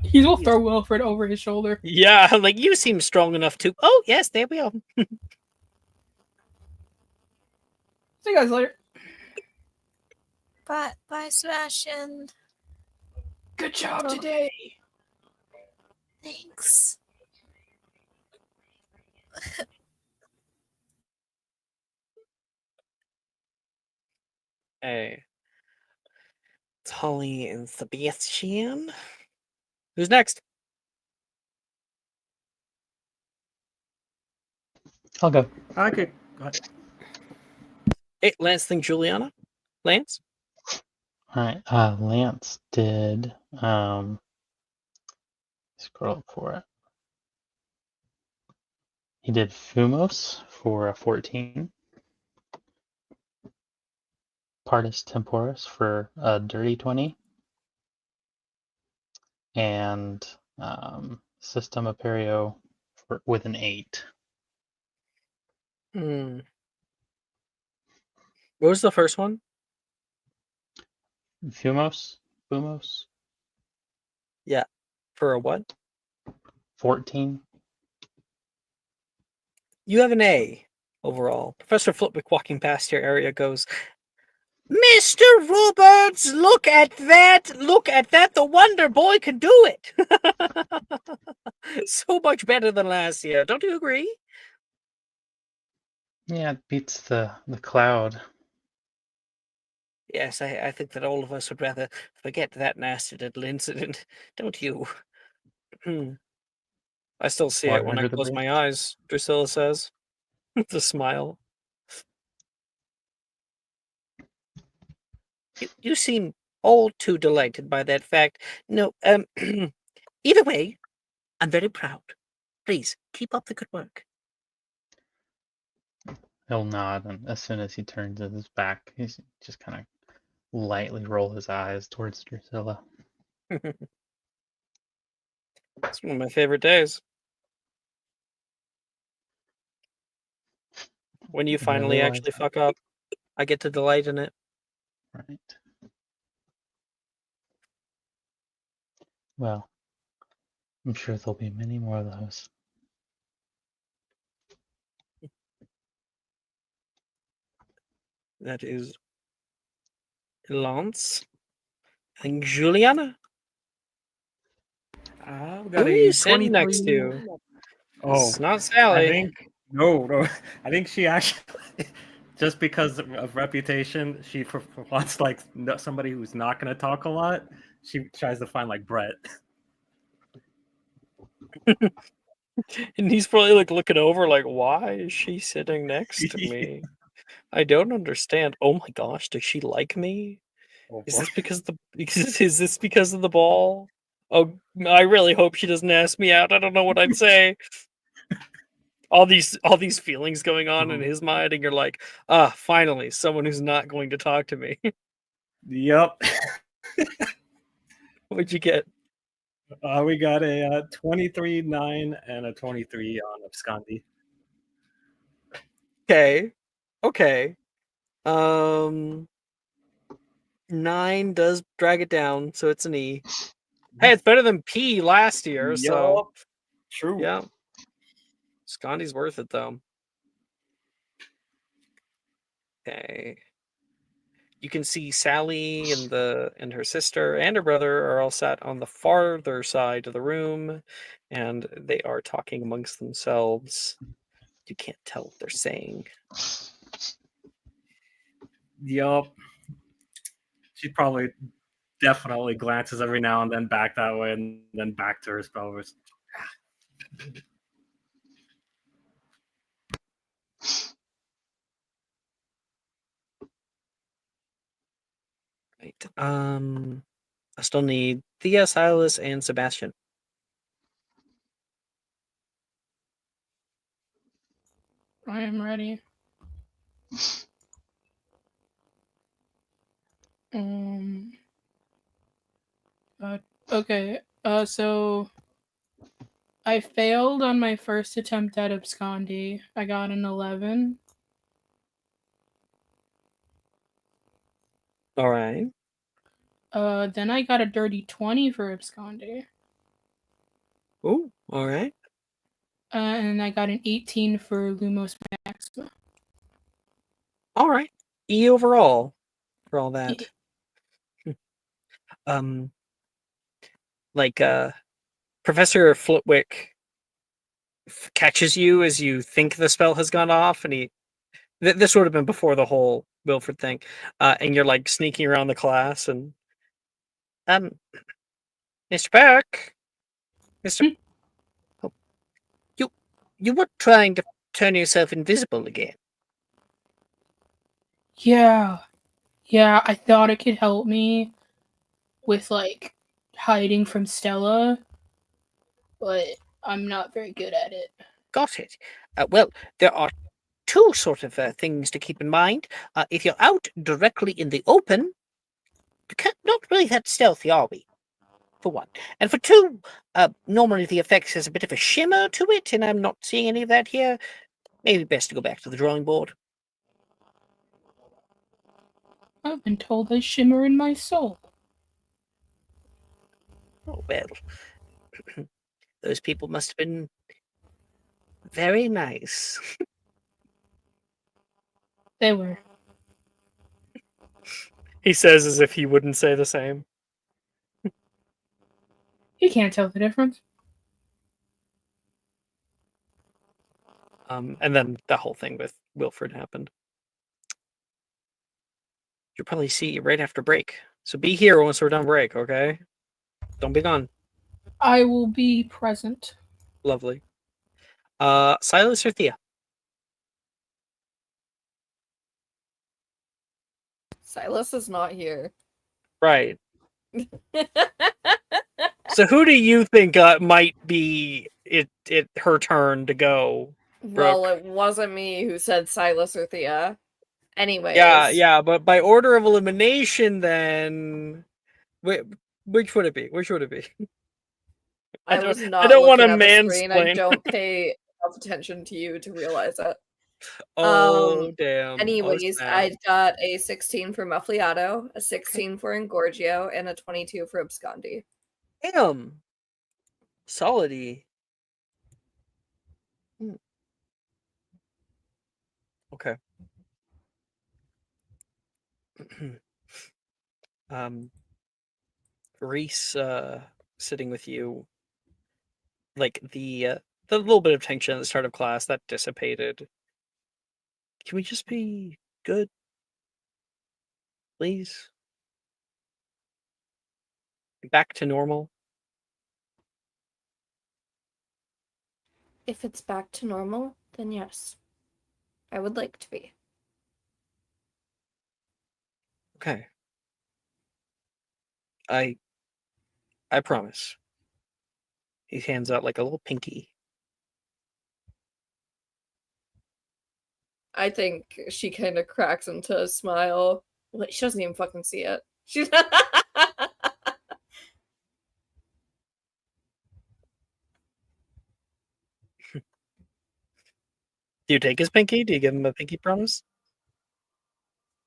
He will throw Wilfred over his shoulder. Yeah, like you seem strong enough to. Oh, yes, there we are. See you guys later. Bye, Sebastian. Good job today. Thanks. Hey. Holly and Sebastian. Who's next? I'll go. Okay. Go ahead. Hey, Lance, think Juliana. Lance? All right. Lance did. Scroll up for it. He did Fumos for a 14. Partis Temporis for a dirty 20. And System Aperio with an 8. What was the first one? Fumos? Yeah. For a what? 14. You have an A overall. Professor Flipwick walking past your area goes, Mr. Roberts, look at that! Look at that! The Wonder Boy can do it! So much better than last year. Don't you agree? Yeah, it beats the cloud. Yes, I think that all of us would rather forget that nasty little incident, don't you? I still see Water it when I under the close bridge. my eyes, Drusilla says. With a smile. You seem all too delighted by that fact. No, either way, I'm very proud. Please, keep up the good work. He'll nod, and as soon as he turns his back, he's just kind of lightly roll his eyes towards Drusilla. It's one of my favorite days. When you finally Really like actually that. fuck up, I get to delight in it. Right. Well, I'm sure there'll be many more of those. That is Lance and Juliana. I've Who got are you a sitting 23. next to? Oh, It's not I Sally. think no. I think she actually, just because of reputation, she wants like somebody who's not going to talk a lot. She tries to find like Brett. And he's probably like looking over, like, why is she sitting next to me? I don't understand. Oh my gosh, does she like me? Oh, Is boy. this because is this because of the ball? Oh, I really hope she doesn't ask me out. I don't know what I'd say. All these feelings going on in his mind, and you're like, finally, someone who's not going to talk to me. Yep. What'd you get? We got a 23, 9, and a 23 on Abscondi. Okay. 9 does drag it down, so it's an E. Hey, it's better than P last year, so True. yeah. Scondy's worth it though. Okay. You can see Sally and her sister and her brother are all sat on the farther side of the room, and they are talking amongst themselves. You can't tell what they're saying. Yup. She probably definitely glances every now and then back that way and then back to her spellers. Right. I still need Thea, Silas, and Sebastian. I am ready. Okay. So I failed on my first attempt at abscondi. I got an 11. All right. Then I got a dirty 20 for abscondi. Oh, all right. And I got an 18 for Lumos Maxima. All right. E overall for all that. Professor Flitwick catches you as you think the spell has gone off, and this would have been before the whole Wilfred thing, and you're like sneaking around the class, and Mr. Burke, Mr. Oh, you were trying to turn yourself invisible again. Yeah, I thought it could help me with like hiding from Stella, but I'm not very good at it. Got it. Well, there are two sort of things to keep in mind. If you're out directly in the open, not really that stealthy, are we? For one. And for two, normally the effect has a bit of a shimmer to it, and I'm not seeing any of that here. Maybe best to go back to the drawing board. I've been told I shimmer in my soul. Oh, well. Those people must have been very nice. They were. He says as if he wouldn't say the same. You can't tell the difference. And then the whole thing with Wilfred happened. You'll probably see you right after break. So be here once we're done break, okay? Don't be gone. I will be present. Lovely. Silas or Thea? Silas is not here. Right. So who do you think might be her turn to go? Well, Brooke. it wasn't me who said Silas or Thea. Anyways. Yeah, but by order of elimination, then which would it be? Which would it be? I was I not don't want to looking at the screen. I mansplain. don't pay enough attention to you to realize it. Oh damn! Anyways, Oh, I got a 16 for Muffliato, a 16 for Engorgio, and a 22 for Abscondi. damn! Solidy. Okay. Reese, sitting with you, like the little bit of tension at the start of class that dissipated. Can we just be good, please? Back to normal. If it's back to normal, then yes. I would like to be. Okay. I promise. He hands out like a little pinky. I think she kind of cracks into a smile. Like, she doesn't even fucking see it. She's Do you take his pinky? Do you give him a pinky promise?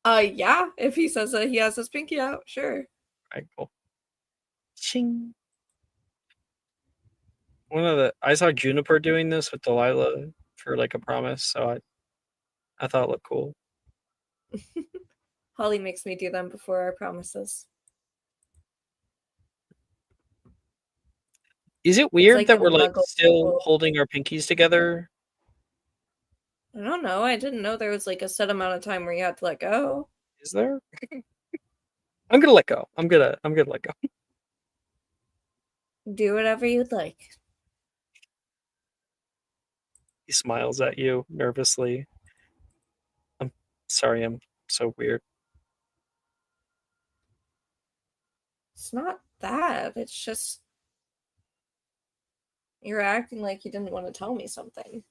Yeah, if he says that he has his pinky out, sure. Alright, cool. Ching. I saw Juniper doing this with Delilah for like a promise, so I thought it looked cool. Holly makes me do them before our promises. Is it weird like that a we're like muggle still people. holding our pinkies together? I don't know. I didn't know there was like a set amount of time where you had to let go. Is there? I'm gonna let go. I'm gonna let go. Do whatever you'd like. He smiles at you nervously. I'm sorry, I'm so weird. It's not that. It's just you're acting like you didn't want to tell me something.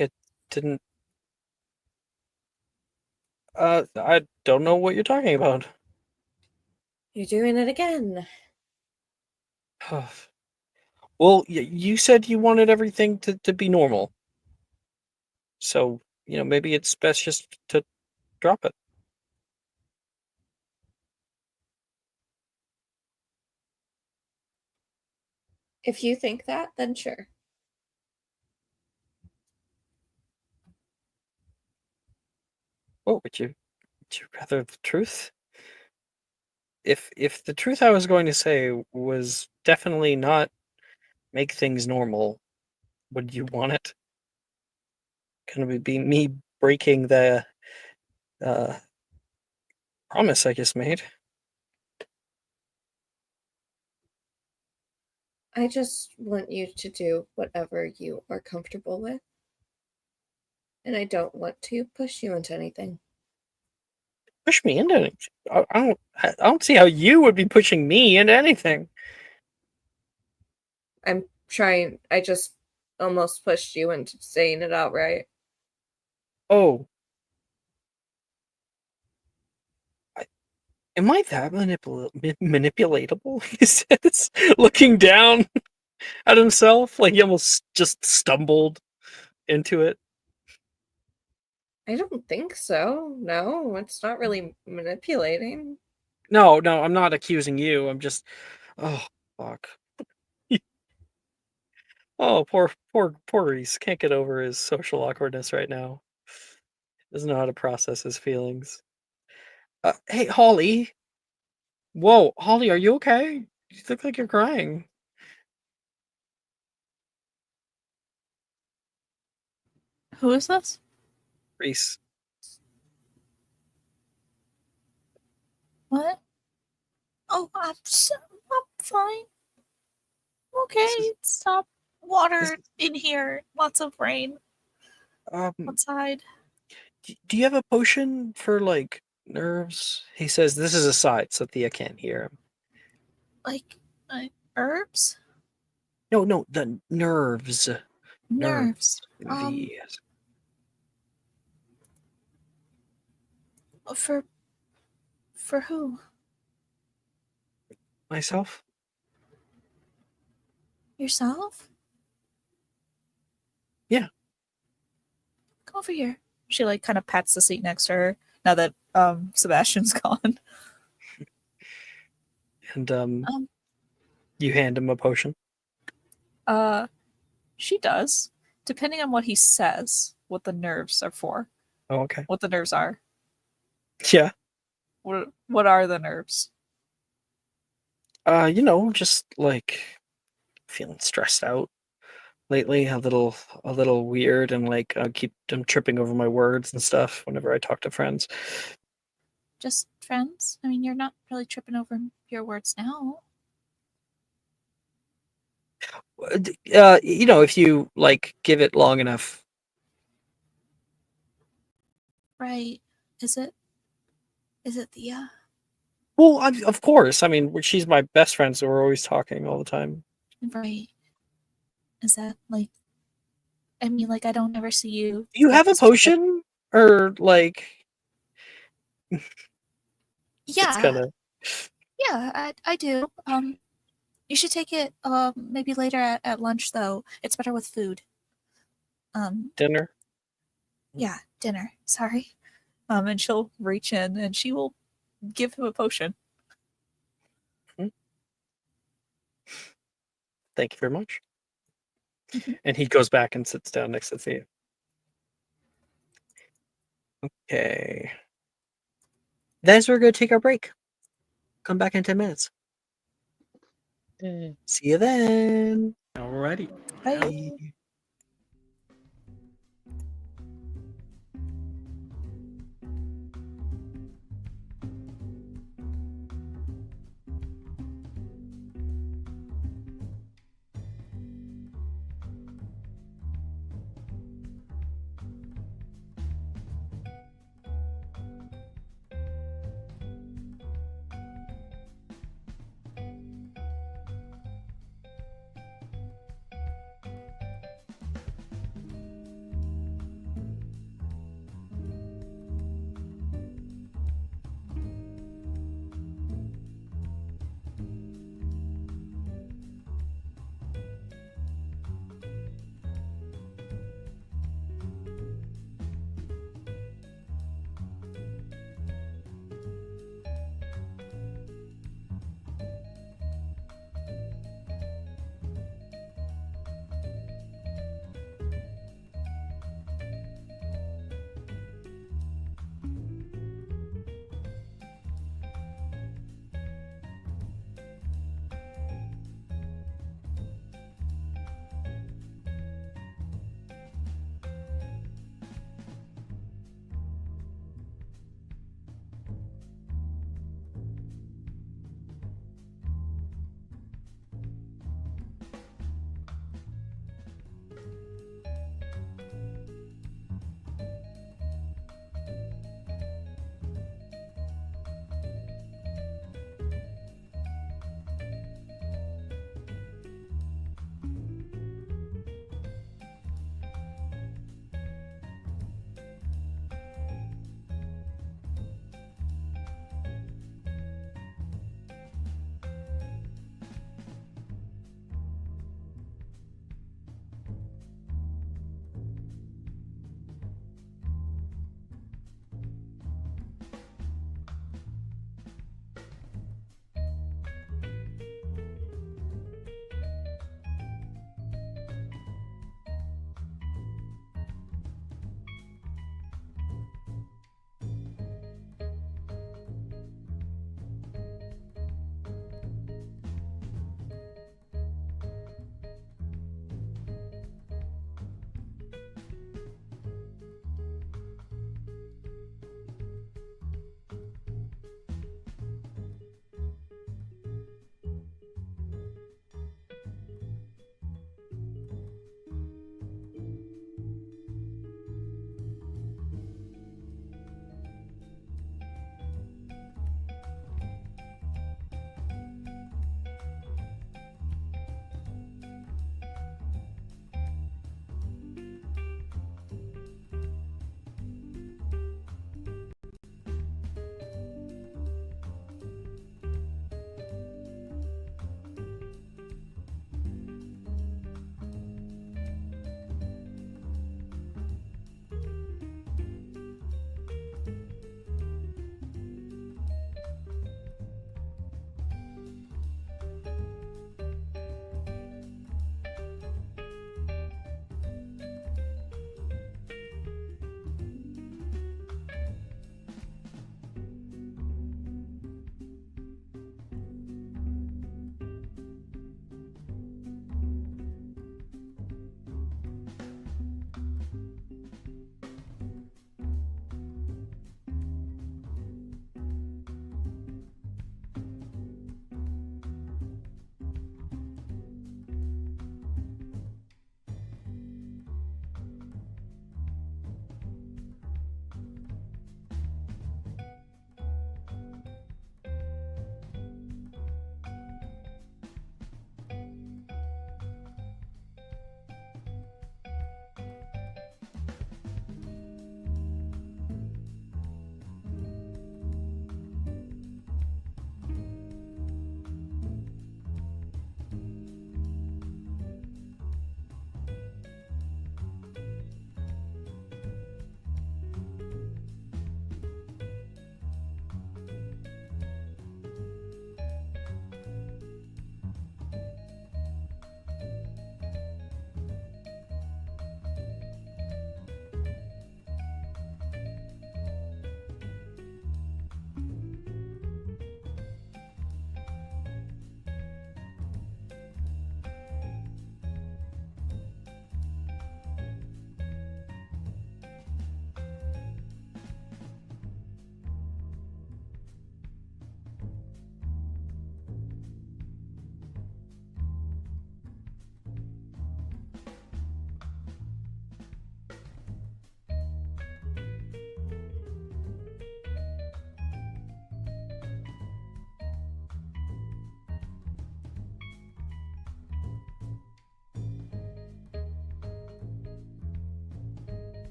I didn't. I don't know what you're talking about. You're doing it again. Well, you said you wanted everything to be normal. So, maybe it's best just to drop it. If you think that, then sure. What would you rather the truth? If the truth I was going to say was definitely not make things normal, would you want it? Gonna be me breaking the promise I just made. I just want you to do whatever you are comfortable with. And I don't want to push you into anything. Push me into anything? I don't see how you would be pushing me into anything. I'm trying. I just almost pushed you into saying it outright. Oh. Am I that manipulatable? He says, looking down at himself, like he almost just stumbled into it. I don't think so. No, it's not really manipulating. No, I'm not accusing you. I'm just, oh fuck. Oh, poor Reese can't get over his social awkwardness right now. Doesn't know how to process his feelings. Hey, Holly. Whoa, Holly, are you okay? You look like you're crying. Who is this? Reese. What? Oh, I'm fine. Okay, stop. Water in here. Lots of rain. Outside. Do you have a potion for like nerves? He says this is aside, so Thea can't hear him. Like herbs? No, the nerves. Nerves. V. For who? Myself? Yourself? Yeah. Come over here. She like kind of pats the seat next to her now that Sebastian's gone. And you hand him a potion. She does. Depending on what he says, what the nerves are for. Oh, okay. What the nerves are. Yeah. What are the nerves? Just like feeling stressed out lately, a little weird, and like I'm tripping over my words and stuff whenever I talk to friends. Just friends? I mean, you're not really tripping over your words now. If you like give it long enough. Right. Is it Thea? Well, of course. I mean, she's my best friend, so we're always talking all the time. Right. Is that like? I mean, like I don't ever see you. Do you have a this trip. potion, or like? Yeah. Kinda... Yeah, I do. You should take it. Maybe later at lunch though. It's better with food. Dinner. Yeah, dinner. Sorry. And she'll reach in and she will give him a potion. Thank you very much. And he goes back and sits down next to Thea. Okay. That's where we're going to take our break. Come back in 10 minutes. See you then. Alrighty. Bye.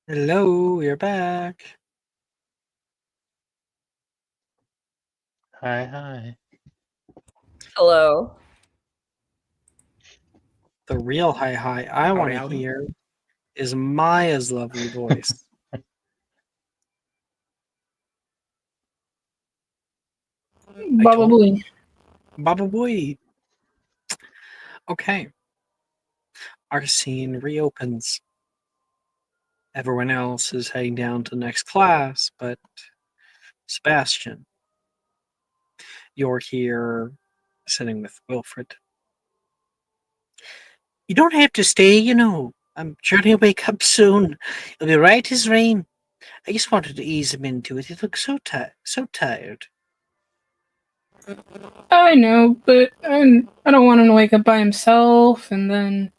Hello, we're back. Hi, hi. Hello. The real hi I want to howdy. hear is Maya's lovely voice. Baba told- Booey. Baba Boy. Okay. Our scene reopens. Everyone else is heading down to the next class, but Sebastian, you're here sitting with Wilfred. You don't have to stay, you know. I'm sure he'll wake up soon. He'll be right as rain. I just wanted to ease him into it. He looks so tired. I know, but I don't want him to wake up by himself, and then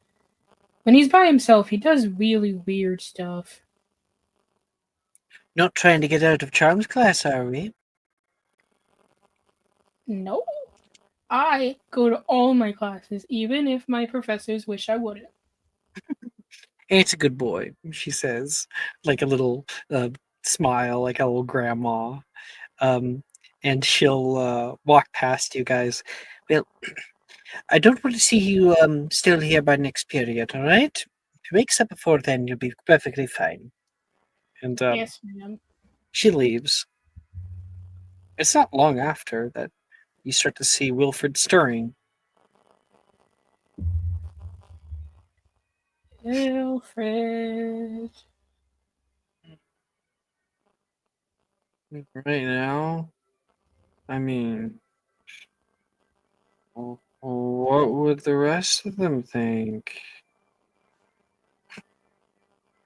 when he's by himself, he does really weird stuff. Not trying to get out of Charm's class, are we? No. I go to all my classes, even if my professors wish I wouldn't. It's a good boy, she says, like a little smile, like a little grandma. And she'll walk past you guys. Well, I don't want to see you still here by next period, all right? If he wakes up before then, you'll be perfectly fine. And Yes, ma'am. she leaves. It's not long after that you start to see Wilfred stirring. Alfred. Right now, I mean, what would the rest of them think?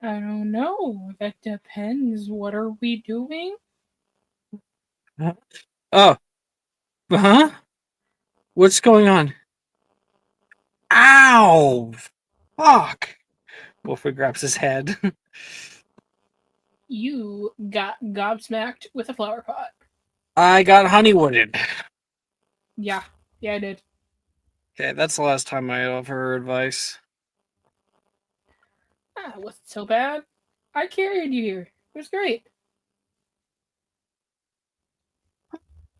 I don't know. That depends. What are we doing? Oh, huh? What's going on? Ow! Fuck! Wilfred grabs his head. You got gobsmacked with a flower pot. I got honeywooded. Yeah, I did. Okay, that's the last time I offer her advice. Ah, it wasn't so bad. I carried you here. It was great.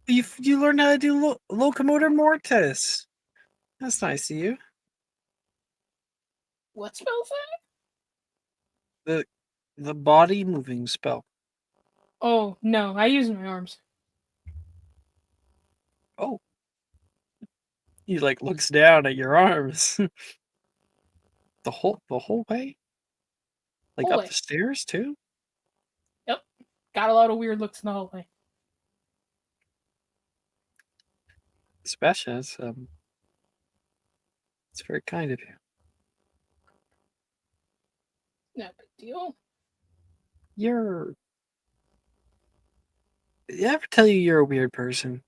You learned how to do locomotor mortis. That's nice of you. What spell's that? The body moving spell. Oh, no, I use my arms. Oh. He like looks down at your arms. the whole way? Like Whole up way. the stairs too? Yep. Got a lot of weird looks in the hallway. Sebastian, it's very kind of you. No big deal. Did I ever tell you you're a weird person?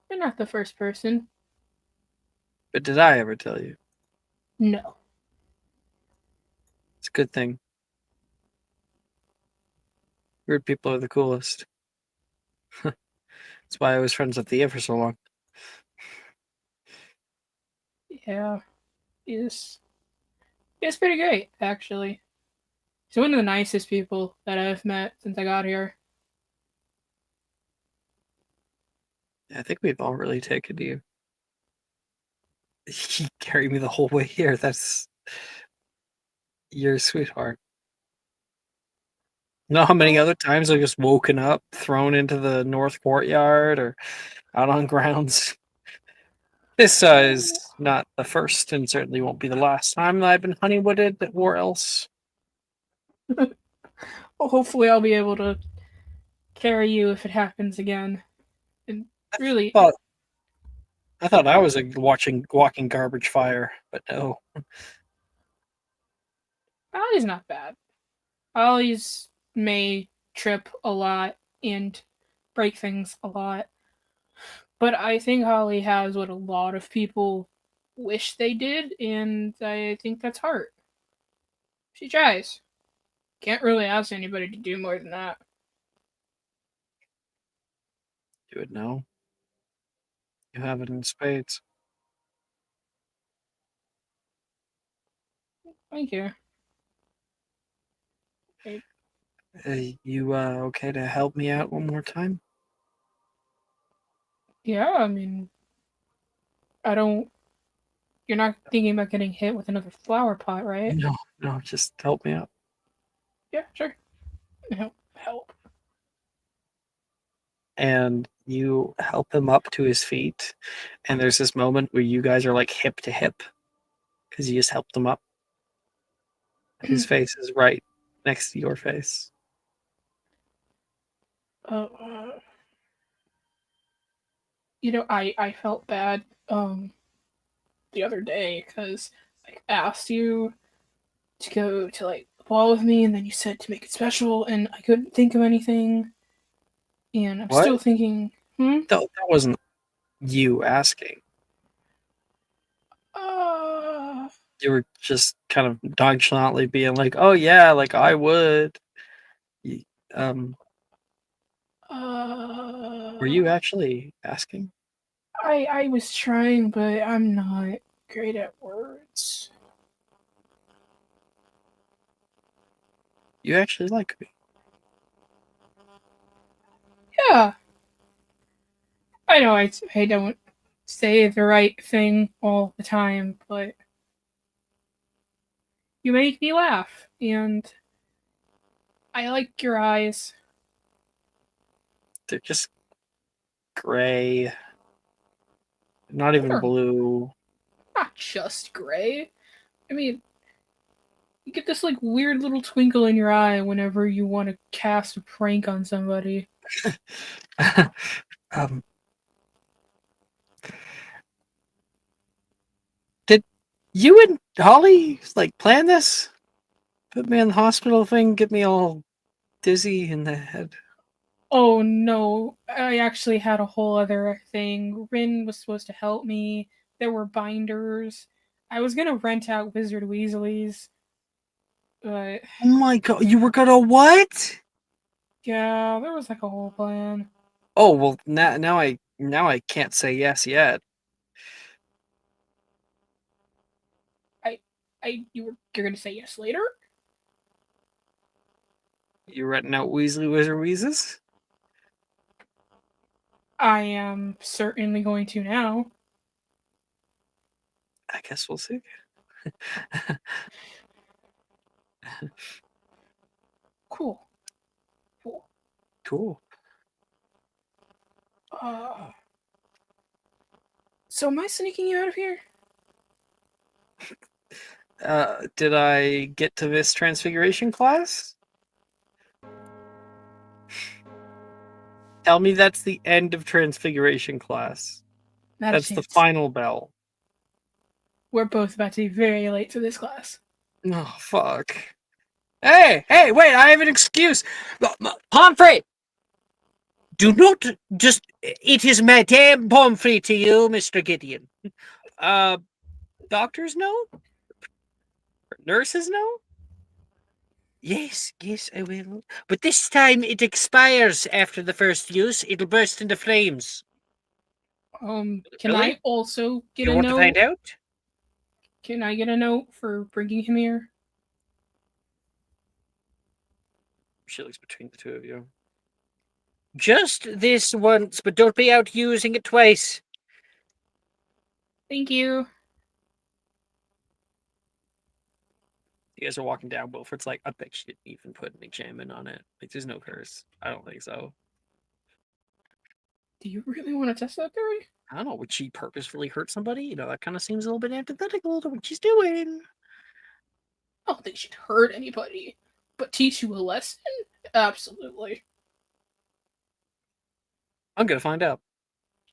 You're not the first person. But did I ever tell you? No. It's a good thing. Weird people are the coolest. That's why I was friends with Thea for so long. Yeah. It's pretty great, actually. He's one of the nicest people that I've met since I got here. I think we've all really taken to you. He carried me the whole way here. You're a sweetheart. Know how many other times I've just woken up, thrown into the north courtyard, or out on grounds? This is not the first, and certainly won't be the last time that I've been honeywooded, or else. Well, hopefully I'll be able to carry you if it happens again. And really, I thought I was a walking garbage fire, but no. Ollie's not bad. Ollie's may trip a lot and break things a lot. But I think Holly has what a lot of people wish they did, and I think that's heart. She tries. Can't really ask anybody to do more than that. Do it now. You have it in spades. Thank you. You okay to help me out one more time? Yeah, I mean, I don't. You're not thinking about getting hit with another flower pot, right? No, just help me out. Yeah, sure. Help. And you help him up to his feet, and there's this moment where you guys are like hip to hip because you just helped him up. His face is right next to your face. Uh, I felt bad the other day because I asked you to go to like the ball with me, and then you said to make it special, and I couldn't think of anything, and I'm What? still thinking. That wasn't you asking. You were just kind of nonchalantly being like, "Oh yeah, like I would." Were you actually asking? I was trying, but I'm not great at words. You actually like me. Yeah. I know I don't say the right thing all the time, but you make me laugh, and I like your eyes. They're just gray. Not even They're blue. not just gray. I mean, you get this like weird little twinkle in your eye whenever you want to cast a prank on somebody. Did you and Holly like plan this? Put me in the hospital thing, get me all dizzy in the head. Oh no, I actually had a whole other thing. Rin was supposed to help me. There were binders. I was gonna rent out Wizard Weasley's, but Oh my god, you were gonna what? yeah, there was like a whole plan. Oh well, now I can't say yes yet. You're gonna say yes later? You renting out Weasley Wizard Wheezes? I am certainly going to now. I guess we'll see. Cool. Cool. So am I sneaking you out of here? Did I get to this transfiguration class? Tell me that's the end of transfiguration class. Not a That's the chance. final bell. We're both about to be very late to this class. Oh, fuck. Hey, wait, I have an excuse. Pomfrey! Do not just... It is Madame Pomfrey to you, Mr. Gideon. Doctors know? Nurses know? Yes, I will. But this time it expires after the first use. It'll burst into flames. Can Really? I also get You a want note? to find out? Can I get a note for bringing him here? She looks between the two of you. Just this once, but don't be out using it twice. Thank you. You guys are walking down. Wilfred's like, I bet she didn't even put an enchantment on it. Like, there's no curse. I don't think so. Do you really want to test that theory? I don't know. Would she purposefully hurt somebody? You know, that kind of seems a little bit antithetical to what she's doing. I don't think she'd hurt anybody. But teach you a lesson? Absolutely. I'm gonna find out.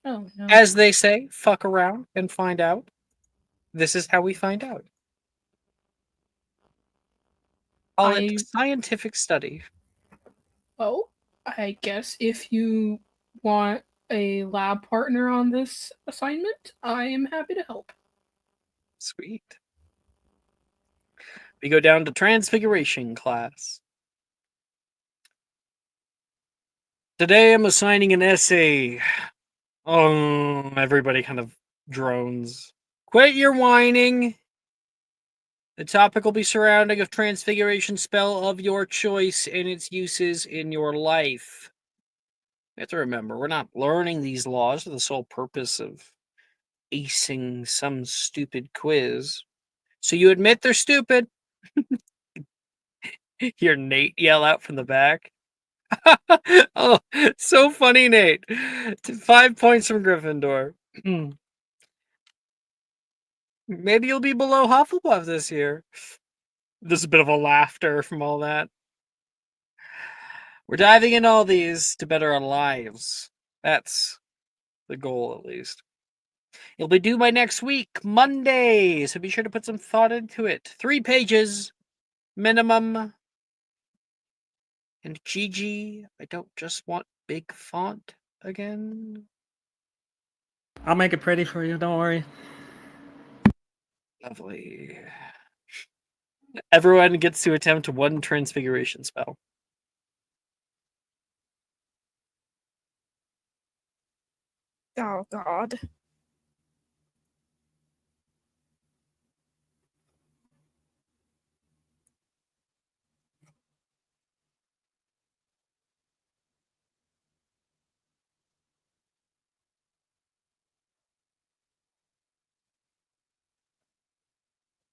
Oh, no. As they say, fuck around and find out. This is how we find out. Call it scientific study. Oh, I guess if you want a lab partner on this assignment, I am happy to help. Sweet. We go down to transfiguration class. Today I'm assigning an essay. Oh, everybody kind of drones. Quit your whining. The topic will be surrounding a transfiguration spell of your choice and its uses in your life. You have to remember, we're not learning these laws for the sole purpose of acing some stupid quiz. So you admit they're stupid? Hear Nate yell out from the back. Oh, so funny, Nate. 5 points from Gryffindor. Maybe you'll be below Hufflepuff this year. There's a bit of a laughter from all that. We're diving in all these to better our lives. That's the goal, at least. It'll be due by next week, Monday, so be sure to put some thought into it. 3 pages minimum. And Gigi, I don't just want big font again. I'll make it pretty for you, don't worry. Lovely. Everyone gets to attempt 1 transfiguration spell. Oh, God.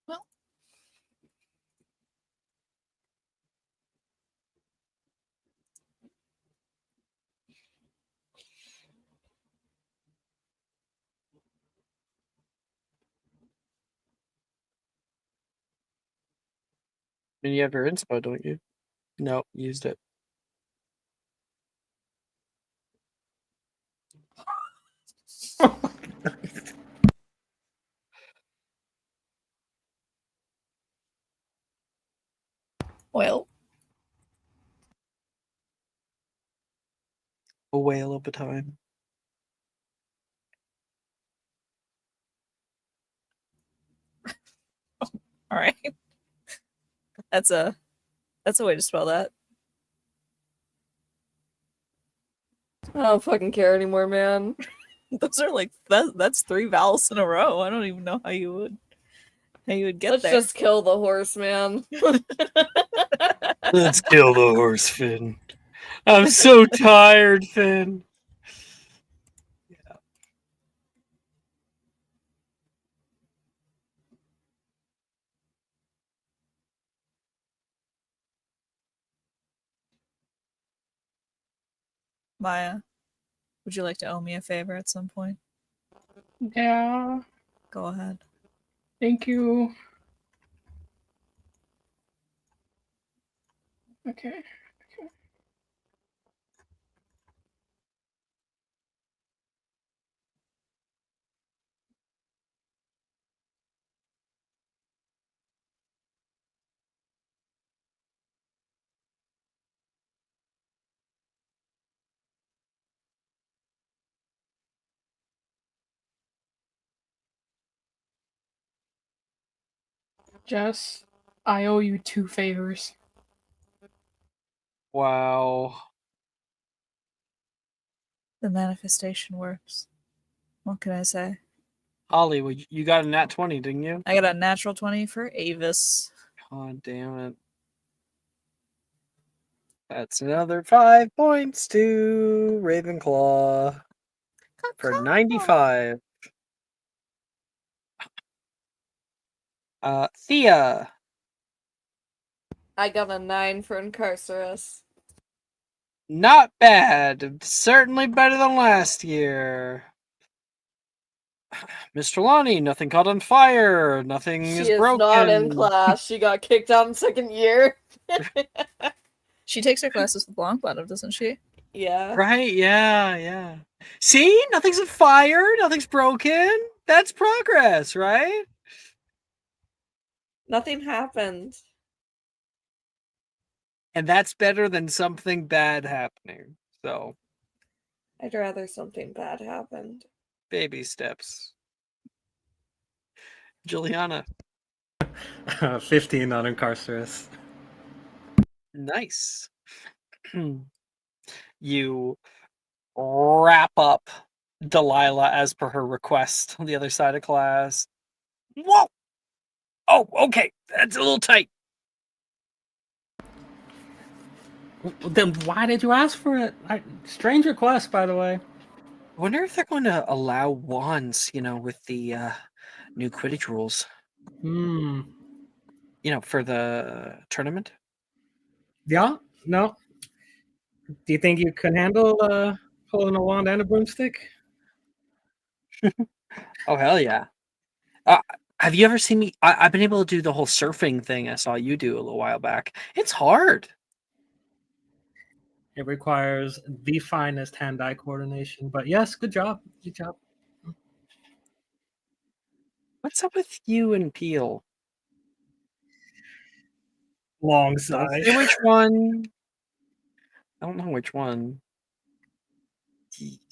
Well, And you have your inspo, don't you? No, used it. well, A whale of a time. all right. That's a way to spell that. I don't fucking care anymore, man. Those are like that's 3 vowels in a row. I don't even know how you would get Let's there. just kill the horse, man. Let's kill the horse, Finn. I'm so tired, Finn. Yeah. Maya, would you like to owe me a favor at some point? Yeah, Go ahead. thank you. Okay. Jess, I owe you 2 favors. Wow. The manifestation works. What can I say? Ollie, you got a nat 20, didn't you? I got a natural 20 for Avis. God damn it. That's another 5 points to Ravenclaw for 95. Thea. I got a 9 for Incarcerus. Not bad. Certainly better than last year. Mr. Lonnie, nothing caught on fire. Nothing She is is broken. not in class. She got kicked out in 2nd year. She takes her classes with Longbottom, doesn't she? Yeah. Right, yeah. See? Nothing's on fire. Nothing's broken. That's progress, right? Nothing happened. And that's better than something bad happening. So, I'd rather something bad happened. baby steps. Juliana. 15 on Incarcerus. Nice. You wrap up Delilah as per her request on the other side of class. Whoa! Oh, okay. That's a little tight. Then why did you ask for it? Strange request, by the way. I wonder if they're going to allow wands, with the new Quidditch rules, Hmm. for the tournament. Yeah. No. Do you think you can handle holding a wand and a broomstick? Oh, hell yeah. Have you ever seen me? I've been able to do the whole surfing thing I saw you do a little while back. It's hard. It requires the finest hand-eye coordination. But yes, good job. Good job. What's up with you and Peel? Long Don't sigh. say which one. I don't know which one.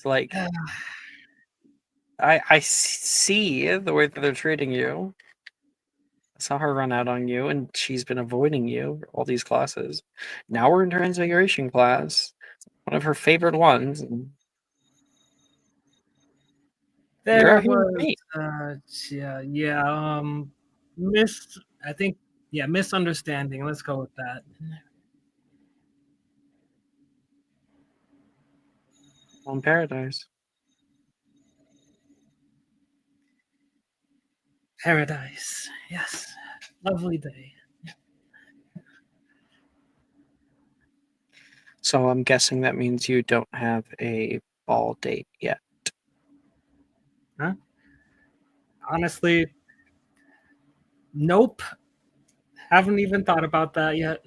Like, I see the way that they're treating you. I saw her run out on you, and she's been avoiding you all these classes. Now we're in Transfiguration class, one of her favorite ones. And you're There out here with was, me. I think, misunderstanding. Let's go with that. On Paradise. Paradise. Yes. Lovely day. So I'm guessing that means you don't have a ball date yet. Huh? Honestly, nope. Haven't even thought about that yet.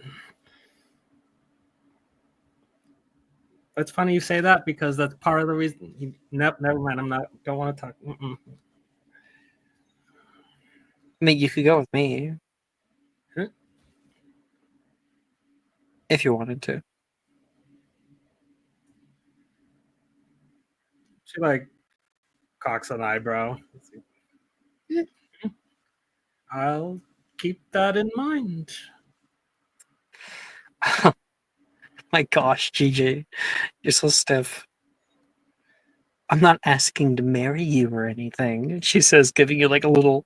It's funny you say that because that's part of the reason. Nope, never mind. Don't want to talk. Mm-mm. I mean, you could go with me. Huh? If you wanted to. She like cocks an eyebrow. I'll keep that in mind. My gosh, GG. You're so stiff. I'm not asking to marry you or anything, she says, giving you like a little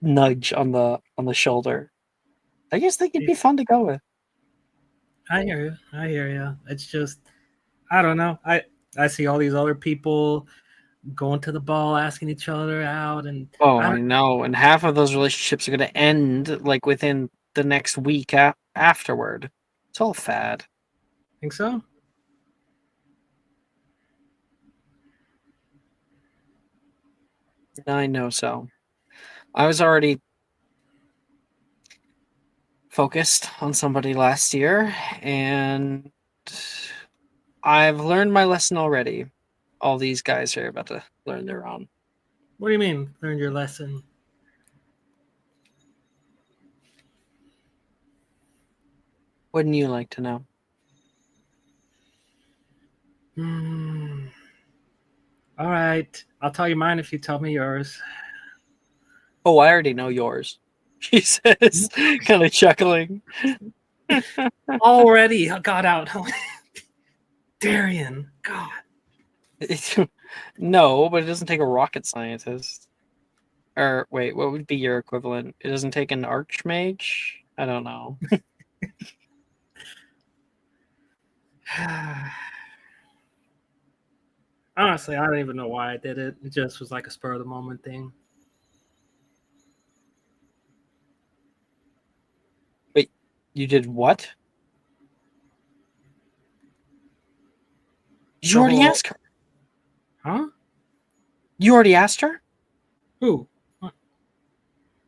nudge on the shoulder. I just think it'd be fun to go with. I hear you. I hear you. It's just, I don't know. I see all these other people going to the ball, asking each other out, and Oh, I know. And half of those relationships are going to end like within the next week afterward. It's all fad. Think so? I know so. I was already focused on somebody last year, and I've learned my lesson already. All these guys are about to learn their own. What do you mean? Learn your lesson. Wouldn't you like to know? All right. I'll tell you mine if you tell me yours. Oh, I already know yours, she says, kind of chuckling. Already got out. Darian, God. No, but it doesn't take a rocket scientist. Or wait, what would be your equivalent? It doesn't take an archmage? I don't know. Honestly, I don't even know why I did it. It just was like a spur of the moment thing. Wait, you did what? Did you already ask her? Huh? You already asked her? Who? What?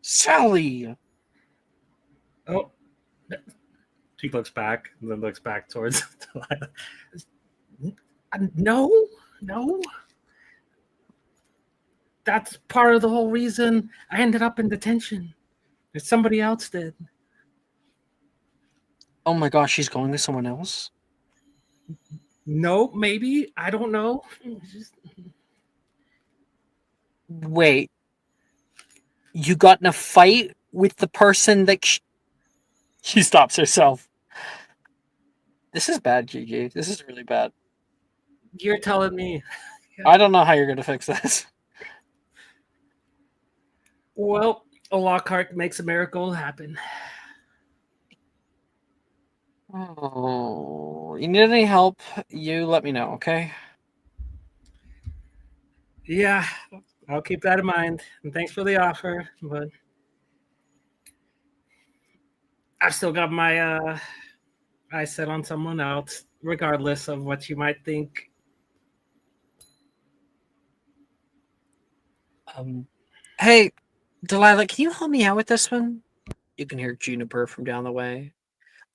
Sally. Oh. She looks back and then looks back towards Delilah. No. That's part of the whole reason I ended up in detention. If somebody else did. Oh my gosh, she's going with someone else? No, maybe. I don't know. Wait. You got in a fight with the person that she stops herself. This is bad, Gigi. This is really bad. You're telling me. I don't know how you're going to fix this. Well, a Lockhart makes a miracle happen. Oh, you need any help? You let me know, okay? Yeah, I'll keep that in mind. And thanks for the offer, but I've still got my eyes set on someone else, regardless of what you might think. Hey, Delilah, can you help me out with this one? You can hear Juniper from down the way.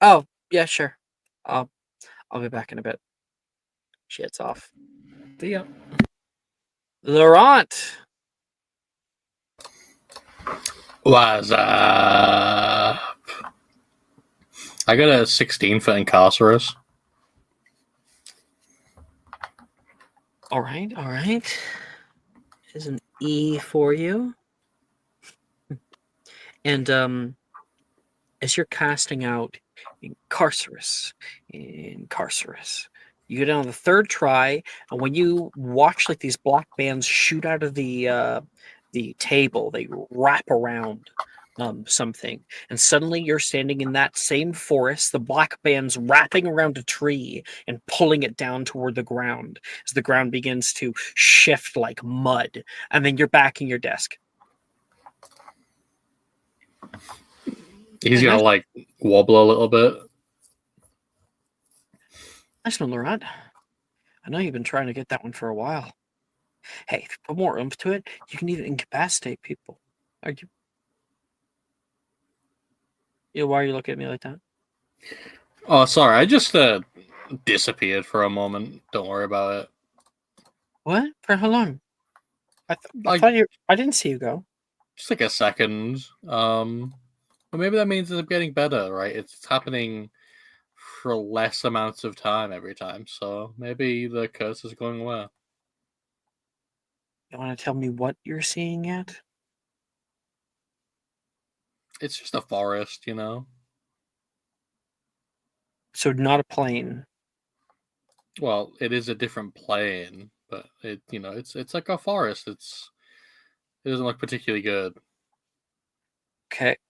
Oh, yeah, sure. I'll be back in a bit. She heads off. See ya. Laurent! What's up? I got a 16 for Incarcerous. All right. Here's an E for you. And as you're casting out Incarcerous, you get on the third try, and when you watch like these black bands shoot out of the table, they wrap around something, and suddenly you're standing in that same forest, the black bands wrapping around a tree and pulling it down toward the ground as the ground begins to shift like mud, and then you're back in your desk. He's gonna like wobble a little bit. Nice one, Laurent. I know you've been trying to get that one for a while. Hey, if you put more oomph to it, you can even incapacitate people. Are you? Yeah, why are you looking at me like that? Oh, sorry. I just disappeared for a moment. Don't worry about it. What? For how long? I thought you. I didn't see you go. Just like a second. But maybe that means it's getting better, right? It's happening for less amounts of time every time. So maybe the curse is going away. You want to tell me what you're seeing yet? It's just a forest, you know. So not a plane. Well, it is a different plane, but it's like a forest. It doesn't look particularly good.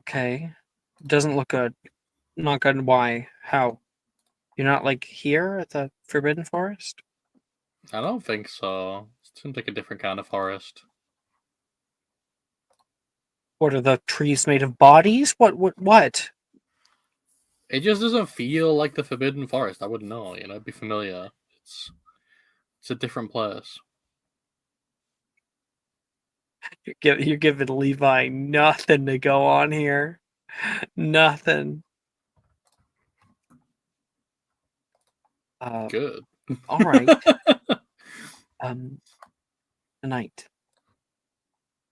Okay. Doesn't look good. Not good. Why? How? You're not like here at the Forbidden Forest? I don't think so. It seems like a different kind of forest. What are the trees made of bodies? What? It just doesn't feel like the Forbidden Forest. I wouldn't know, it'd be familiar. It's a different place. You're giving Levi nothing to go on here. Nothing. Good. All right. Tonight.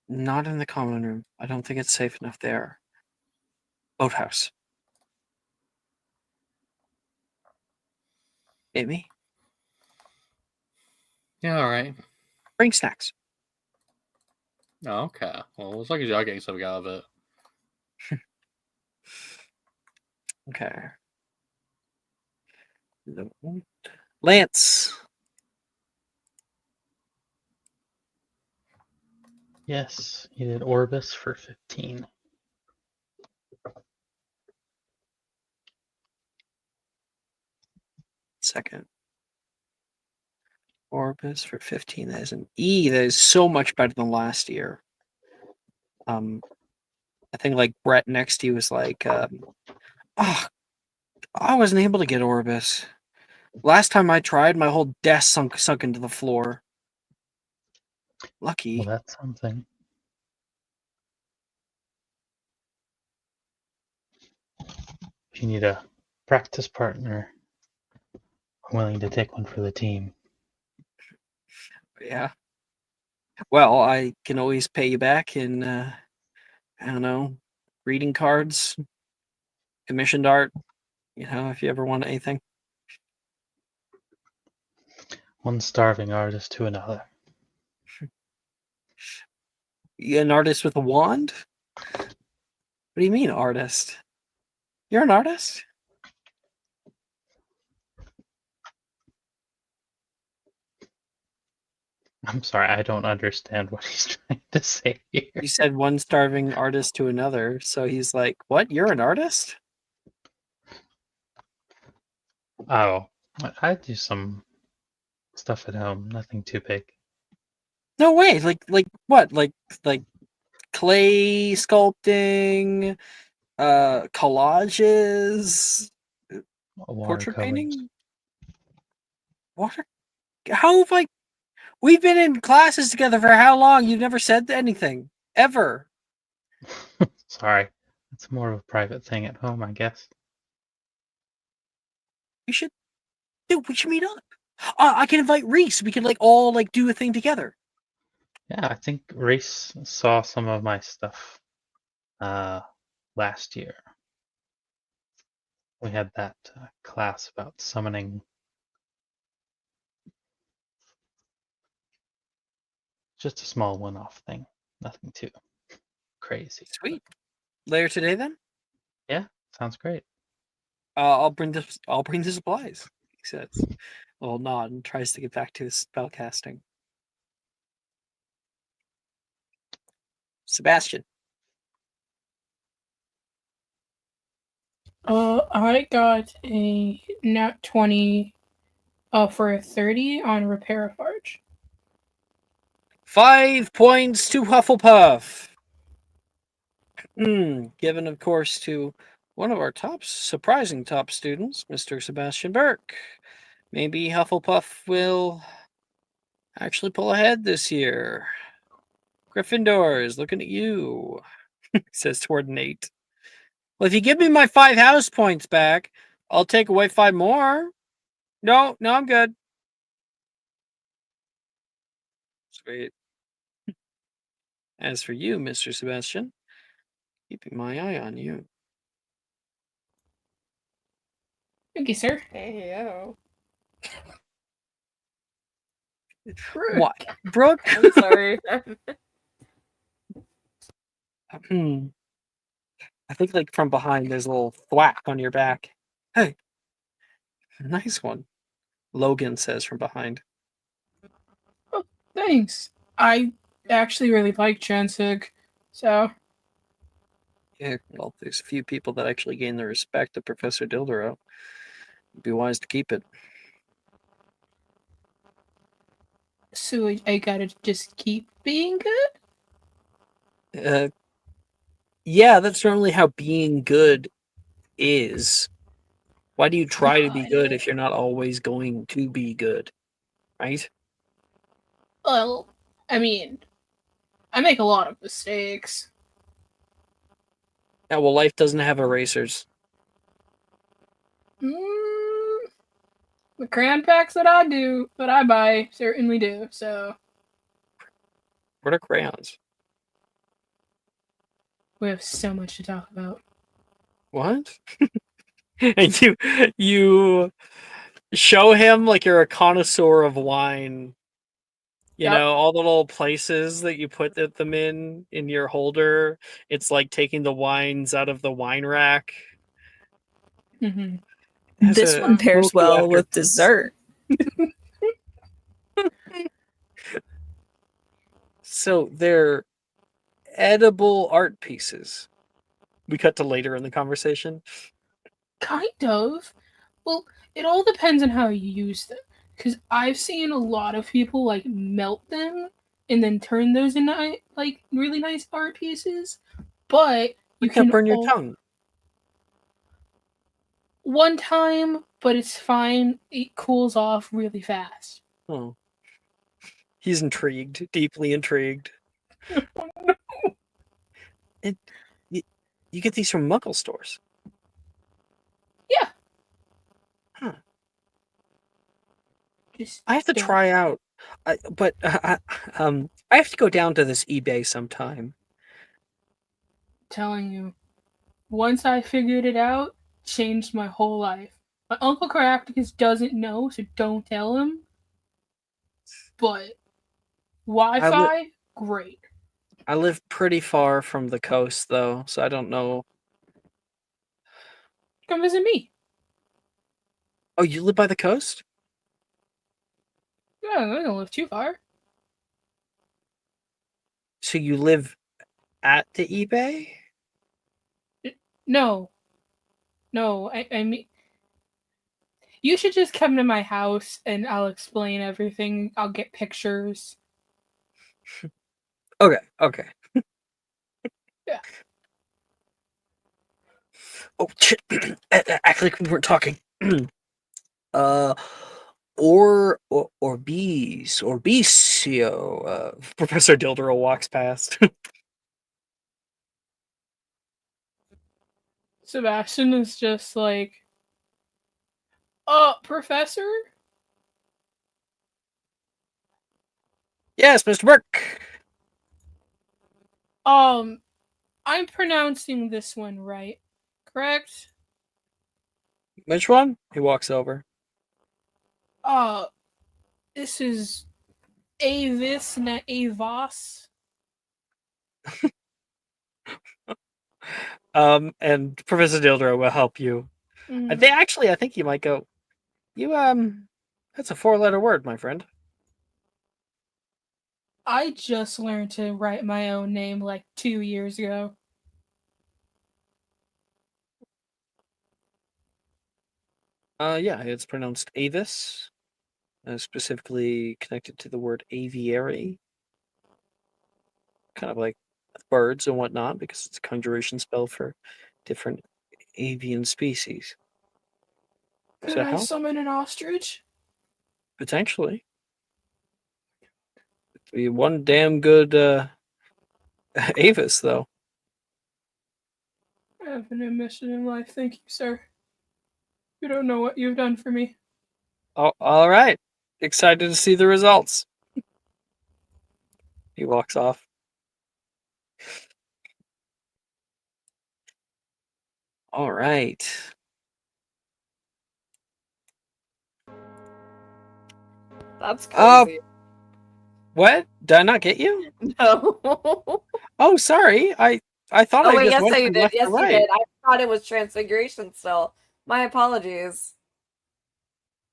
Not in the common room. I don't think it's safe enough there. Boathouse. Amy? Yeah, all right. Bring snacks. Oh, okay. Well, as long as you're getting something out of it. Okay. Lance. Yes, you did Orbis for 15. Second. Orbis for 15. That is an E. That is so much better than last year. I think like Brett next to you was like, I wasn't able to get Orbis. Last time I tried, my whole desk sunk into the floor. Lucky. Well, that's something. If you need a practice partner, I'm willing to take one for the team. Yeah. Well, I can always pay you back in, I don't know, greeting cards, commissioned art, if you ever want anything. One starving artist to another. You an artist with a wand? What do you mean, artist? You're an artist? I'm sorry, I don't understand what he's trying to say here. You said one starving artist to another, so he's like, "What? You're an artist?" Oh, I do some stuff at home, nothing too big. No way! Like what? Like clay sculpting, collages, portrait Watercolors. painting. Water? How have I? We've been in classes together for how long? You've never said anything ever. Sorry, it's more of a private thing at home, I guess. We should, dude. We should meet up. I can invite Reese. We can all do a thing together. Yeah, I think Reese saw some of my stuff last year. We had that class about summoning. Just a small one-off thing, nothing too crazy. Sweet. Later today, then. Yeah, sounds great. I'll bring the supplies. He says. A little nod and tries to get back to his spell casting. Sebastian. I got a nat 20 for a 30 on repair a barge. 5 points to Hufflepuff. Given, of course, to one of our surprising top students, Mr. Sebastian Burke. Maybe Hufflepuff will actually pull ahead this year. Gryffindor is looking at you, says toward Nate. Well, if you give me my 5 house points back, I'll take away 5 more. No, I'm good. Sweet. As for you, Mr. Sebastian, keeping my eye on you. Thank you, sir. Hey, yo. What? Brooke? I'm sorry. I think from behind there's a little thwack on your back. Hey. Nice one. Logan says from behind. Oh, thanks. I actually really like Chansig, so. Yeah, well, there's a few people that actually gain the respect of Professor Dildero. It'd be wise to keep it. So I gotta just keep being good? Yeah, that's normally how being good is. Why do you try to be good if you're not always going to be good? Right? Well, I mean, I make a lot of mistakes. Yeah, well, life doesn't have erasers. The crayon packs that I buy certainly do, so. What are crayons? We have so much to talk about. What? And you show him like you're a connoisseur of wine. You Yep. know, all the little places that you put them in your holder. It's like taking the wines out of the wine rack. Mm-hmm. This one pairs well with dessert. So they're edible art pieces. We cut to later in the conversation. Kind of. Well, it all depends on how you use them. Because I've seen a lot of people melt them and then turn those into really nice art pieces. But you can't can burn your tongue. One time, but it's fine. It cools off really fast. Oh. He's intrigued, deeply intrigued. Oh, no. You get these from Muggle stores. Yeah. Huh. I have to try out, I have to go down to this eBay sometime. Telling you, once I figured it out, changed my whole life. My Uncle Caractacus doesn't know, so don't tell him. But Wi-Fi, great. I live pretty far from the coast, though, so I don't know. Come visit me. Oh, you live by the coast? Yeah, I don't live too far. So you live at the eBay? No. No, I mean, you should just come to my house and I'll explain everything. I'll get pictures. Okay, okay. Yeah. Oh, shit. Act like we weren't talking. uh, Orbicio. Professor Dildero walks past. Sebastian is just like, Professor? Yes, Mr. Burke. I'm pronouncing this one right, correct? Which one? He walks over. This is Avis, not Avos. And Professor Dildero will help you. I think you might go. That's a 4-letter word, my friend. I just learned to write my own name like 2 years ago. Yeah, it's pronounced Avis, specifically connected to the word aviary. Kind of like birds and whatnot, because it's a conjuration spell for different avian species. Could I summon an ostrich? Potentially. It'd be one damn good Avis, though. I have an ambition in life, thank you, sir. You don't know what you've done for me. Oh, all right. Excited to see the results. He walks off. All right. That's crazy. What? Did I not get you? No. Oh, sorry. I thought Oh I wait, just yes, went you from did. left Yes, to you right. did. I thought it was Transfiguration still. My apologies.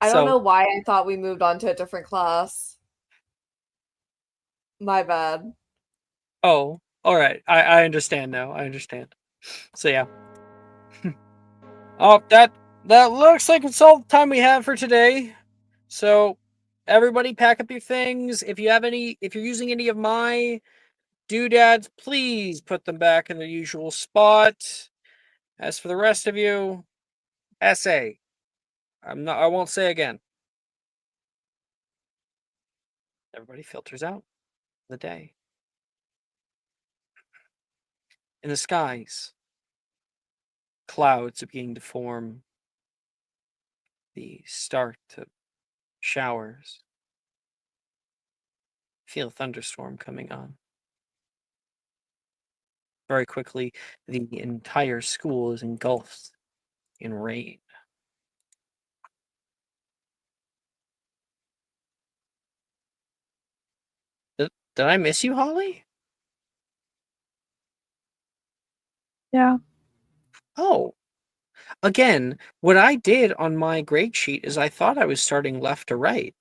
I don't know why I thought we moved on to a different class. My bad. Oh, all right. I understand now. I understand. So yeah. Oh, that looks like it's all the time we have for today. So everybody pack up your things. If you're using any of my doodads, please put them back in their usual spot. As for the rest of you, essay. I won't say again. Everybody filters out the day. In the skies, clouds are beginning to form. The start of showers. Feel a thunderstorm coming on. Very quickly, the entire school is engulfed in rain. Did I miss you, Holly? Yeah. Oh, again, what I did on my grade sheet is I thought I was starting left to right,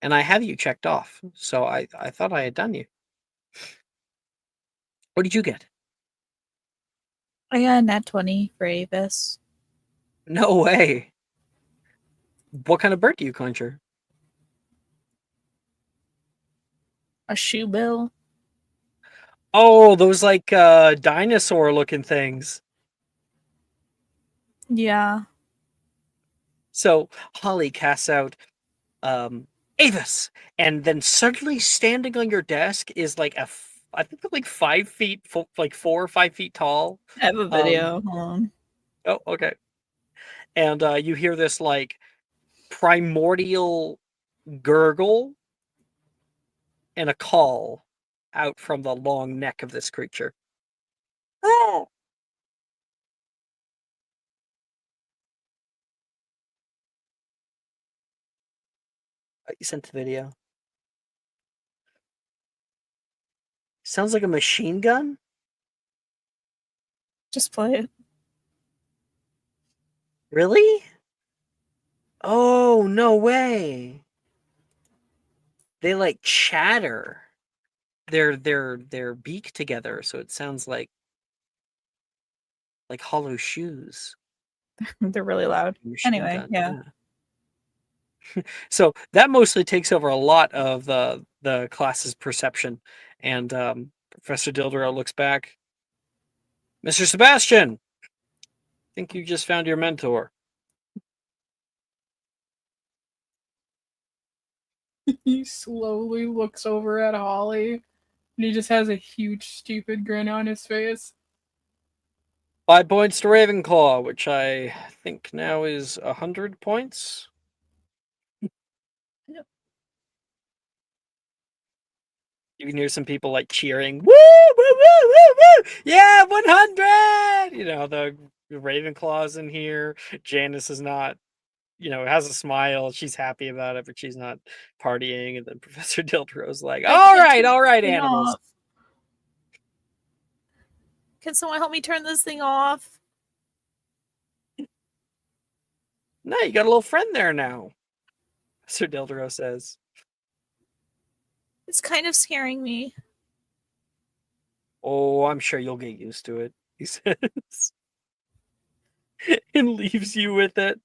and I have you checked off. So I thought I had done you. What did you get? I got a nat 20 for Avis. No way. What kind of bird do you conjure? A shoe bill. Oh, those like dinosaur looking things. Yeah. So Holly casts out Avis, and then suddenly standing on your desk is like I think they're like 5 feet, like 4 or 5 feet tall. I have a video. Hold on. Oh, okay. And you hear this like primordial gurgle and a call out from the long neck of this creature. Oh! You sent the video. Sounds like a machine gun. Just play it. Really? Oh, no way. They like chatter. their beak together, so it sounds like hollow shoes. They're really loud. Machine Anyway, gun, yeah. So that mostly takes over a lot of the class's perception, and Professor Dildero looks back. Mr. Sebastian, I think you just found your mentor. He slowly looks over at Holly, and he just has a huge, stupid grin on his face. 5 points to Ravenclaw, which I think now is 100 points. You can hear some people like cheering. Woo, woo, woo, woo, woo! Yeah, 100! You know, the Ravenclaw's in here. Janice is not, has a smile. She's happy about it, but she's not partying. And then Professor Dildero's like, all right, animals. Off. Can someone help me turn this thing off? No, you got a little friend there now, Sir Dildero says. It's kind of scaring me. Oh, I'm sure you'll get used to it, he says. And leaves you with it.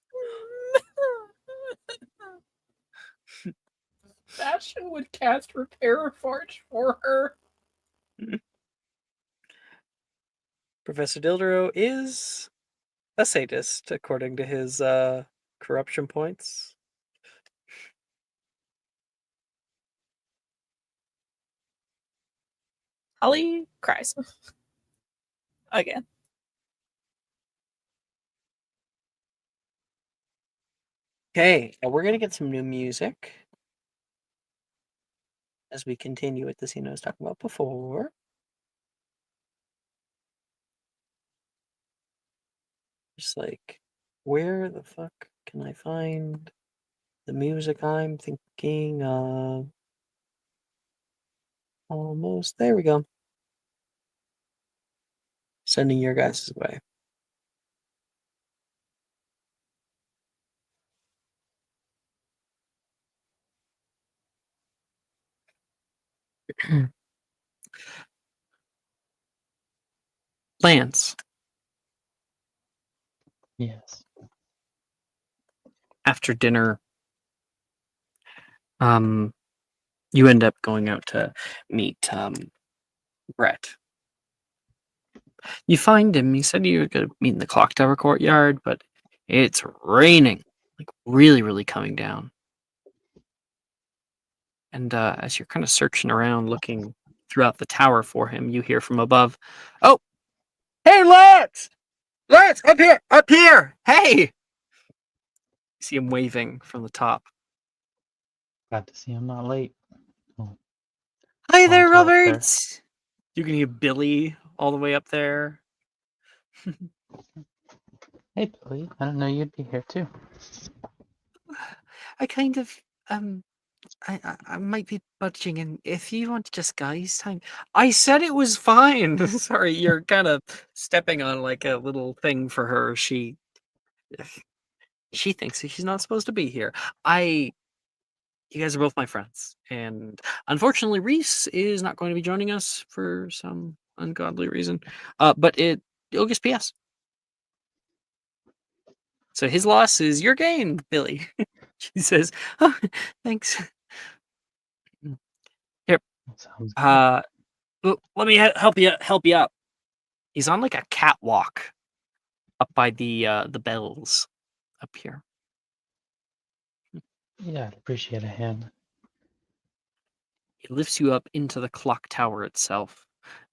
Sebastian would cast Repair Forge for her. Professor Dildero is a sadist, according to his corruption points. Holly cries. Again. Okay, now we're going to get some new music as we continue with the scene I was talking about before. Just like, where the fuck can I find the music I'm thinking of? Almost. There we go. Sending your guys' way. Lance. Yes. After dinner, you end up going out to meet Brett. You find him. He said you were going to meet in the clock tower courtyard, but it's raining, like really, really coming down. And as you're kind of searching around, looking throughout the tower for him, you hear from above, "Oh, hey, Lance! Lance, up here! Up here! Hey!" You see him waving from the top. Glad to see I'm not late. Oh, Hi there, onto up there. Roberts! You can hear Billy all the way up there. Hey, Billy. I didn't know you'd be here too. I kind of, I might be budging, and if you want to disguise time, I said it was fine. Sorry, you're kind of stepping on like a little thing for her. She thinks that she's not supposed to be here. You guys are both my friends, and unfortunately, Reese is not going to be joining us for some ungodly reason. But it'll just be us. So his loss is your gain, Billy. She says, "Oh, thanks." Here, Sounds good. well, let me help you up. He's on like a catwalk up by the bells up here. Yeah, I'd appreciate a hand. He lifts you up into the clock tower itself.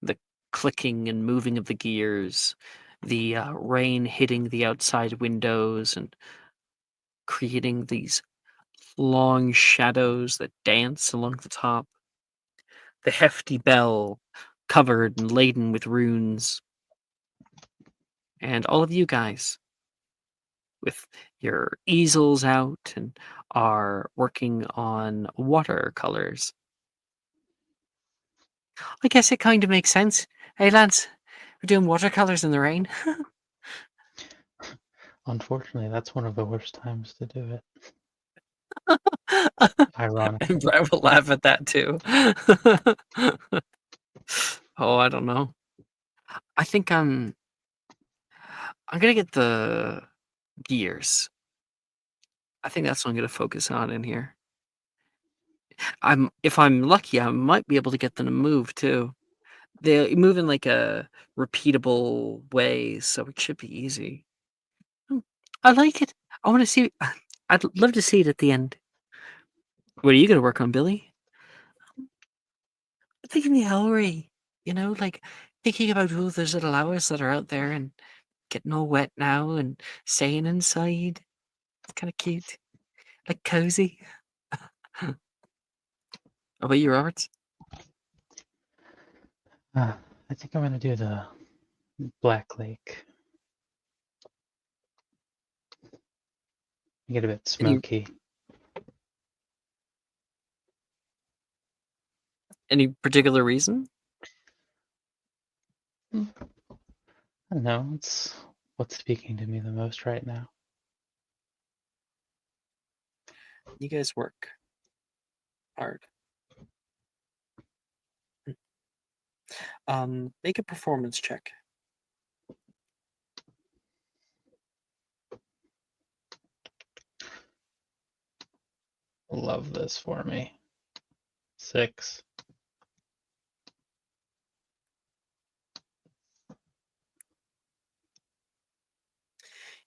The clicking and moving of the gears, the rain hitting the outside windows and creating these long shadows that dance along the top. The hefty bell covered and laden with runes. And all of you guys with your easels out and are working on watercolors. I guess it kind of makes sense. Hey, Lance, we're doing watercolors in the rain. Unfortunately, that's one of the worst times to do it. Ironic. And Brad will laugh at that too. Oh, I don't know. I think I'm gonna get the gears. I think that's what I'm gonna focus on in here. If I'm lucky, I might be able to get them to move too. They move in like a repeatable way, so it should be easy. I like it. I want to see. I'd love to see it at the end. What are you gonna work on, Billy? I'm thinking the Ellery. Like thinking about all those little hours that are out there and getting all wet now and staying inside. It's kind of cute, like cozy. How about you, Roberts? I think I'm gonna do the Black Lake. Get a bit smoky. Any particular reason? I don't know. It's what's speaking to me the most right now. You guys work hard. Make a performance check. Love this for me. 6.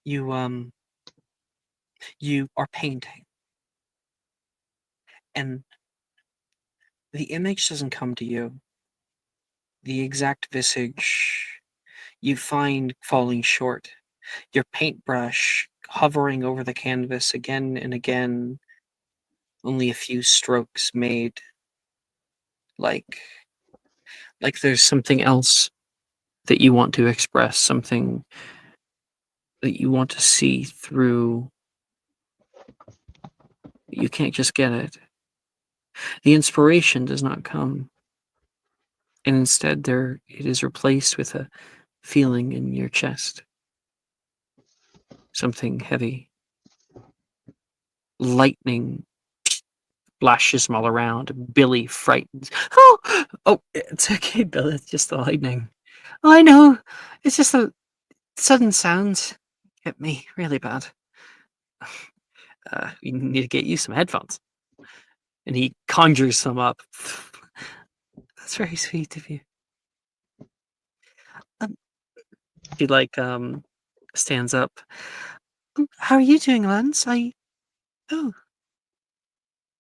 You are painting, and the image doesn't come to you. The exact visage you find falling short. Your paintbrush hovering over the canvas again and again, only a few strokes made. Like there's something else that you want to express, something that you want to see through. You can't just get it. The inspiration does not come. And instead it is replaced with a feeling in your chest. Something heavy. Lightning flashes them all around. Billy frightens. Oh, it's okay, Billy. It's just the lightning. Oh, I know. It's just the sudden sounds get me really bad. You need to get you some headphones. And he conjures some up. That's very sweet of you. He stands up. How are you doing, Lance?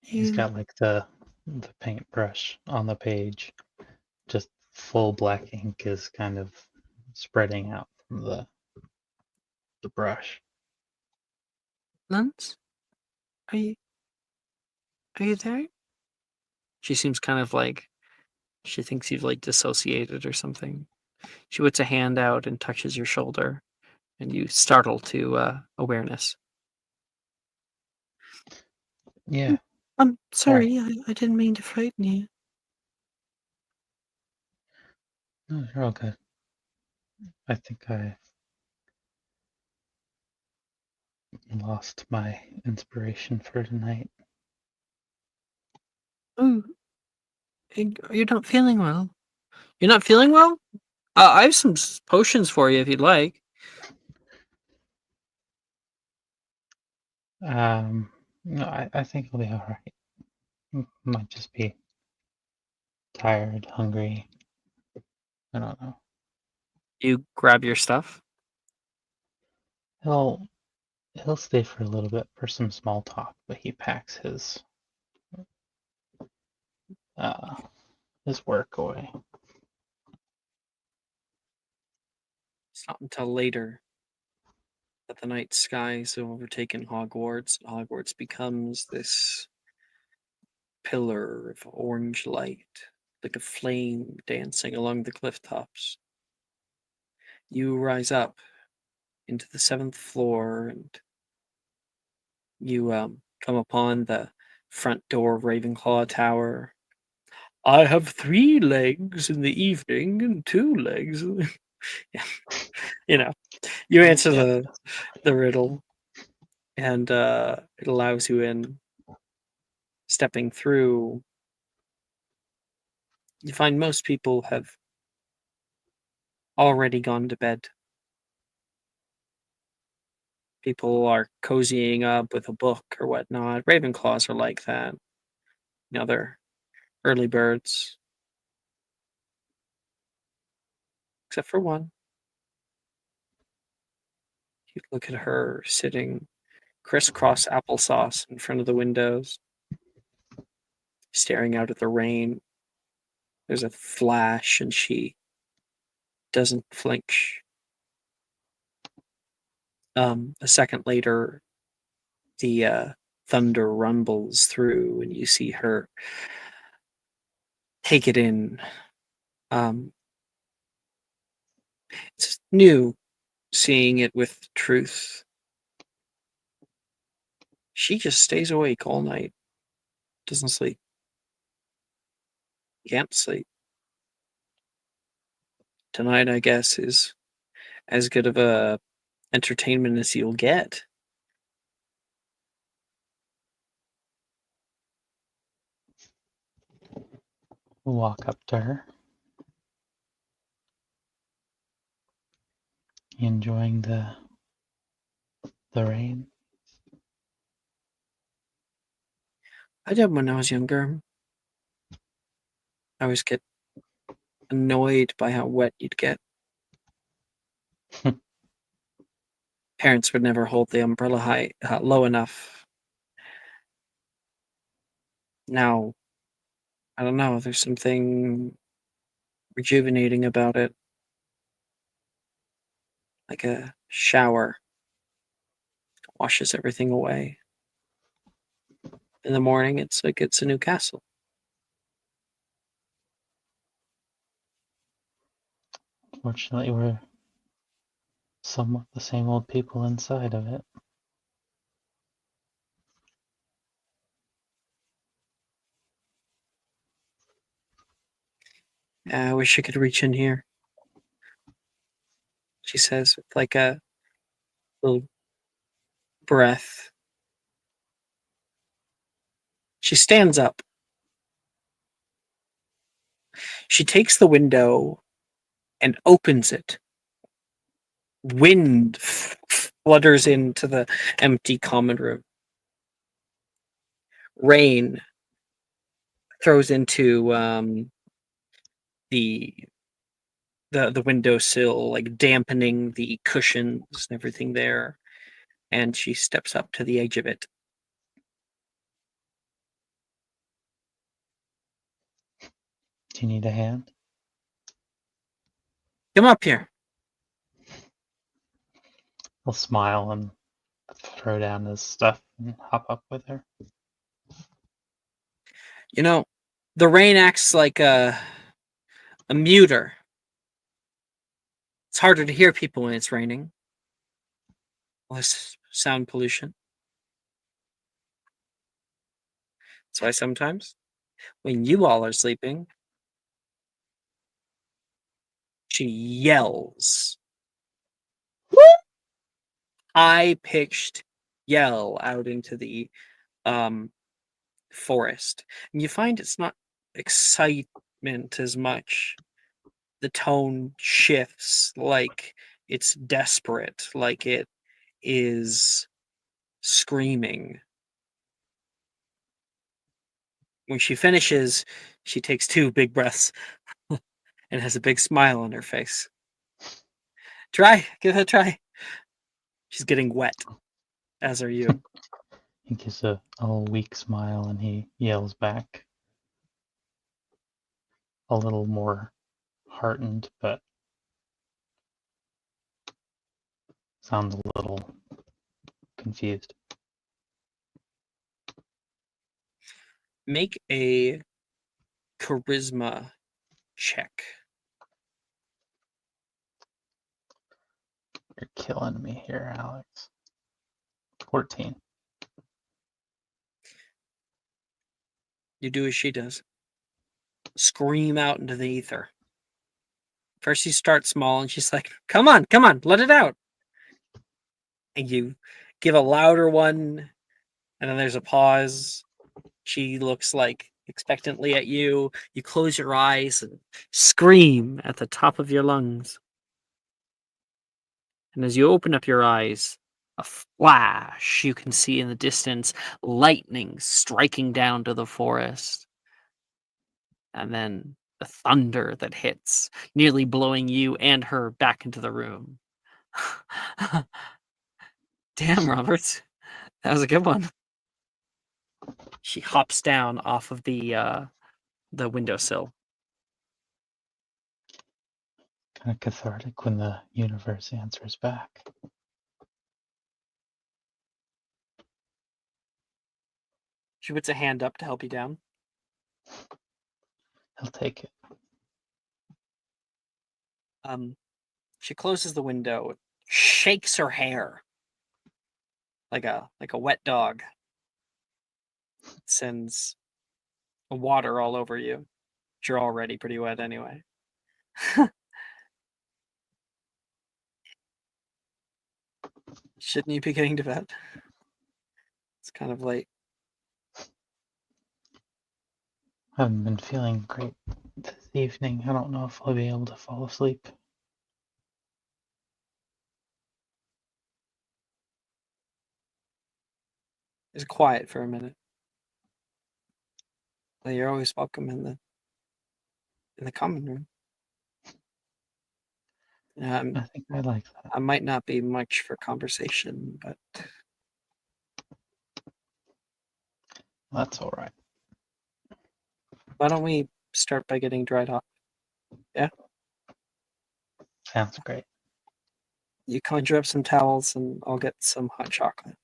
He's got like the paintbrush on the page. Just full black ink is kind of spreading out from the brush. Lance? Are you there? She seems kind of like she thinks you've dissociated or something. She puts a hand out and touches your shoulder, and you startle to awareness. Yeah. I'm sorry, I didn't mean to frighten you. No, you're all good. I think I lost my inspiration for tonight. Oh, you're not feeling well. You're not feeling well? I have some potions for you if you'd like. No, I think I'll be all right. Might just be tired, hungry. I don't know. You grab your stuff. He'll stay for a little bit for some small talk, but he packs his work away. It's not until later that the night skies have overtaken Hogwarts. Hogwarts becomes this pillar of orange light, like a flame dancing along the cliff tops. You rise up into the 7th floor, and you come upon the front door of Ravenclaw Tower. I have 3 legs in the evening and 2 legs. Yeah. You answer the riddle, and it allows you in. stepping through, you find most people have already gone to bed. People are cozying up with a book or whatnot. Ravenclaws are like that. They're early birds. Except for one. You look at her sitting crisscross applesauce in front of the windows, staring out at the rain. There's a flash and she doesn't flinch. A second later, the thunder rumbles through and you see her take it in. It's new seeing it with truth. She just stays awake all night. Doesn't sleep. Can't sleep. Tonight, I guess, is as good of a entertainment as you'll get. Walk up to her. Enjoying the rain. I did when I was younger. I always get annoyed by how wet you'd get. Parents would never hold the umbrella low enough. Now, I don't know, there's something rejuvenating about it. Like a shower. Washes everything away. In the morning, it's like it's a new castle. Fortunately, we're somewhat the same old people inside of it. I wish I could reach in here, she says with like a little breath. She stands up. She takes the window and opens it. Wind flutters into the empty common room. Rain throws into the windowsill, like dampening the cushions and everything there. And she steps up to the edge of it. Do you need a hand? Come up here. He'll smile and throw down his stuff and hop up with her. The rain acts like a muter. It's harder to hear people when it's raining. Less sound pollution. That's why sometimes when you all are sleeping, she yells. High-pitched yell out into the forest. And you find it's not excitement as much. The tone shifts, like it's desperate, like it is screaming. When she finishes, she takes 2 big breaths and has a big smile on her face. Give it a try. She's getting wet, as are you. He gives a weak smile and he yells back. A little more heartened, but sounds a little confused. Make a charisma check. You're killing me here, Alex. 14. You do as she does. Scream out into the ether. First she starts small and she's like, come on, let it out. And you give a louder one, and then there's a pause, She looks like expectantly at you. You close your eyes and scream at the top of your lungs. And as you open up your eyes, a flash you can see in the distance, lightning striking down to the forest. And then the thunder that hits, nearly blowing you and her back into the room. Damn, Robert. That was a good one. She hops down off of the windowsill. Kind of cathartic when the universe answers back. She puts a hand up to help you down. He'll take it. She closes the window, shakes her hair like a wet dog. Sends water all over you. You're already pretty wet anyway. Shouldn't you be getting to bed? It's kind of late. I haven't been feeling great this evening. I don't know if I'll be able to fall asleep. It's quiet for a minute. Well, you're always welcome in the common room. I think I like that. I might not be much for conversation, but That's all right. why don't we start by getting dried off? Yeah? Sounds great. You conjure up some towels and I'll get some hot chocolate.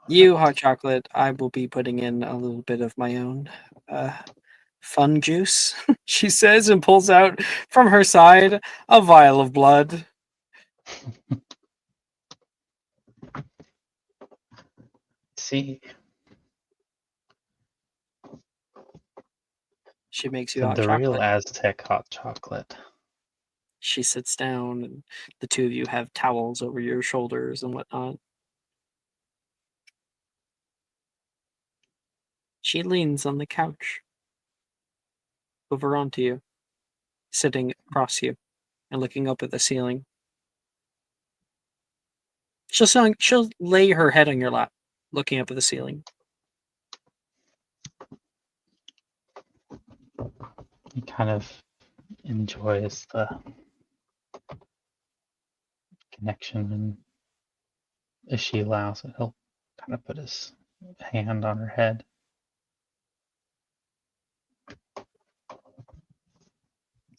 You, hot chocolate, I will be putting in a little bit of my own fun juice, she says, and pulls out from her side a vial of blood. See, She makes you hot the real chocolate. Aztec hot chocolate. She sits down, and the two of you have towels over your shoulders and whatnot. She leans on the couch over onto you, sitting across you and looking up at the ceiling. She'll lay her head on your lap, looking up at the ceiling. He kind of enjoys the connection, and if she allows it, he'll kind of put his hand on her head.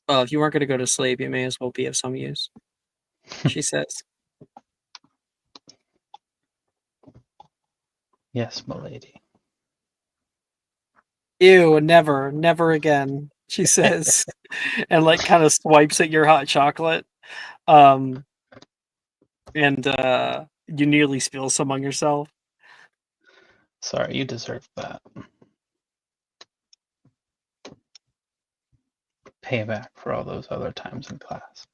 Well, if you weren't going to go to sleep, you may as well be of some use, she says. Yes, milady. Ew, never again, she says, and kind of swipes at your hot chocolate. And you nearly spill some on yourself. Sorry, you deserve that. Payback for all those other times in class.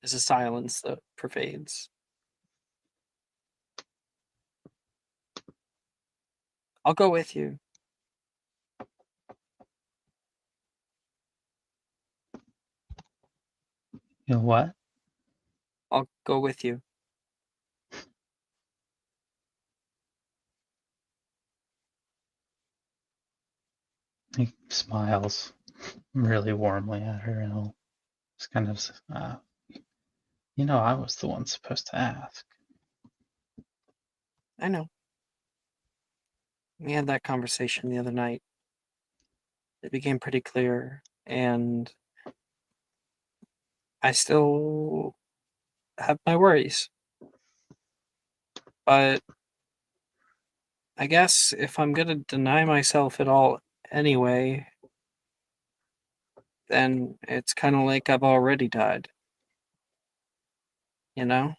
There's a silence that pervades. I'll go with you. You know what? I'll go with you. He smiles really warmly at her, and he'll just kind of, I was the one supposed to ask. I know. We had that conversation the other night. It became pretty clear, and I still have my worries. But I guess if I'm going to deny myself it all anyway, then it's kind of like I've already died. You know?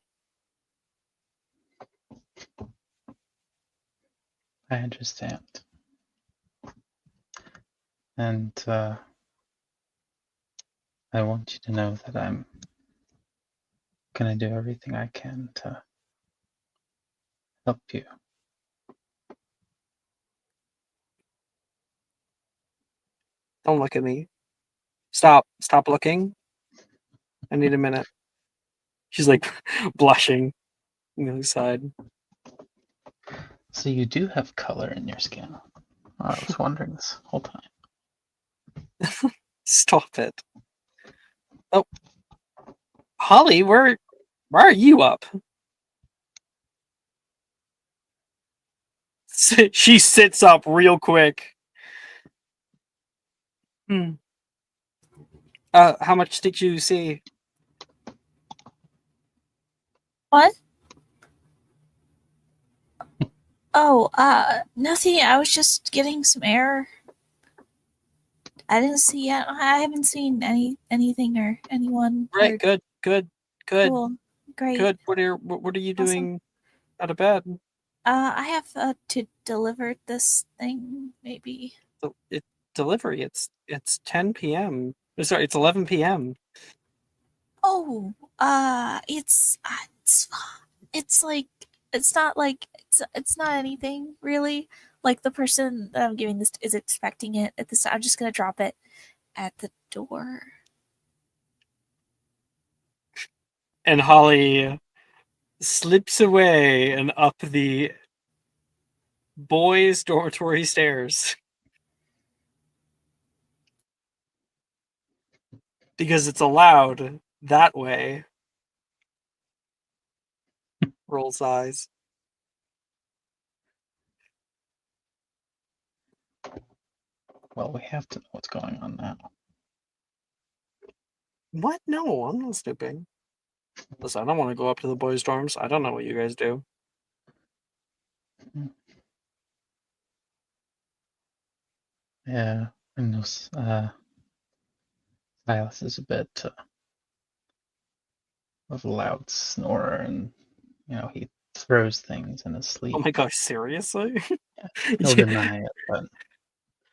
I understand. And I want you to know that I'm gonna do everything I can to help you? Don't look at me. Stop looking. I need a minute. She's like blushing on the other side. So you do have color in your skin. I was wondering this whole time. Stop it. Oh, Holly, where are you up? She sits up real quick. How much did you see? What? Oh, nothing. I was just getting some air. I didn't see. I haven't seen anything or anyone. Right. Or, Good. Cool. Great. Good. What are you Awesome. doing out of bed? I have to deliver this thing. Maybe. Delivery. It's 10 p.m. Sorry, it's 11 p.m. Oh, it's like it's not anything really. Like the person that I'm giving this is expecting it at this. I'm just gonna drop it at the door. And Holly slips away and up the boys' dormitory stairs. Because it's allowed that way. Rolls eyes. Well, we have to know what's going on now. What? No, I'm not snooping. Listen, I don't want to go up to the boys' dorms. I don't know what you guys do. Yeah, I know. Silas is a bit of a loud snorer, and he throws things in his sleep. Oh my gosh, seriously? He'll deny it, but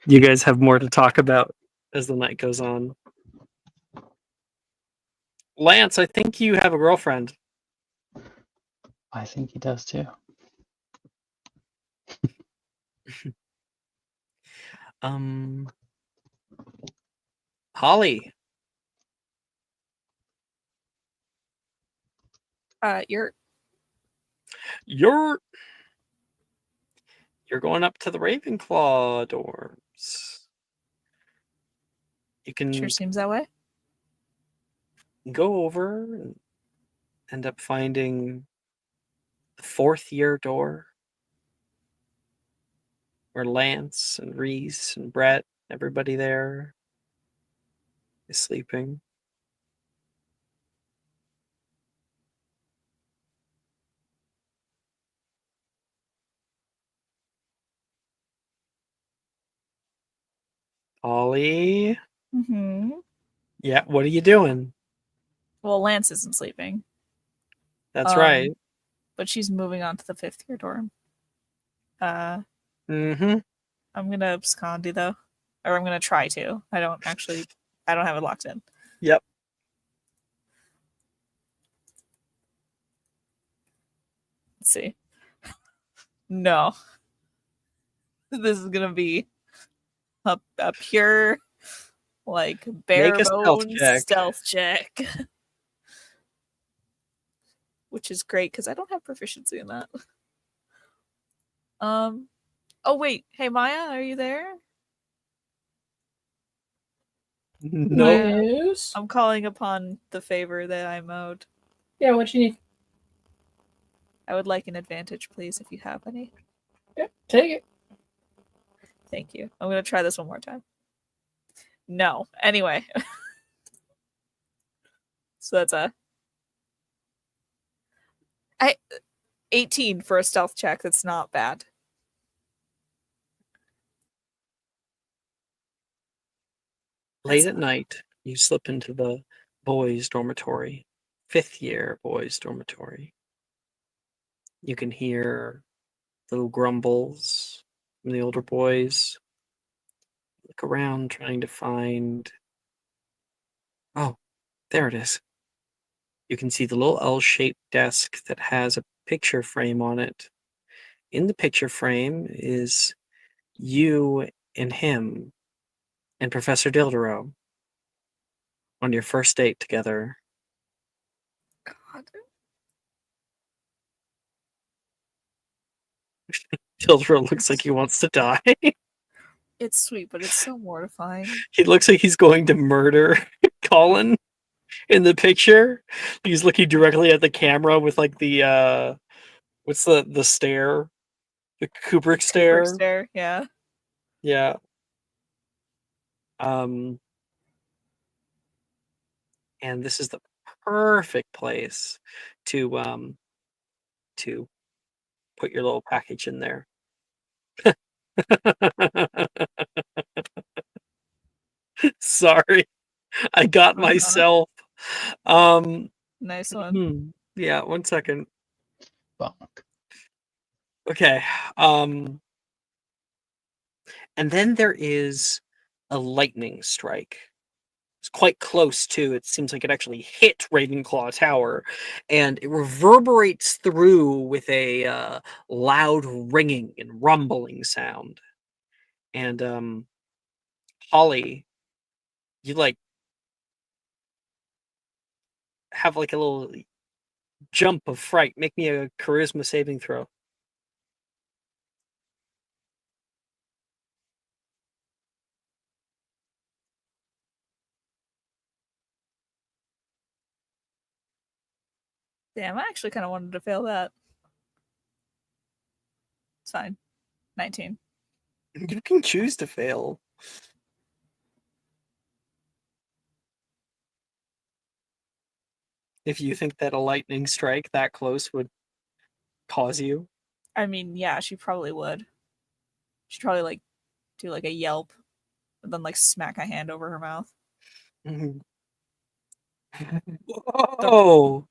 you guys have more to talk about as the night goes on. Lance, I think you have a girlfriend. I think he does too. Holly. You're going up to the Ravenclaw dorms. You can Sure seems that way. go over and end up finding the 4th year door where Lance and Reese and Brett, everybody there is sleeping. Holly? Mm-hmm. Yeah, what are you doing? Well, Lance isn't sleeping. That's right. But she's moving on to the 5th year dorm. Mm-hmm. I'm gonna abscond though. Or I'm gonna try to. I don't have it locked in. Yep. Let's see. No. This is gonna be a pure, like, bare Make a stealth bones check. stealth check. Which is great because I don't have proficiency in that. Oh wait, hey Maya, are you there? No. Yes. I'm calling upon the favor that I'm owed. Yeah, what you need? I would like an advantage, please, if you have any. Yeah, take it. Thank you. I'm gonna try this one more time. No. Anyway. So that's 18 for a stealth check. That's not bad. Late at night, you slip into the boys' dormitory, 5th year boys' dormitory. You can hear little grumbles from the older boys. Look around trying to find. Oh, there it is. You can see the little L-shaped desk that has a picture frame on it in the picture frame is you and him and Professor Dildero on your first date together. God. Dildero looks like he wants to die. It's sweet, but it's so mortifying. He looks like he's going to murder Colin in the picture. He's looking directly at the camera with like the what's the stare? The Kubrick stare. Kubrick stare, yeah. Yeah. And this is the perfect place to put your little package in there. Sorry, I got myself. Nice one. Yeah, 1 second. Bonk. Okay. And then there is a lightning strike. It's quite close too. It seems like it actually hit Ravenclaw Tower, and it reverberates through with a loud ringing and rumbling sound. And Holly, you like have like a little jump of fright. Make me a charisma saving throw. Damn, I actually kind of wanted to fail that. It's fine. 19. You can choose to fail. If you think that a lightning strike that close would cause you. I mean, yeah, she probably would. She'd probably like do like a yelp and then like smack a hand over her mouth. Whoa!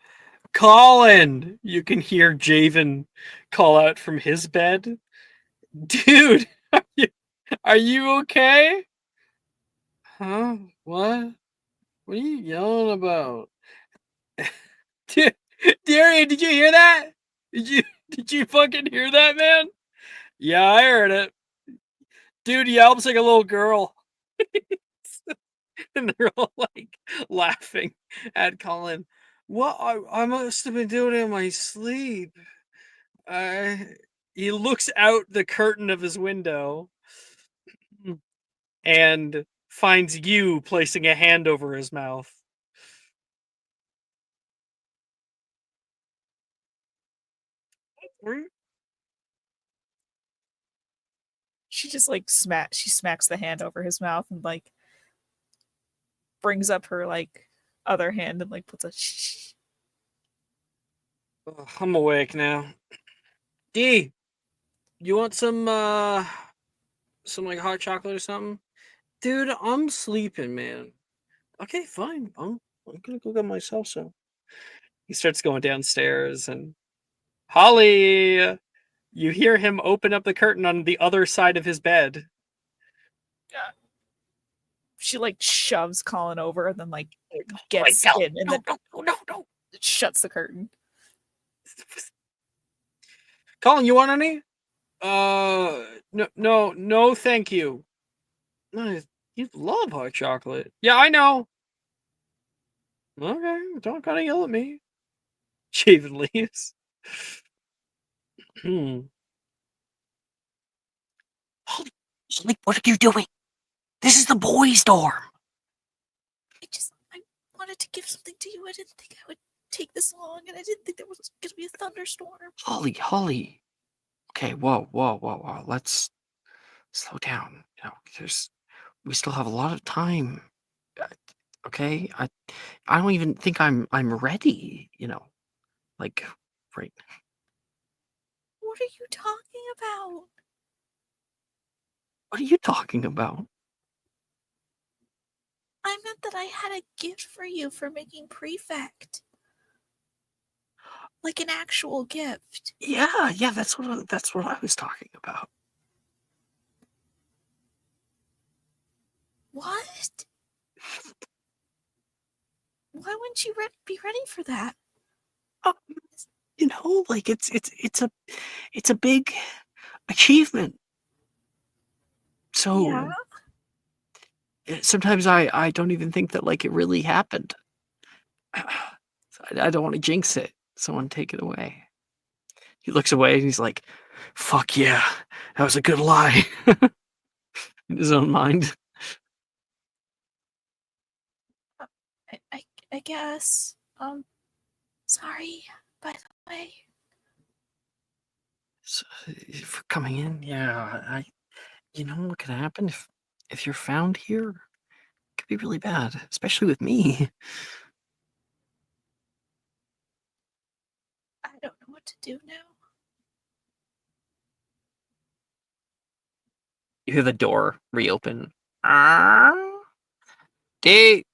Colin! You can hear Javen call out from his bed. Dude, are you okay? Huh? What? What are you yelling about? Darian, did you hear that? Did you fucking hear that, man? Yeah, I heard it. Dude yelps like a little girl. And they're all like laughing at Colin. What? I must have been doing it in my sleep. He looks out the curtain of his window and finds you placing a hand over his mouth. She just like smacks the hand over his mouth and like brings up her like other hand and like puts a shh. Oh, I'm awake now. D, you want some like hot chocolate or something? Dude, I'm sleeping, man. Okay, fine. I'm gonna go get myself some. He starts going downstairs, and Holly, you hear him open up the curtain on the other side of his bed. She like shoves Colin over and then like gets in and then no. Shuts the curtain. Colin, you want any? No, thank you. No, you love hot chocolate. Yeah, I know. Okay, don't gotta yell at me. Shaven leaves. Holly, what are you doing? This is the boys' dorm. I wanted to give something to you. I didn't think I would take this long, and I didn't think there was gonna be a thunderstorm. Holly. Okay, whoa. Let's slow down. You know, we still have a lot of time. Okay, I don't even think I'm ready. You know, like right. What are you talking about? What are you talking about? I meant that I had a gift for you for making prefect. Like an actual gift. Yeah, that's what I was talking about. What? Why wouldn't you be ready for that? like it's a big achievement. So Yeah. sometimes I don't even think that like it really happened. So I don't want to jinx it. Someone take it away. He looks away and he's like, "Fuck yeah, that was a good lie." In his own mind. I guess. Sorry, by the way. So, for coming in, yeah, what could happen if you're found here? It could be really bad, especially with me. I don't know what to do now. You hear the door reopen. Date,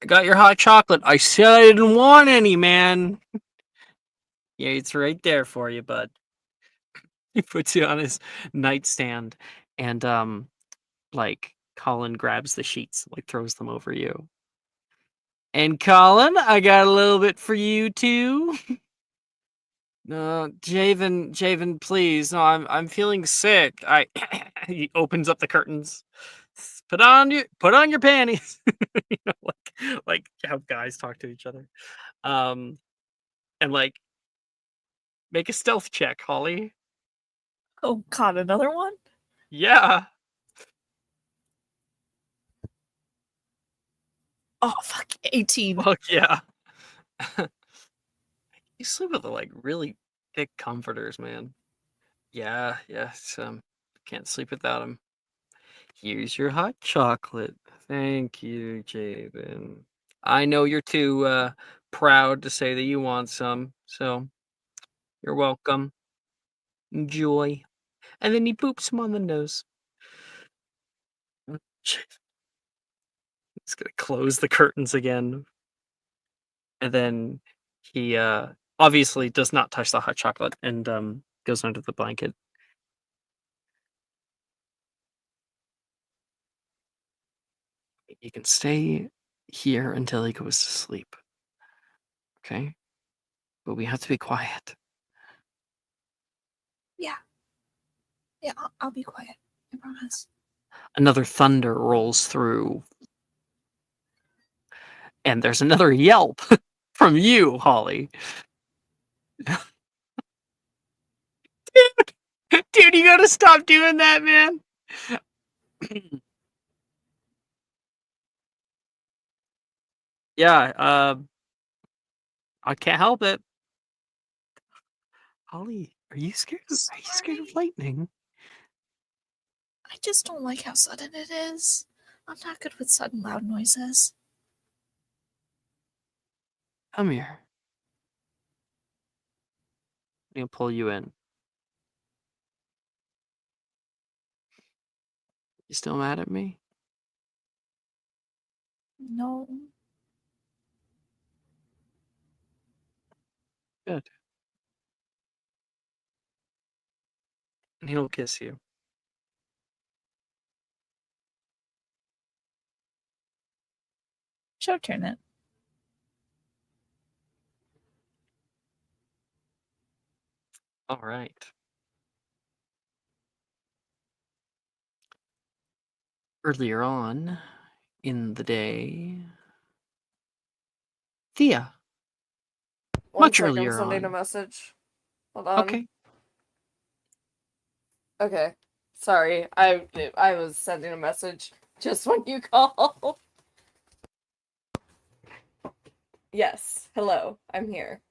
I got your hot chocolate. I said I didn't want any, man. Yeah, it's right there for you, bud. He puts you on his nightstand, and like Colin grabs the sheets, like throws them over you. And Colin, I got a little bit for you too. No, Javen, please. No, I'm feeling sick. He opens up the curtains. Put on your panties. like how guys talk to each other. And like make a stealth check, Holly. Oh God, another one? Yeah. Oh fuck, 18. Fuck yeah. You sleep with like really thick comforters, man. Yeah, can't sleep without them. Here's your hot chocolate. Thank you, Jaden. I know you're too proud to say that you want some, so you're welcome. Enjoy. And then he poops him on the nose. He's gonna close the curtains again. And then he obviously does not touch the hot chocolate and goes under the blanket. You can stay here until he goes to sleep. Okay? But we have to be quiet. Yeah. Yeah, I'll be quiet. I promise. Another thunder rolls through. And there's another yelp from you, Holly. Dude, you gotta stop doing that, man. Yeah, I can't help it. Holly, are you scared? Are you scared of lightning? I just don't like how sudden it is. I'm not good with sudden loud noises. Come here. I'm gonna pull you in. You still mad at me? No. Good. And he'll kiss you. Show turn it. All right. Earlier on in the day, Thea. One Much sec, I'm earlier sending a on. message. Hold on. Okay. Okay. Sorry, I was sending a message just when you called. Yes. Hello. I'm here.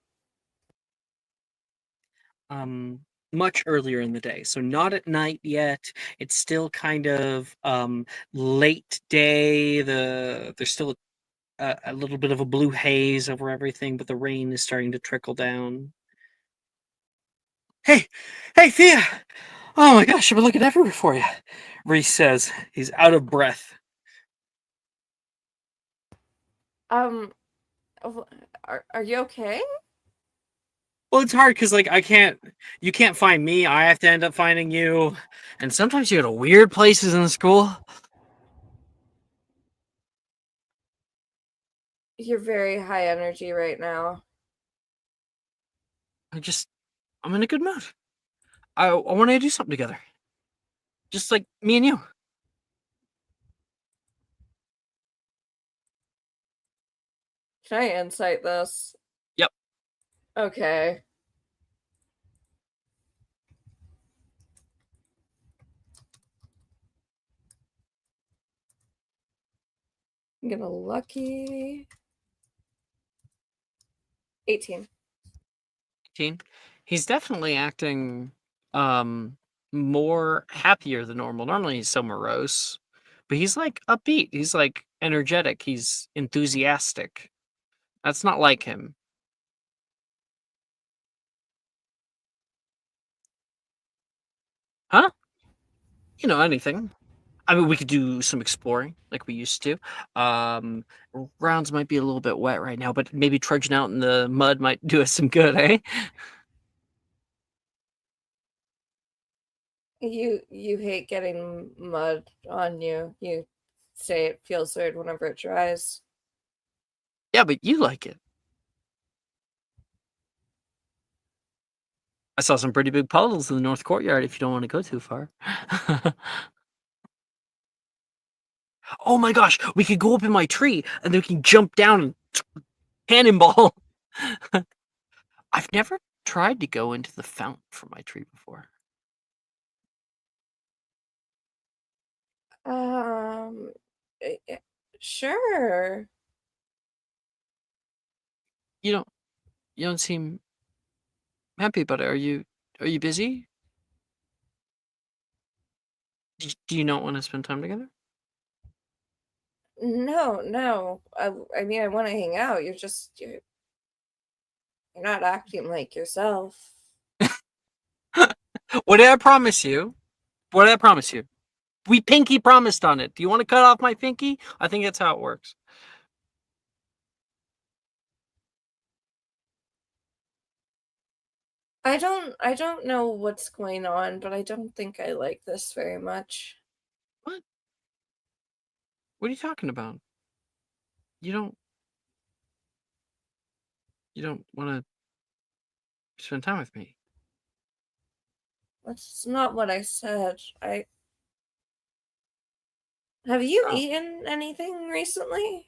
Much earlier in the day, so not at night yet. It's still kind of late day. There's still a little bit of a blue haze over everything, but the rain is starting to trickle down. Hey, Thea! Oh my gosh, I've been looking everywhere for you. Reese says. He's out of breath. Are you okay? Well, it's hard because like you can't find me. I have to end up finding you, and sometimes you go to weird places in school. You're very high energy right now. I'm in a good mood. I want to do something together. Just like me and you. Can I insight this? Yep. Okay. I'm gonna lucky 18. He's definitely acting more happier than normal. Normally he's so morose, but he's like upbeat. He's like energetic. He's enthusiastic. That's not like him. Huh? Anything. I mean, we could do some exploring like we used to. Grounds might be a little bit wet right now, but maybe trudging out in the mud might do us some good, eh? You hate getting mud on you. You say it feels weird whenever it dries. Yeah, but you like it. I saw some pretty big puddles in the north courtyard if you don't want to go too far. Oh my gosh, we could go up in my tree and then we can jump down and cannonball. I've never tried to go into the fountain from my tree before. Sure. You don't seem happy about it. Are you busy? Do you not want to spend time together? No. I mean, I want to hang out. You're not acting like yourself. What did I promise you? What did I promise you? We pinky promised on it. Do you want to cut off my pinky? I think that's how it works. I don't know what's going on, but I don't think I like this very much. What? What are you talking about? You don't want to spend time with me. That's not what I said. Have you eaten anything recently?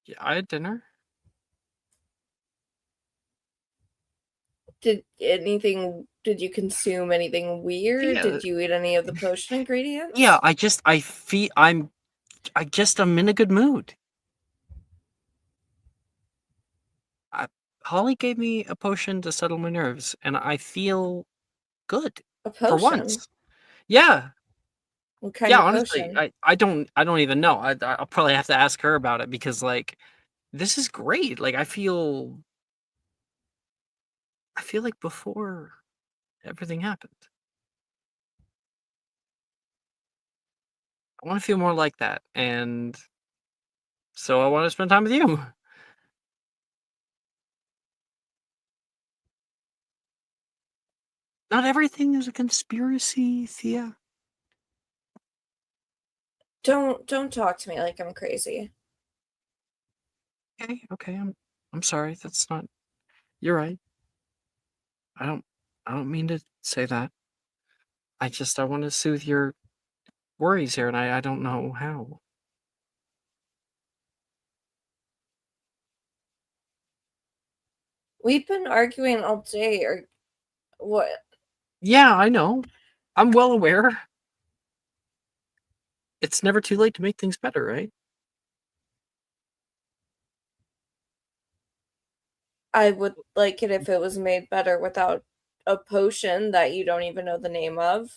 Yeah, I had dinner. Did you consume anything weird? Yeah. Did you eat any of the potion ingredients? Yeah, I'm in a good mood. Holly gave me a potion to settle my nerves, and I feel good A for potion? once. Yeah. What kind Yeah, of honestly, potion? I don't even know. I'll probably have to ask her about it because like this is great. Like I feel like before everything happened. I want to feel more like that, and so I want to spend time with you. Not everything is a conspiracy, Thea. Don't talk to me like I'm crazy. Okay, I'm sorry. That's not. You're right. I don't mean to say that. I want to soothe your worries here, and I don't know how. We've been arguing all day, or what? Yeah, I know. I'm well aware. It's never too late to make things better, right? I would like it if it was made better without a potion that you don't even know the name of.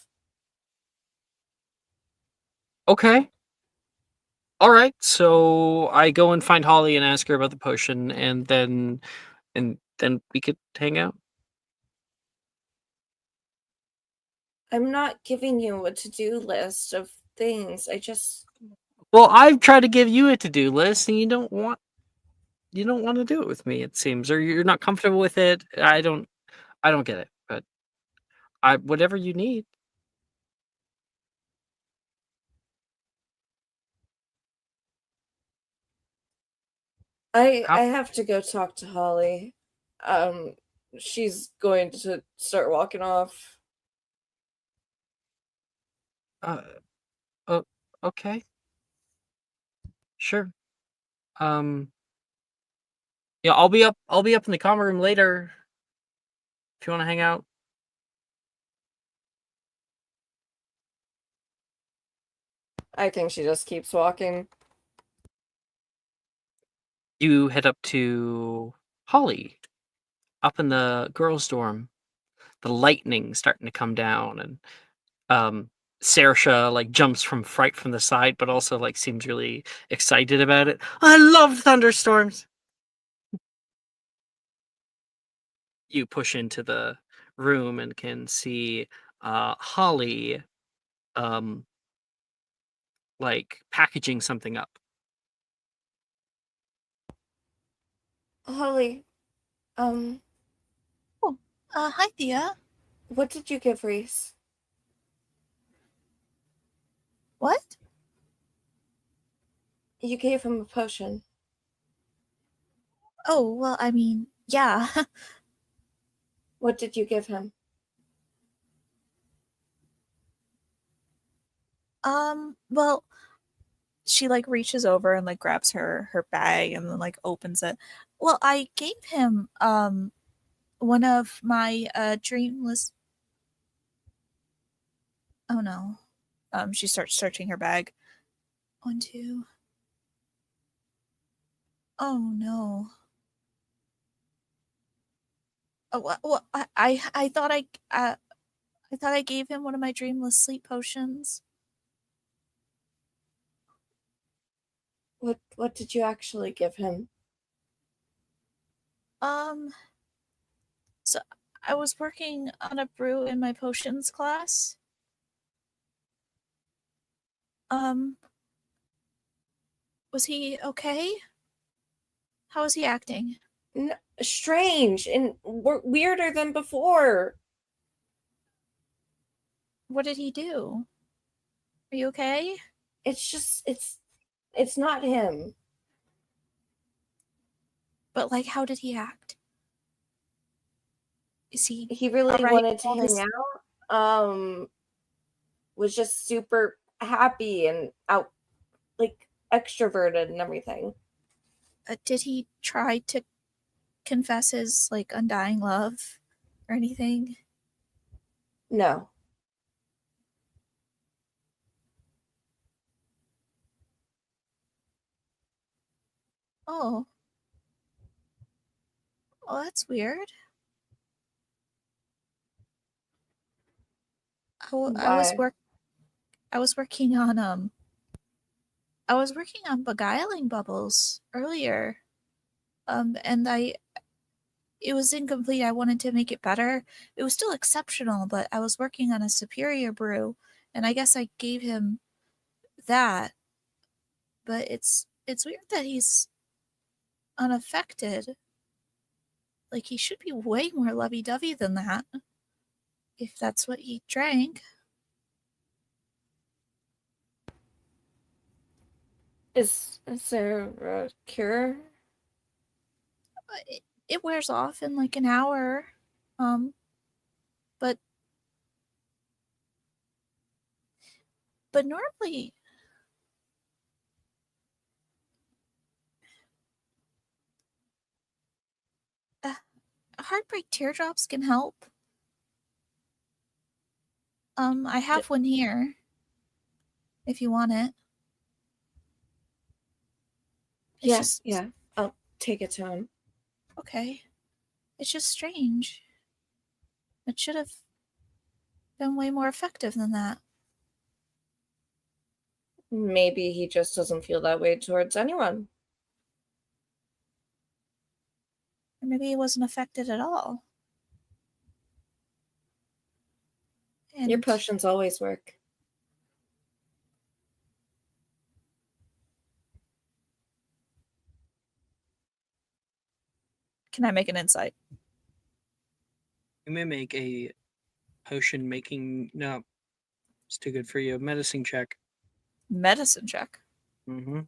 Okay. All right. So I go and find Holly and ask her about the potion, and then we could hang out. I'm not giving you a to-do list of things. Well, I've tried to give you a to-do list, and you don't want to do it with me. It seems, or you're not comfortable with it. I don't get it. But whatever you need. I have to go talk to Holly. she's going to start walking off. Okay. Sure. Yeah, I'll be up in the common room later if you want to hang out. I think she just keeps walking. You head up to Holly, up in the girls' dorm. The lightning starting to come down, and Saoirse like jumps from fright from the side, but also like seems really excited about it. I love thunderstorms. You push into the room and can see Holly like packaging something up. Holly, Oh, hi, Thea. what did you give Reese? What? You gave him a potion. Oh, well, I mean, yeah. What did you give him? Well, she like reaches over and like grabs her bag and then like opens it. Well, I gave him one of my dreamless. Oh no. She starts searching her bag. 1, 2. Oh no. Oh, well, I thought I thought I gave him one of my dreamless sleep potions. What did you actually give him? So I was working on a brew in my potions class. Was he okay? How was he acting? Strange and weirder than before. What did he do? Are you okay? It's just it's not him. But like, how did he act? Is He really right? wanted to hang out. Was just super happy and out, like extroverted and everything. Did he try to confess his like undying love or anything? No. Oh. Oh, that's weird. I was working on beguiling bubbles earlier. And it was incomplete. I wanted to make it better. It was still exceptional, but I was working on a superior brew, and I guess I gave him that. But it's weird that he's unaffected. Like, he should be way more lovey-dovey than that, if that's what he drank. Is there a cure? It wears off in like an hour. But normally heartbreak teardrops can help. I have one here if you want it. Yeah. I'll take it to him. Okay. It's just strange. It should have been way more effective than that. Maybe he just doesn't feel that way towards anyone. Or maybe he wasn't affected at all. And your potions always work. Can I make an insight? You may make a potion making. No, it's too good for you. Medicine check. Medicine check. Mm-hmm.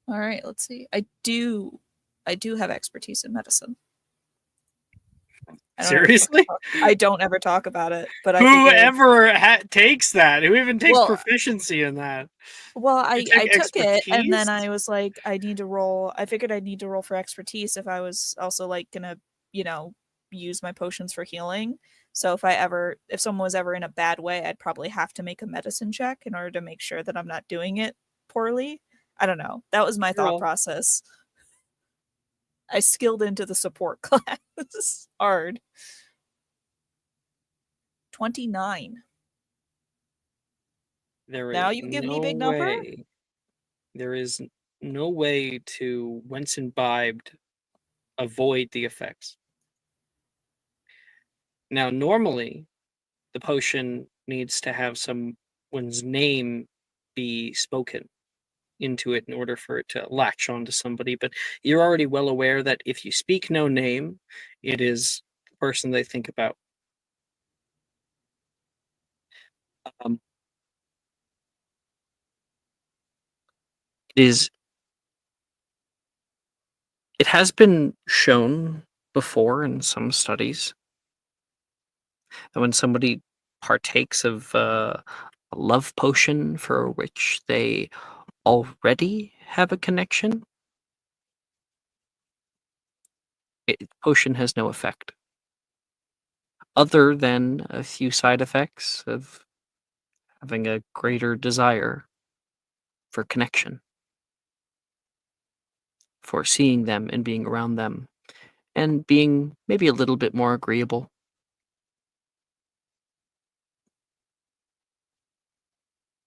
All right, let's see. I do have expertise in medicine. Seriously? I don't ever talk about it, but I figured, Whoever takes that, who even takes Well, proficiency in that? well, You I take took it, and then expertise? I was like, I need to roll. I figured I'd need to roll for expertise if I was also like gonna, use my potions for healing. So if someone was ever in a bad way, I'd probably have to make a medicine check in order to make sure that I'm not doing it poorly. I don't know. That was my thought Girl. process. I skilled into the support class hard. 29. There Now is you give me no big number? way. There is no way to, once imbibed, avoid the effects. Now, normally, the potion needs to have someone's name be spoken into it in order for it to latch onto somebody, but you're already well aware that if you speak no name, it is the person they think about. It has been shown before in some studies that when somebody partakes of a love potion for which they already have a connection, potion has no effect other than a few side effects of having a greater desire for connection, for seeing them and being around them, and being maybe a little bit more agreeable.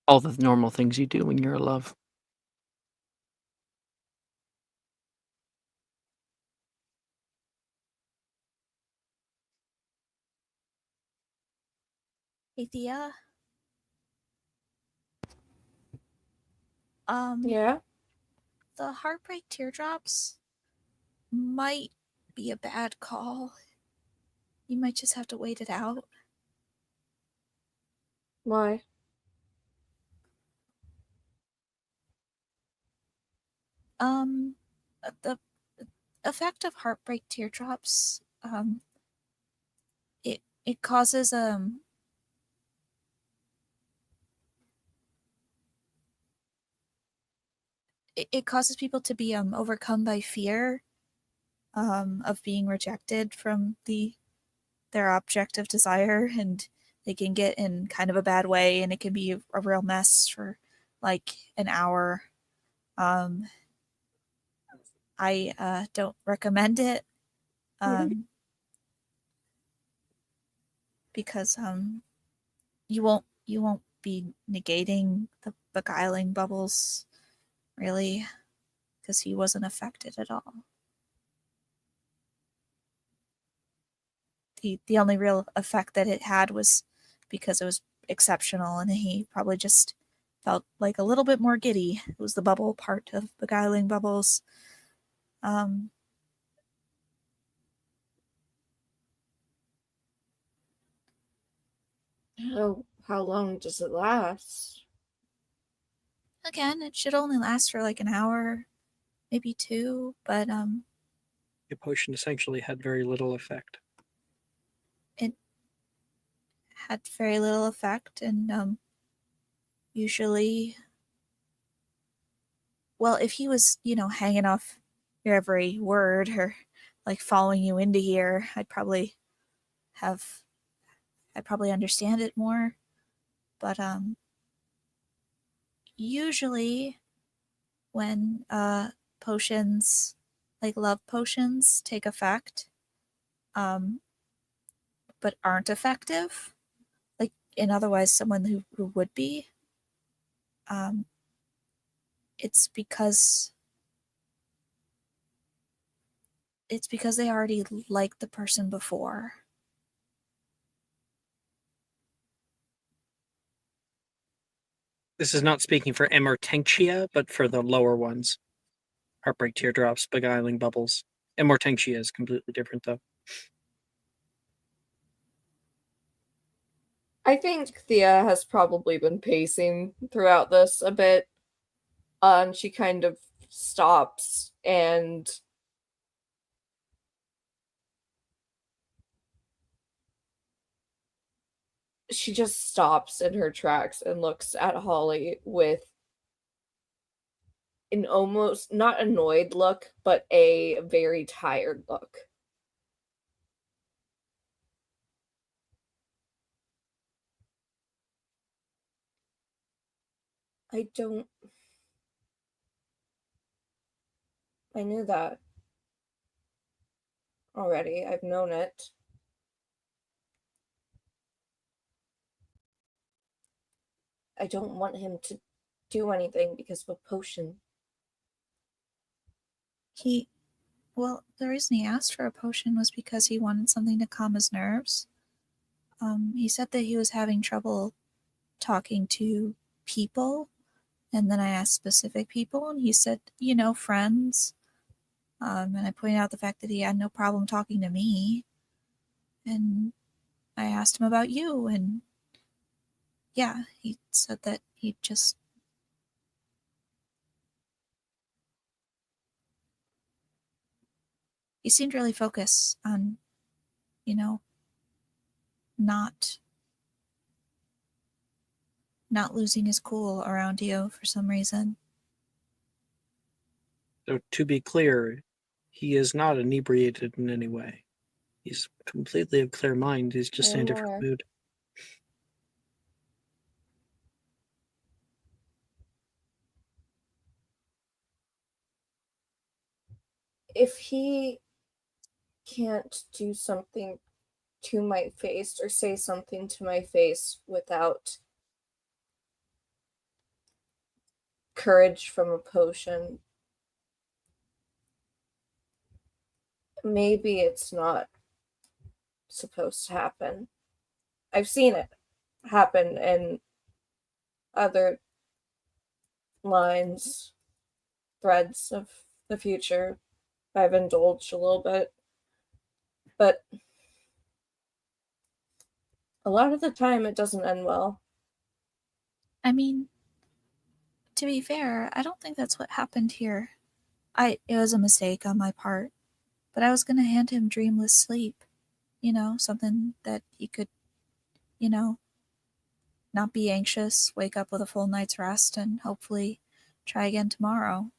All the normal things you do when you're in love. Hey, Thea. Yeah. The heartbreak teardrops might be a bad call. You might just have to wait it out. Why? The effect of heartbreak teardrops, it causes it causes people to be overcome by fear of being rejected from their object of desire, and they can get in kind of a bad way, and it can be a real mess for like an hour. I don't recommend it because you won't be negating the beguiling bubbles really, because he wasn't affected at all. The only real effect that it had was because it was exceptional, and he probably just felt like a little bit more giddy. It was the bubble part of beguiling bubbles. How long does it last? Again, it should only last for like an hour, maybe 2, but The potion essentially had very little effect. it had very little effect, and usually, well, if he was, hanging off your every word or like following you into here, I'd probably understand it more. But usually when potions, like love potions, take effect, but aren't effective, like in otherwise someone who would be, it's because they already liked the person before. This is not speaking for Emmertenctia, but for the lower ones. Heartbreak teardrops, beguiling bubbles. Emmertenctia is completely different, though. I think Thea has probably been pacing throughout this a bit. And she kind of stops and she just stops in her tracks and looks at Holly with an almost not annoyed look, but a very tired look. I knew that already. I've known it. I don't want him to do anything because of a potion. Well, the reason he asked for a potion was because he wanted something to calm his nerves. He said that he was having trouble talking to people, and then I asked specific people, and he said, friends. And I pointed out the fact that he had no problem talking to me, and I asked him about you, and yeah, he said that he seemed really focused on, not losing his cool around you for some reason. So to be clear, he is not inebriated in any way. He's completely of clear mind. He's just in a different mood. If he can't do something to my face or say something to my face without courage from a potion, maybe it's not supposed to happen. I've seen it happen in other threads of the future. I've indulged a little bit, but a lot of the time it doesn't end well. I mean, to be fair, I don't think that's what happened here. It was a mistake on my part, but I was going to hand him dreamless sleep. Something that he could, not be anxious, wake up with a full night's rest, and hopefully try again tomorrow.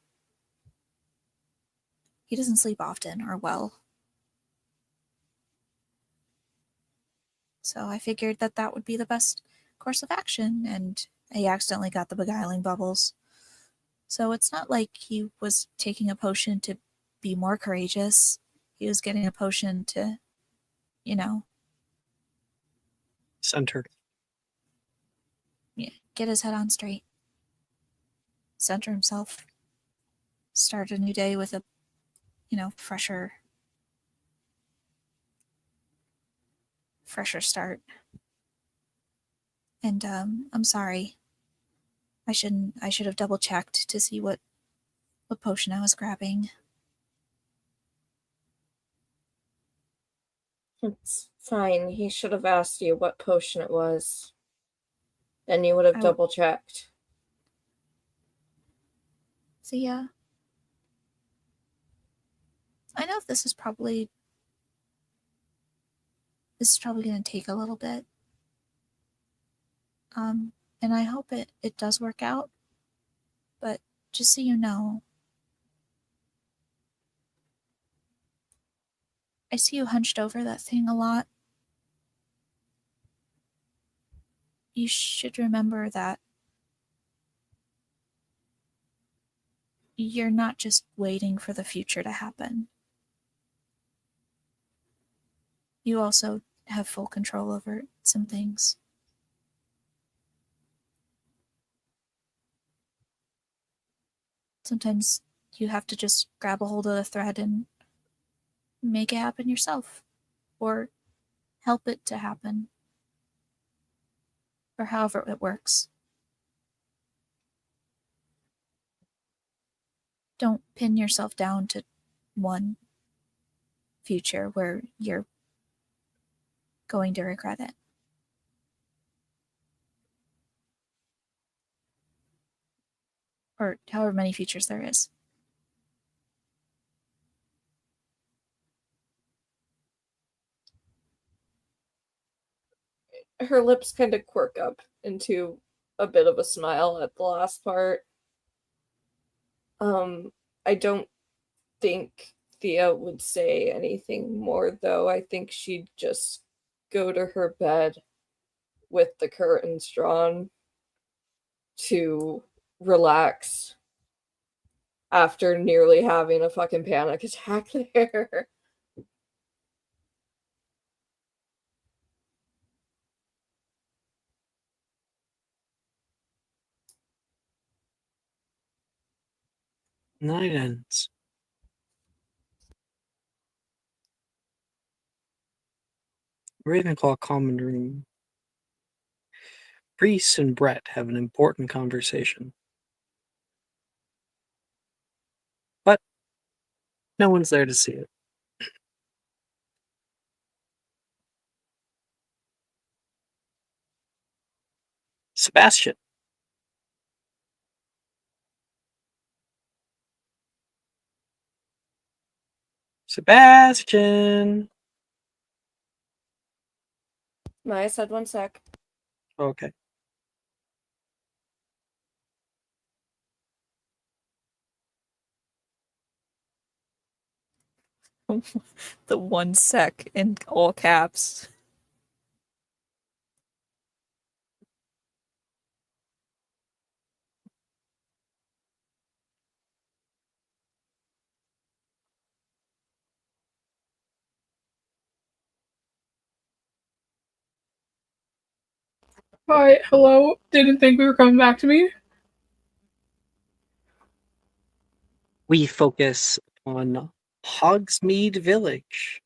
He doesn't sleep often or well. So I figured that would be the best course of action, and he accidentally got the beguiling bubbles. So it's not like he was taking a potion to be more courageous. He was getting a potion to, center. Yeah, get his head on straight. Center himself. Start a new day with a, fresher start. And I'm sorry. I should have double checked to see what potion I was grabbing. It's fine. He should have asked you what potion it was. Then you would have double checked. So yeah. I know this is probably going to take a little bit. And I hope it does work out. But just so you know, I see you hunched over that thing a lot. You should remember that you're not just waiting for the future to happen. You also have full control over some things. Sometimes you have to just grab a hold of the thread and make it happen yourself, or help it to happen, or however it works. Don't pin yourself down to one future where you're going to regret it. Or however many futures there is. her lips kind of quirk up into a bit of a smile at the last part. I don't think Thea would say anything more, though. I think she'd just go to her bed with the curtains drawn to relax after nearly having a fucking panic attack there. Night ends. Ravenclaw common room. Reese and Brett have an important conversation. But no one's there to see it. Sebastian. Sebastian. Maya said 1 sec. Okay. The 1 sec in all caps. Hi, hello. Didn't think we were coming back to me. We focus on Hogsmeade Village.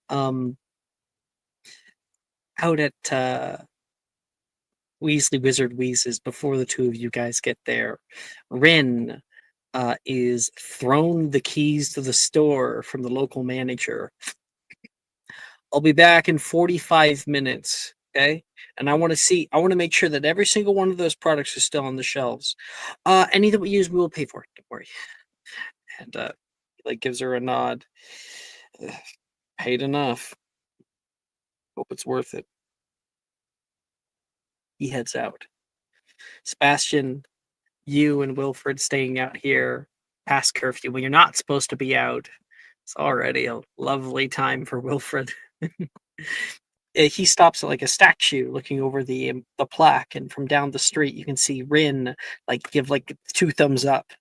Out at Weasley Wizard Wheezes, before the two of you guys get there, Rin is thrown the keys to the store from the local manager. I'll be back in 45 minutes, okay? And I want to make sure that every single one of those products is still on the shelves. Any that we use, we will pay for it. Don't worry. And he like gives her a nod. Paid enough. Hope it's worth it. He heads out. Sebastian, you and Wilfred staying out here past curfew when you're not supposed to be out. It's already a lovely time for Wilfred. He stops at like a statue looking over the plaque, and from down the street you can see Rin like give like 2 thumbs up.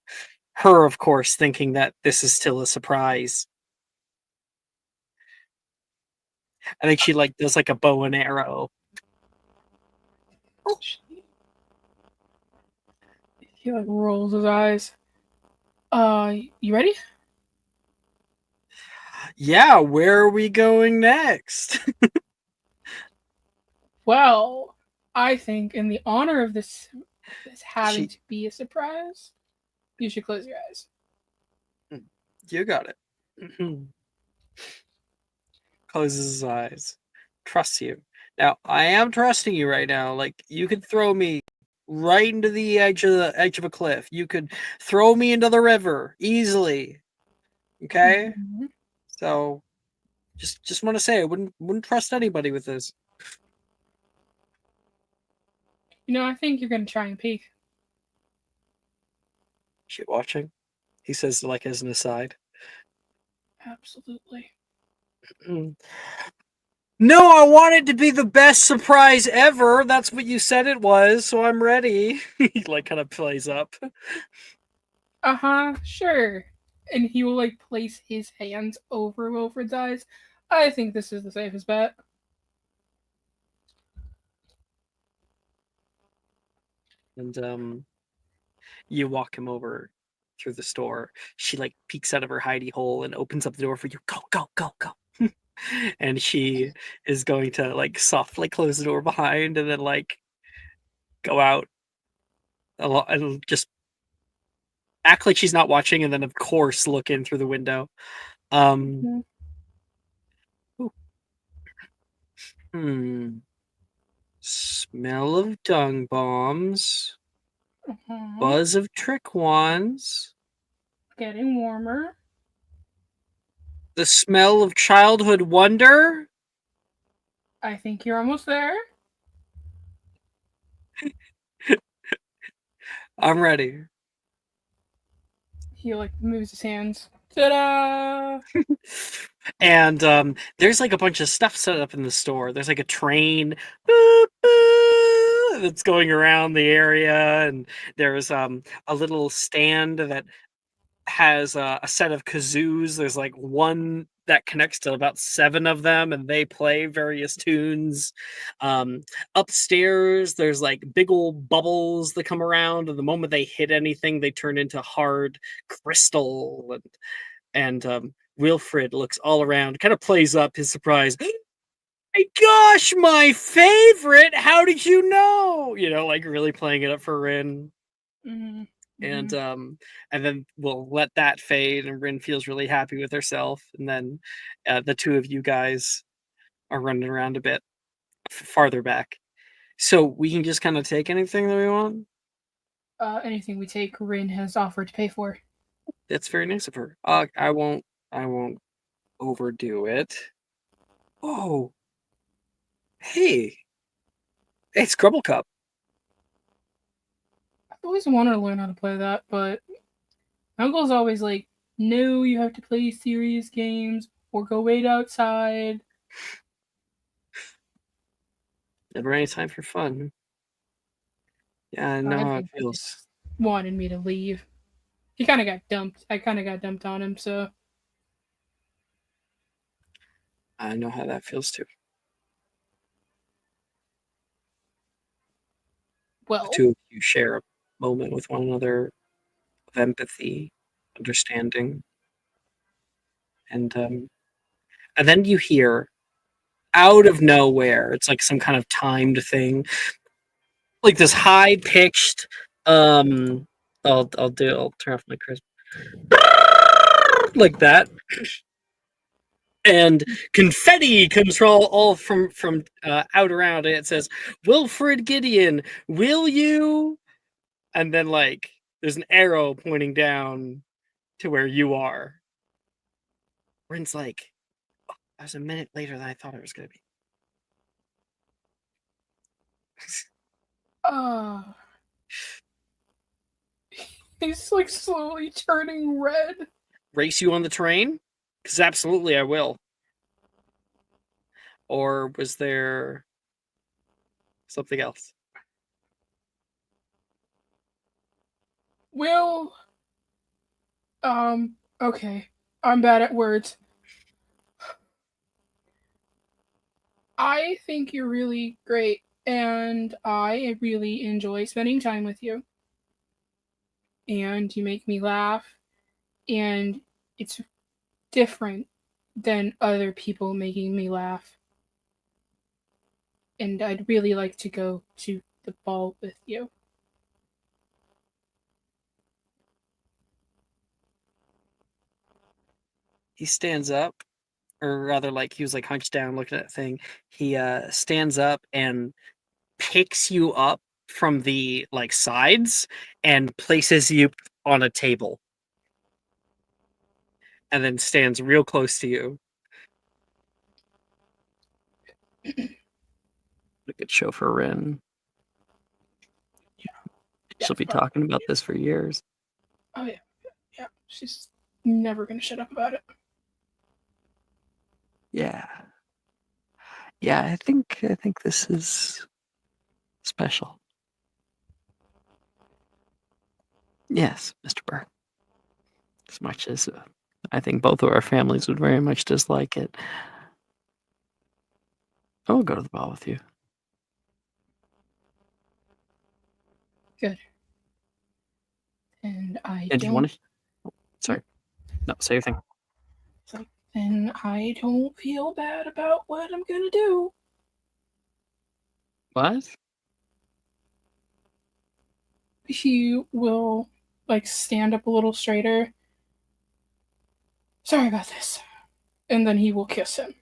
Her, of course, thinking that this is still a surprise. I think she like does like a bow and arrow. He like rolls his eyes. You ready? Yeah, where are we going next? Well, I think in the honor of this having to be a surprise, you should close your eyes. You got it. Closes his eyes. Trusts you. Now, I am trusting you right now. Like, you could throw me right into the edge of a cliff. You could throw me into the river easily. Okay? Mm-hmm. So just want to say I wouldn't trust anybody with this. You know, I think you're gonna try and peek. She watching? He says like as an aside. Absolutely. No, I want it to be the best surprise ever. That's what you said it was, so I'm ready. He like kind of plays up. Sure. And he will like place his hands over Wilfred's eyes. I think this is the safest bet. And you walk him over through the store. She like peeks out of her hidey hole and opens up the door for you. Go, go, go, go. And she is going to like softly close the door behind and then like go out a lot and just act like she's not watching, and then of course look in through the window. Smell of dung bombs. Buzz of trick wands. Getting warmer. The smell of childhood wonder. I think you're almost there. I'm ready. He like moves his hands. Ta-da! And there's like a bunch of stuff set up in the store. There's like a train boop, boop, that's going around the area, and there's a little stand that has a set of kazoos. There's like one that connects to about 7 of them, and they play various tunes. Upstairs, there's like big old bubbles that come around, and the moment they hit anything, they turn into hard crystal. And Wilfred looks all around, kind of plays up his surprise. My gosh, my favorite! How did you know? You know, like really playing it up for Rin. Mm-hmm. And then we'll let that fade, and Rin feels really happy with herself. And then the two of you guys are running around a bit farther back, so we can just kind of take anything that we want. Anything we take, Rin has offered to pay for. That's very nice of her. I won't overdo it. Oh, hey, it's Grubble Cup. I've always wanted to learn how to play that, but my uncle's always like, no, you have to play serious games or go wait outside. Never any time for fun. Yeah, I know how it feels. Wanted me to leave. He kind of got dumped. I kind of got dumped on him, so. I know how that feels too. Well, the two of you share a moment with one another of empathy, understanding, and then you hear out of nowhere, it's like some kind of timed thing, like this high pitched. I'll turn off my crisp like that. And confetti comes all from out around it. It says, Wilfred Gideon, will you? And then like there's an arrow pointing down to where you are. Rin's like, oh, that was a minute later than I thought it was gonna be. He's like slowly turning red. Race you on the train? Because absolutely I will. Or was there something else? Will. Okay. I'm bad at words. I think you're really great, and I really enjoy spending time with you. And you make me laugh, and it's different than other people making me laugh. And I'd really like to go to the ball with you. He stands up, or rather like he was like hunched down looking at that thing. He stands up and picks you up from the like sides and places you on a table. And then stands real close to you. A good show for Rin. She'll be talking about this for years. Oh yeah. Yeah. She's never gonna shut up about it. Yeah. Yeah, I think this is special. Yes, Mr. Burke. As much as I think both of our families would very much dislike it. I'll go to the ball with you. Good. And I And do you don't. want to? Oh, sorry. No, say your thing. It's like, then I don't feel bad about what I'm gonna do. What? He will like stand up a little straighter. Sorry about this. And then he will kiss him.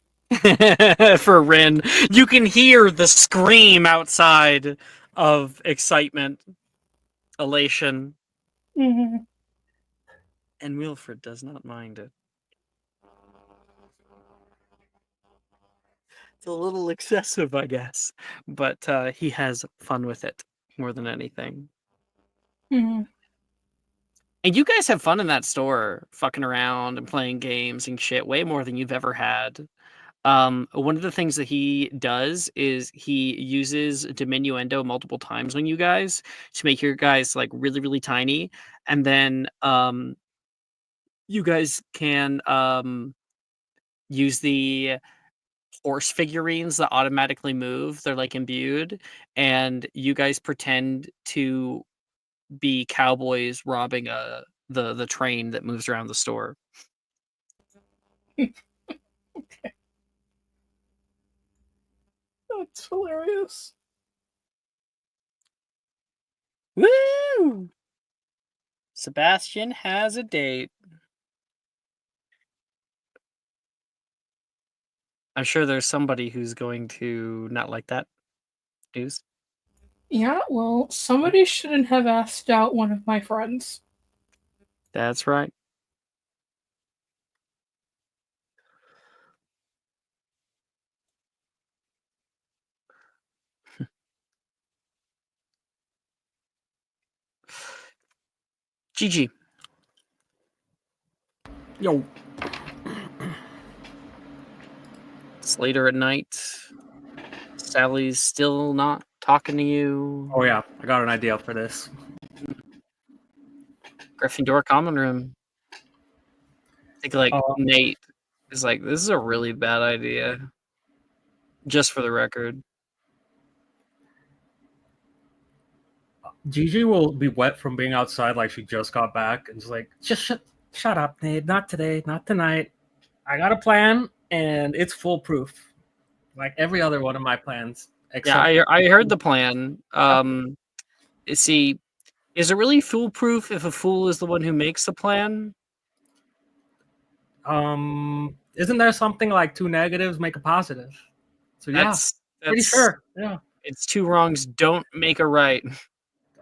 For Rin, you can hear the scream outside of excitement, elation, Mm-hmm. and Wilfred does not mind it. It's a little excessive, I guess, but he has fun with it more than anything. Mhm. And you guys have fun in that store, fucking around and playing games and shit, way more than you've ever had. One of the things that he does is he uses diminuendo multiple times on you guys to make your guys like really, really tiny, and then you guys can use the horse figurines that automatically move. They're like imbued, and you guys pretend to be cowboys robbing the train that moves around the store. That's hilarious. Woo! Sebastian has a date. I'm sure there's somebody who's going to not like that news. Yeah, well, somebody shouldn't have asked out one of my friends. That's right. GG. Yo. It's later at night. Sally's still not talking to you. Oh yeah, I got an idea for this. Gryffindor common room. I think like Nate is like, this is a really bad idea. Just for the record. Gigi will be wet from being outside, like she just got back, and just like, just shut up, Nate. Not today, not tonight. I got a plan, and it's foolproof, like every other one of my plans. Yeah, I heard the plan. See, is it really foolproof if a fool is the one who makes the plan? Isn't there something like two negatives make a positive? So That's pretty sure. Yeah, it's two wrongs don't make a right.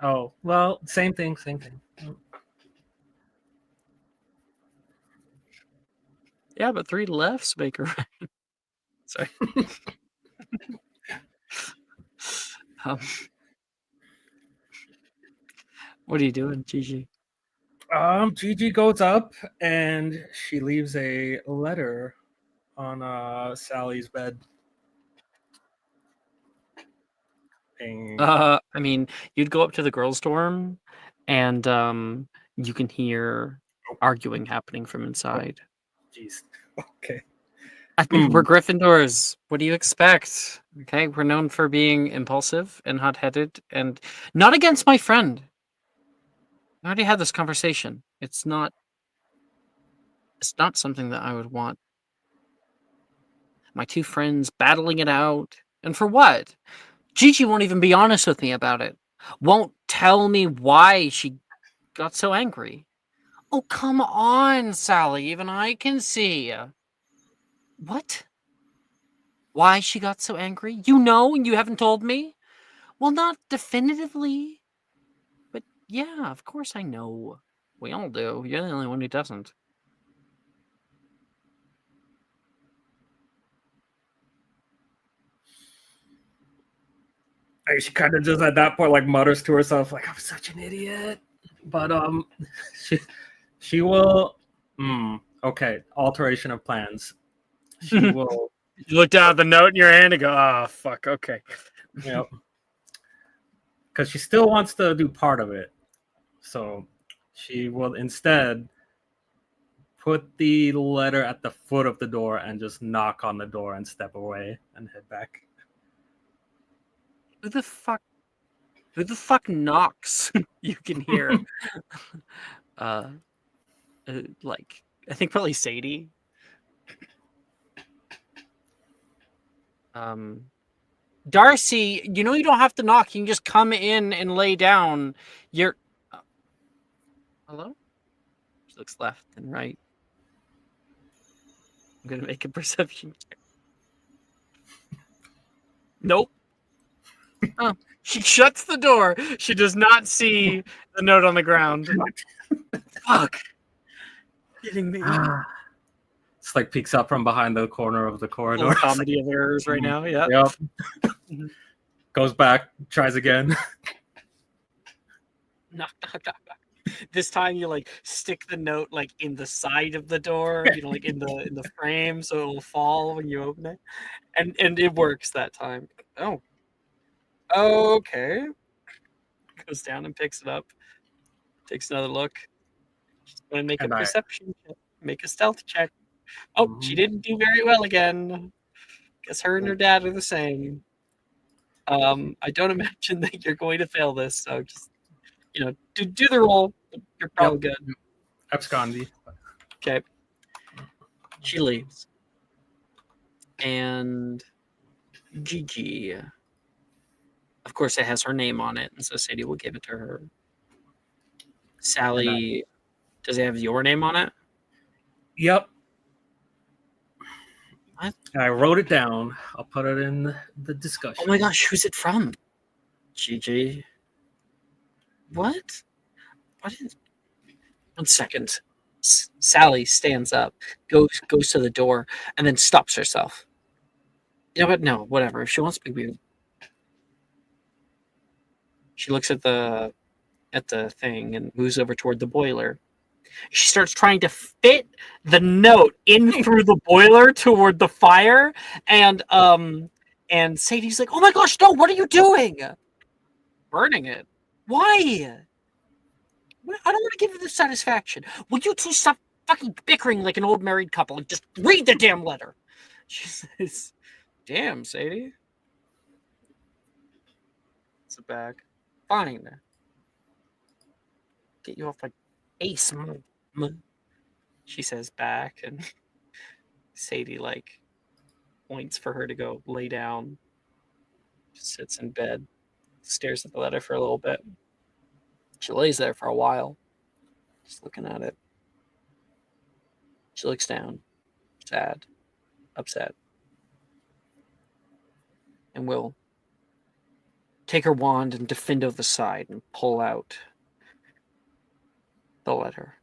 Oh well, same thing. Yeah, but three lefts make a right. Sorry. What are you doing, Gigi? Gigi goes up and she leaves a letter on Sally's bed. I mean, you'd go up to the girls' dorm, and you can hear arguing happening from inside. Jeez. Okay. I mean, we're Gryffindors. What do you expect? Okay, we're known for being impulsive and hot-headed, and not against my friend. I already had this conversation. It's not something that I would want my two friends battling it out. And for what? Gigi won't even be honest with me about it. Won't tell me why she got so angry. Oh, come on, Sally. Even I can see. What? Why she got so angry? You know, and you haven't told me? Well, not definitively. But yeah, of course I know. We all do. You're the only one who doesn't. She kind of just at that point like mutters to herself like, I'm such an idiot. But she will okay, alteration of plans. She will You look down at the note in your hand and go, oh fuck, okay. Yep. Because she still wants to do part of it. So she will instead put the letter at the foot of the door and just knock on the door and step away and head back. Who the fuck knocks? You can hear. Like, I think probably Sadie. Darcy, you know you don't have to knock. You can just come in and lay down. You're. Hello? She looks left and right. I'm gonna make a perception check. Nope. Oh, she shuts the door. She does not see the note on the ground. Fuck. Kidding me. Just like peeks up from behind the corner of the corridor. Little comedy of errors right now. Yeah. Yep. Goes back, tries again. Knock, knock, knock, knock. This time you like stick the note like in the side of the door, like in the frame, so it'll fall when you open it, and it works that time. Oh, okay. Goes down and picks it up. Takes another look. She's gonna make a perception check. Make a stealth check. Oh, she didn't do very well again. Guess her and her dad are the same. I don't imagine that you're going to fail this, so just do the roll. You're probably good. Abscondi. Okay. She leaves. And Gigi. Of course, it has her name on it, and so Sadie will give it to her. Sally, does it have your name on it? Yep. What? I wrote it down. I'll put it in the discussion. Oh my gosh, who's it from? Gigi. What? What is... 1 second. Sally stands up, goes to the door, and then stops herself. You know what? No, whatever. If she wants to be weird. She looks at the thing and moves over toward the boiler. She starts trying to fit the note in through the boiler toward the fire, and Sadie's like, "Oh my gosh, no! What are you doing? Burning it? Why? I don't want to give you the satisfaction. Will you two stop fucking bickering like an old married couple and just read the damn letter?" She says, "Damn, Sadie." It's a bag. Fine. Get you off my face, Mom. She says back, and Sadie like points for her to go lay down. Just sits in bed, stares at the letter for a little bit. She lays there for a while, just looking at it. She looks down, sad, upset, and will take her wand and Defendo the side and pull out the letter.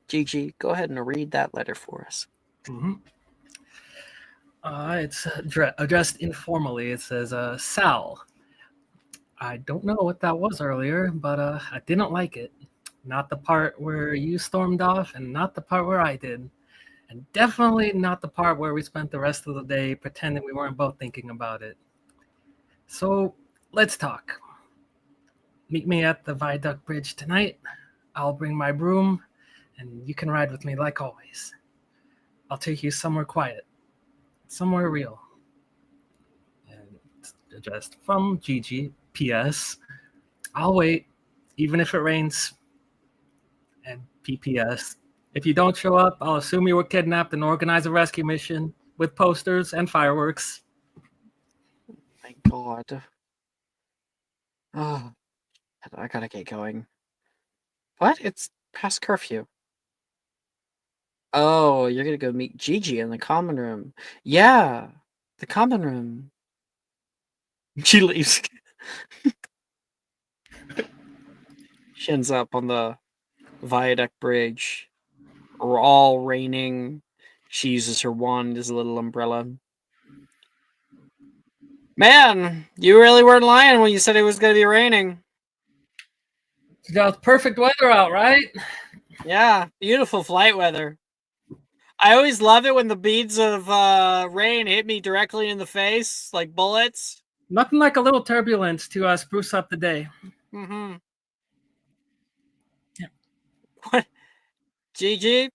Gigi, go ahead and read that letter for us. Mm-hmm. It's addressed informally. It says, Sal. I don't know what that was earlier, but I didn't like it. Not the part where you stormed off, and not the part where I did. And definitely not the part where we spent the rest of the day pretending we weren't both thinking about it. So, let's talk. Meet me at the Viaduct Bridge tonight. I'll bring my broom, and you can ride with me like always. I'll take you somewhere quiet. Somewhere real. And it's addressed from Gigi. P.S. I'll wait, even if it rains. And P.P.S. If you don't show up, I'll assume you were kidnapped and organize a rescue mission with posters and fireworks. My God. Oh, I gotta get going. What? It's past curfew. Oh, you're gonna go meet Gigi in the common room. Yeah, the common room. She leaves. She ends up on the Viaduct Bridge. All raining. She uses her wand as a little umbrella. Man, you really weren't lying when you said it was going to be raining. It's perfect weather out, right? Yeah, beautiful flight weather. I always love it when the beads of rain hit me directly in the face, like bullets. Nothing like a little turbulence to spruce up the day. Mm-hmm. Yeah. What? Gigi?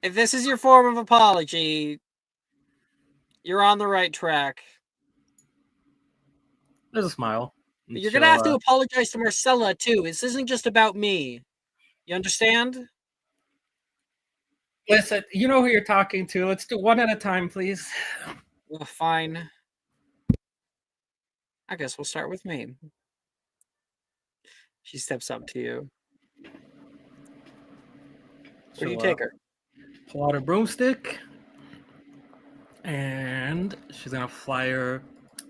If this is your form of apology, you're on the right track. There's a smile. You're going to have to apologize to Marcella, too. This isn't just about me. You understand? Listen, you know who you're talking to. Let's do one at a time, please. Well, fine. I guess we'll start with me. She steps up to you. Where do you take her? Pull out her broomstick. And she's going to fly her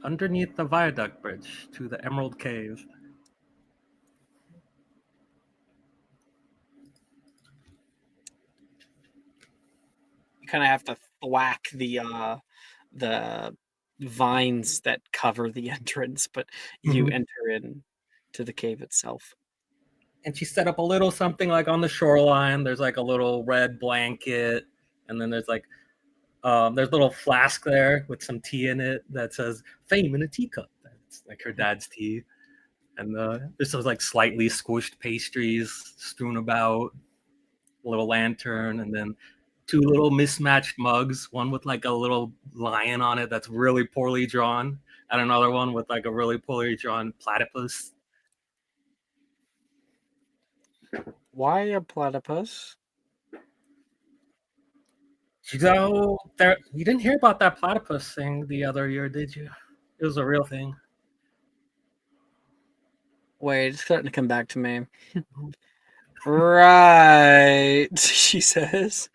underneath the Viaduct Bridge to the Emerald Cave. You kind of have to thwack the vines that cover the entrance, but you Mhm. enter in to the cave itself. And she set up a little something like on the shoreline. There's like a little red blanket, and then there's like there's a little flask there with some tea in it that says "Fame in a teacup." That's like her dad's tea. And there's those like slightly squished pastries strewn about, a little lantern, and then two little mismatched mugs. One with like a little lion on it that's really poorly drawn, and another one with like a really poorly drawn platypus. Why a platypus? You go there. You didn't hear about that platypus thing the other year, did you? It was a real thing. Wait, it's starting to come back to me. Right, she says.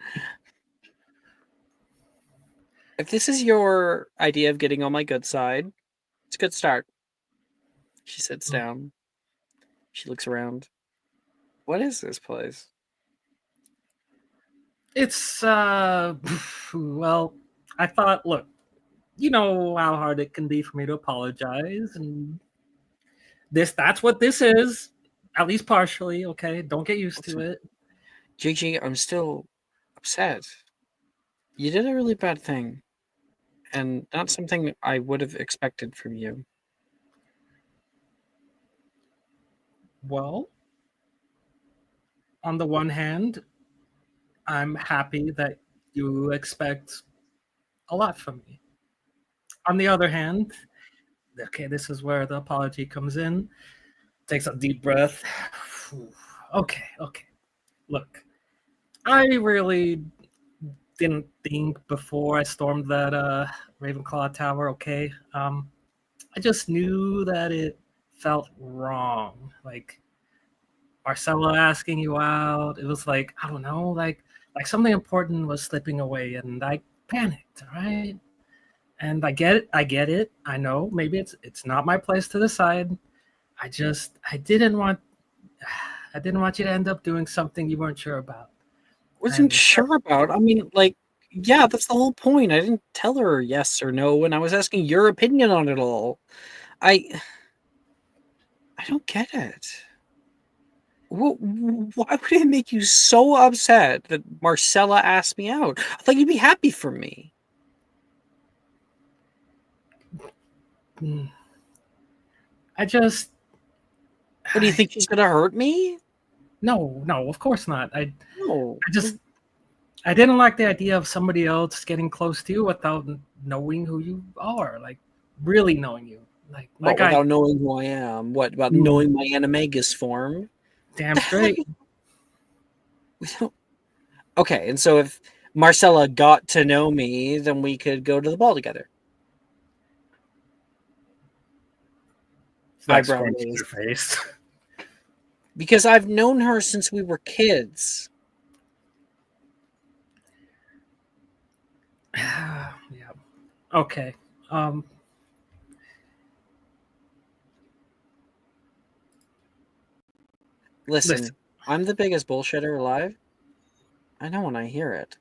If this is your idea of getting on my good side, it's a good start. She sits down. She looks around. What is this place? It's well, I thought, look, you know how hard it can be for me to apologize, and that's what this is, at least partially. Okay, don't get used to it. Gigi, I'm still upset. You did a really bad thing, and not something I would have expected from you. Well, on the one hand, I'm happy that you expect a lot from me. On the other hand, okay, this is where the apology comes in. Takes a deep breath. Okay, okay. Look, I really didn't think before I stormed that Ravenclaw Tower, okay? I just knew that it felt wrong. Like Marcella asking you out, it was like, I don't know, like something important was slipping away and I panicked, all right? And I get it. I know maybe it's not my place to decide. I didn't want you to end up doing something you weren't sure about. Wasn't And sure about. I mean, like, yeah, that's the whole point. I didn't tell her yes or no, and I was asking your opinion on it all. I don't get it. Why would it make you so upset that Marcella asked me out? I thought you'd be happy for me. I just What do you think she's gonna hurt me? no, of course not. No. I didn't like the idea of somebody else getting close to you without knowing who you are, like really knowing you. What, without knowing who I am? What about knowing my animagus form? Damn straight. Okay, and so if Marcella got to know me, then we could go to the ball together. That Eyebrow scrunched raised. your face. Because I've known her since we were kids. Yeah. Okay. Listen, I'm the biggest bullshitter alive. I know when I hear it.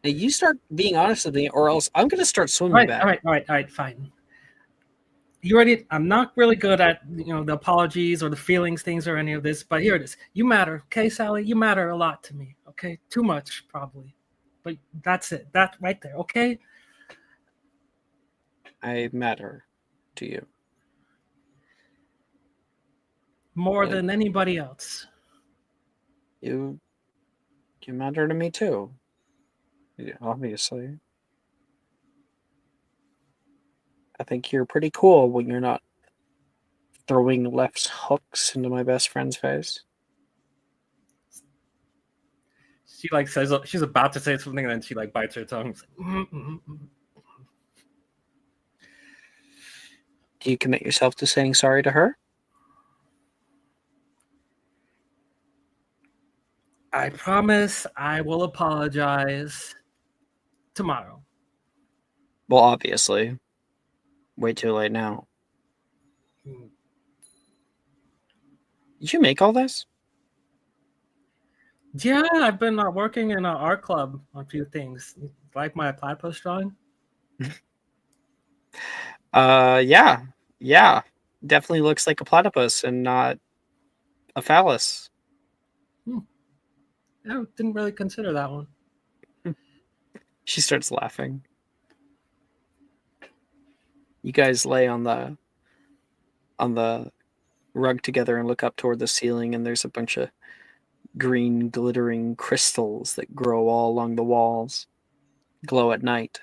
Now you start being honest with me, or else I'm going to start swimming back. All right, fine. I'm not really good at the apologies or the feelings things or any of this, but here it is. You matter, okay, Sally? You matter a lot to me, okay? Too much, probably. But that's it. That right there, okay? I matter to you. More than anybody else. You matter to me too. Yeah, obviously. I think you're pretty cool when you're not throwing left hooks into my best friend's face. She says she's about to say something and then she bites her tongue. Do you commit yourself to saying sorry to her? I promise I will apologize tomorrow. Well, obviously. Way too late now. Did you make all this? Yeah, I've been working in an art club on a few things. Like my platypus drawing? Yeah. Definitely looks like a platypus and not a phallus. I didn't really consider that one. She starts laughing. You guys lay on the rug together and look up toward the ceiling, and there's a bunch of green glittering crystals that grow all along the walls, glow at night.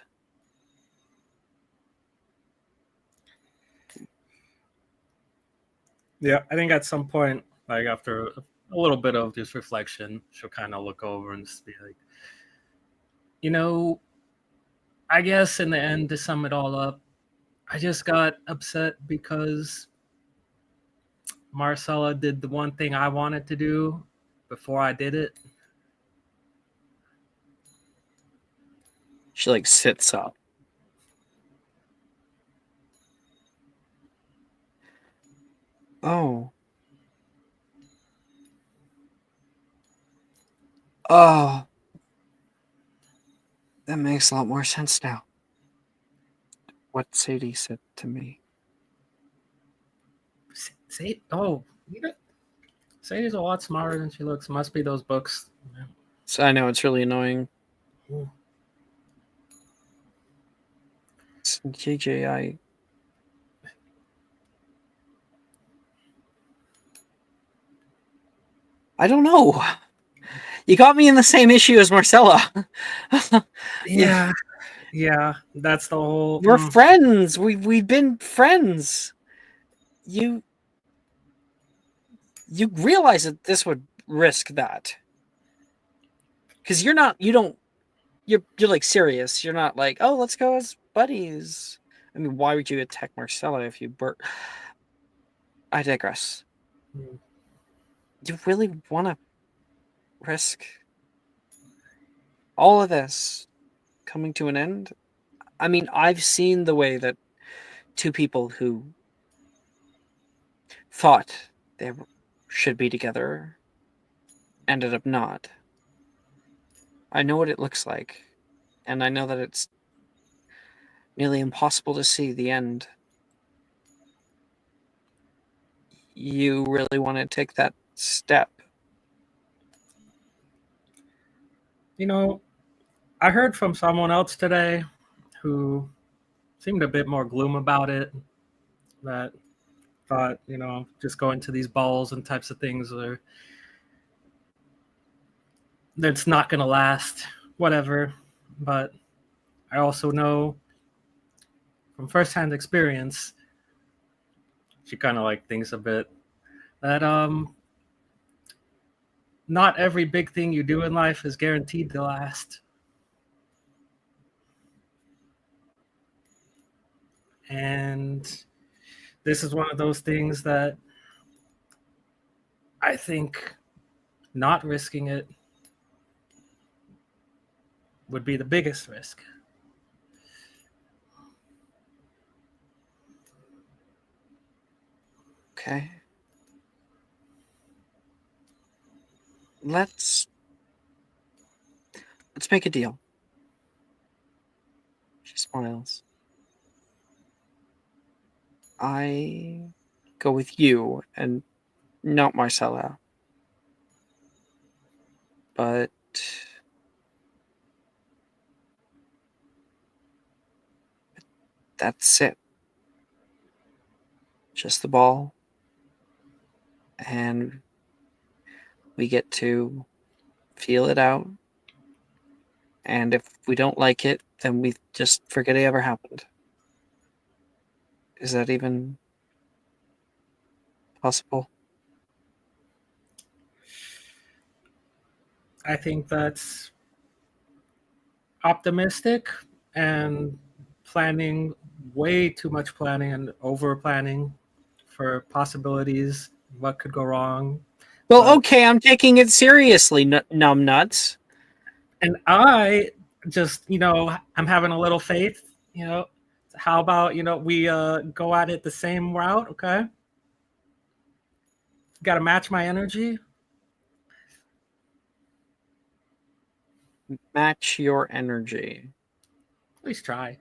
Yeah, I think at some point, like after a little bit of this reflection, she'll kind of look over and just be like, I guess in the end, to sum it all up, I just got upset because Marcella did the one thing I wanted to do before I did it. She like sits up. Oh. Oh. That makes a lot more sense now. What Sadie said to me. Sadie's a lot smarter than she looks. Must be those books. So I know it's really annoying. JJ, I don't know. You got me in the same issue as Marcella. Yeah, that's the whole. We're friends. We've been friends. You realize that this would risk that, because you're like serious. You're not like, oh, let's go as buddies. I mean, why would you attack Marcella if you I digress. You really want to risk all of this coming to an end? I mean, I've seen the way that two people who thought they should be together ended up not. I know what it looks like, and I know that it's nearly impossible to see the end. You really want to take that step? I heard from someone else today who seemed a bit more gloom about it, that thought, just going to these balls and types of things that's not going to last, whatever. But I also know from firsthand experience, she kind of like thinks a bit that not every big thing you do in life is guaranteed to last. And this is one of those things that I think not risking it would be the biggest risk. Okay. Let's make a deal. She smiles. I go with you and not Marcella. But that's it. Just the ball. And we get to feel it out. And if we don't like it, then we just forget it ever happened. Is that even possible? I think that's optimistic and planning, way too much planning and over planning for possibilities, what could go wrong. Well, okay, I'm taking it seriously, numbnuts. And I just, I'm having a little faith, How about, we go at it the same route, okay? Got to match my energy. match your energy. At least try.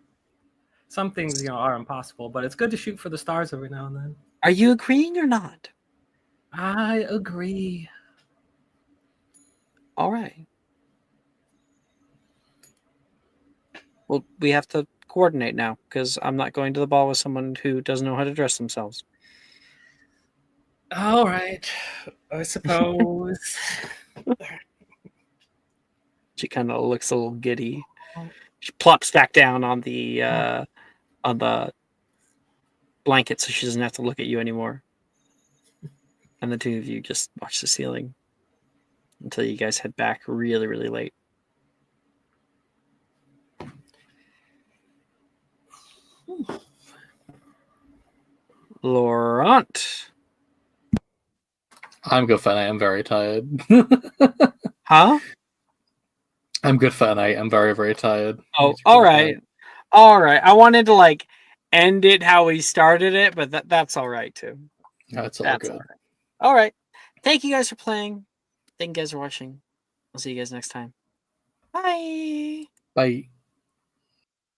Some things, are impossible, but it's good to shoot for the stars every now and then. Are you agreeing or not? I agree. All right. Well, we have to coordinate now because I'm not going to the ball with someone who doesn't know how to dress themselves. All right. I suppose. She kind of looks a little giddy. She plops back down on the blanket so she doesn't have to look at you anymore. And the two of you just watch the ceiling until you guys head back really, really late. Laurent. I'm good for tonight. I'm very tired. Huh? I'm good for tonight. I'm very, very tired. Oh, all right. All right. I wanted to end it how we started it, but that's all right too. That's all That's good. all right. All right. Thank you guys for playing. Thank you guys for watching. I'll see you guys next time. Bye. Bye.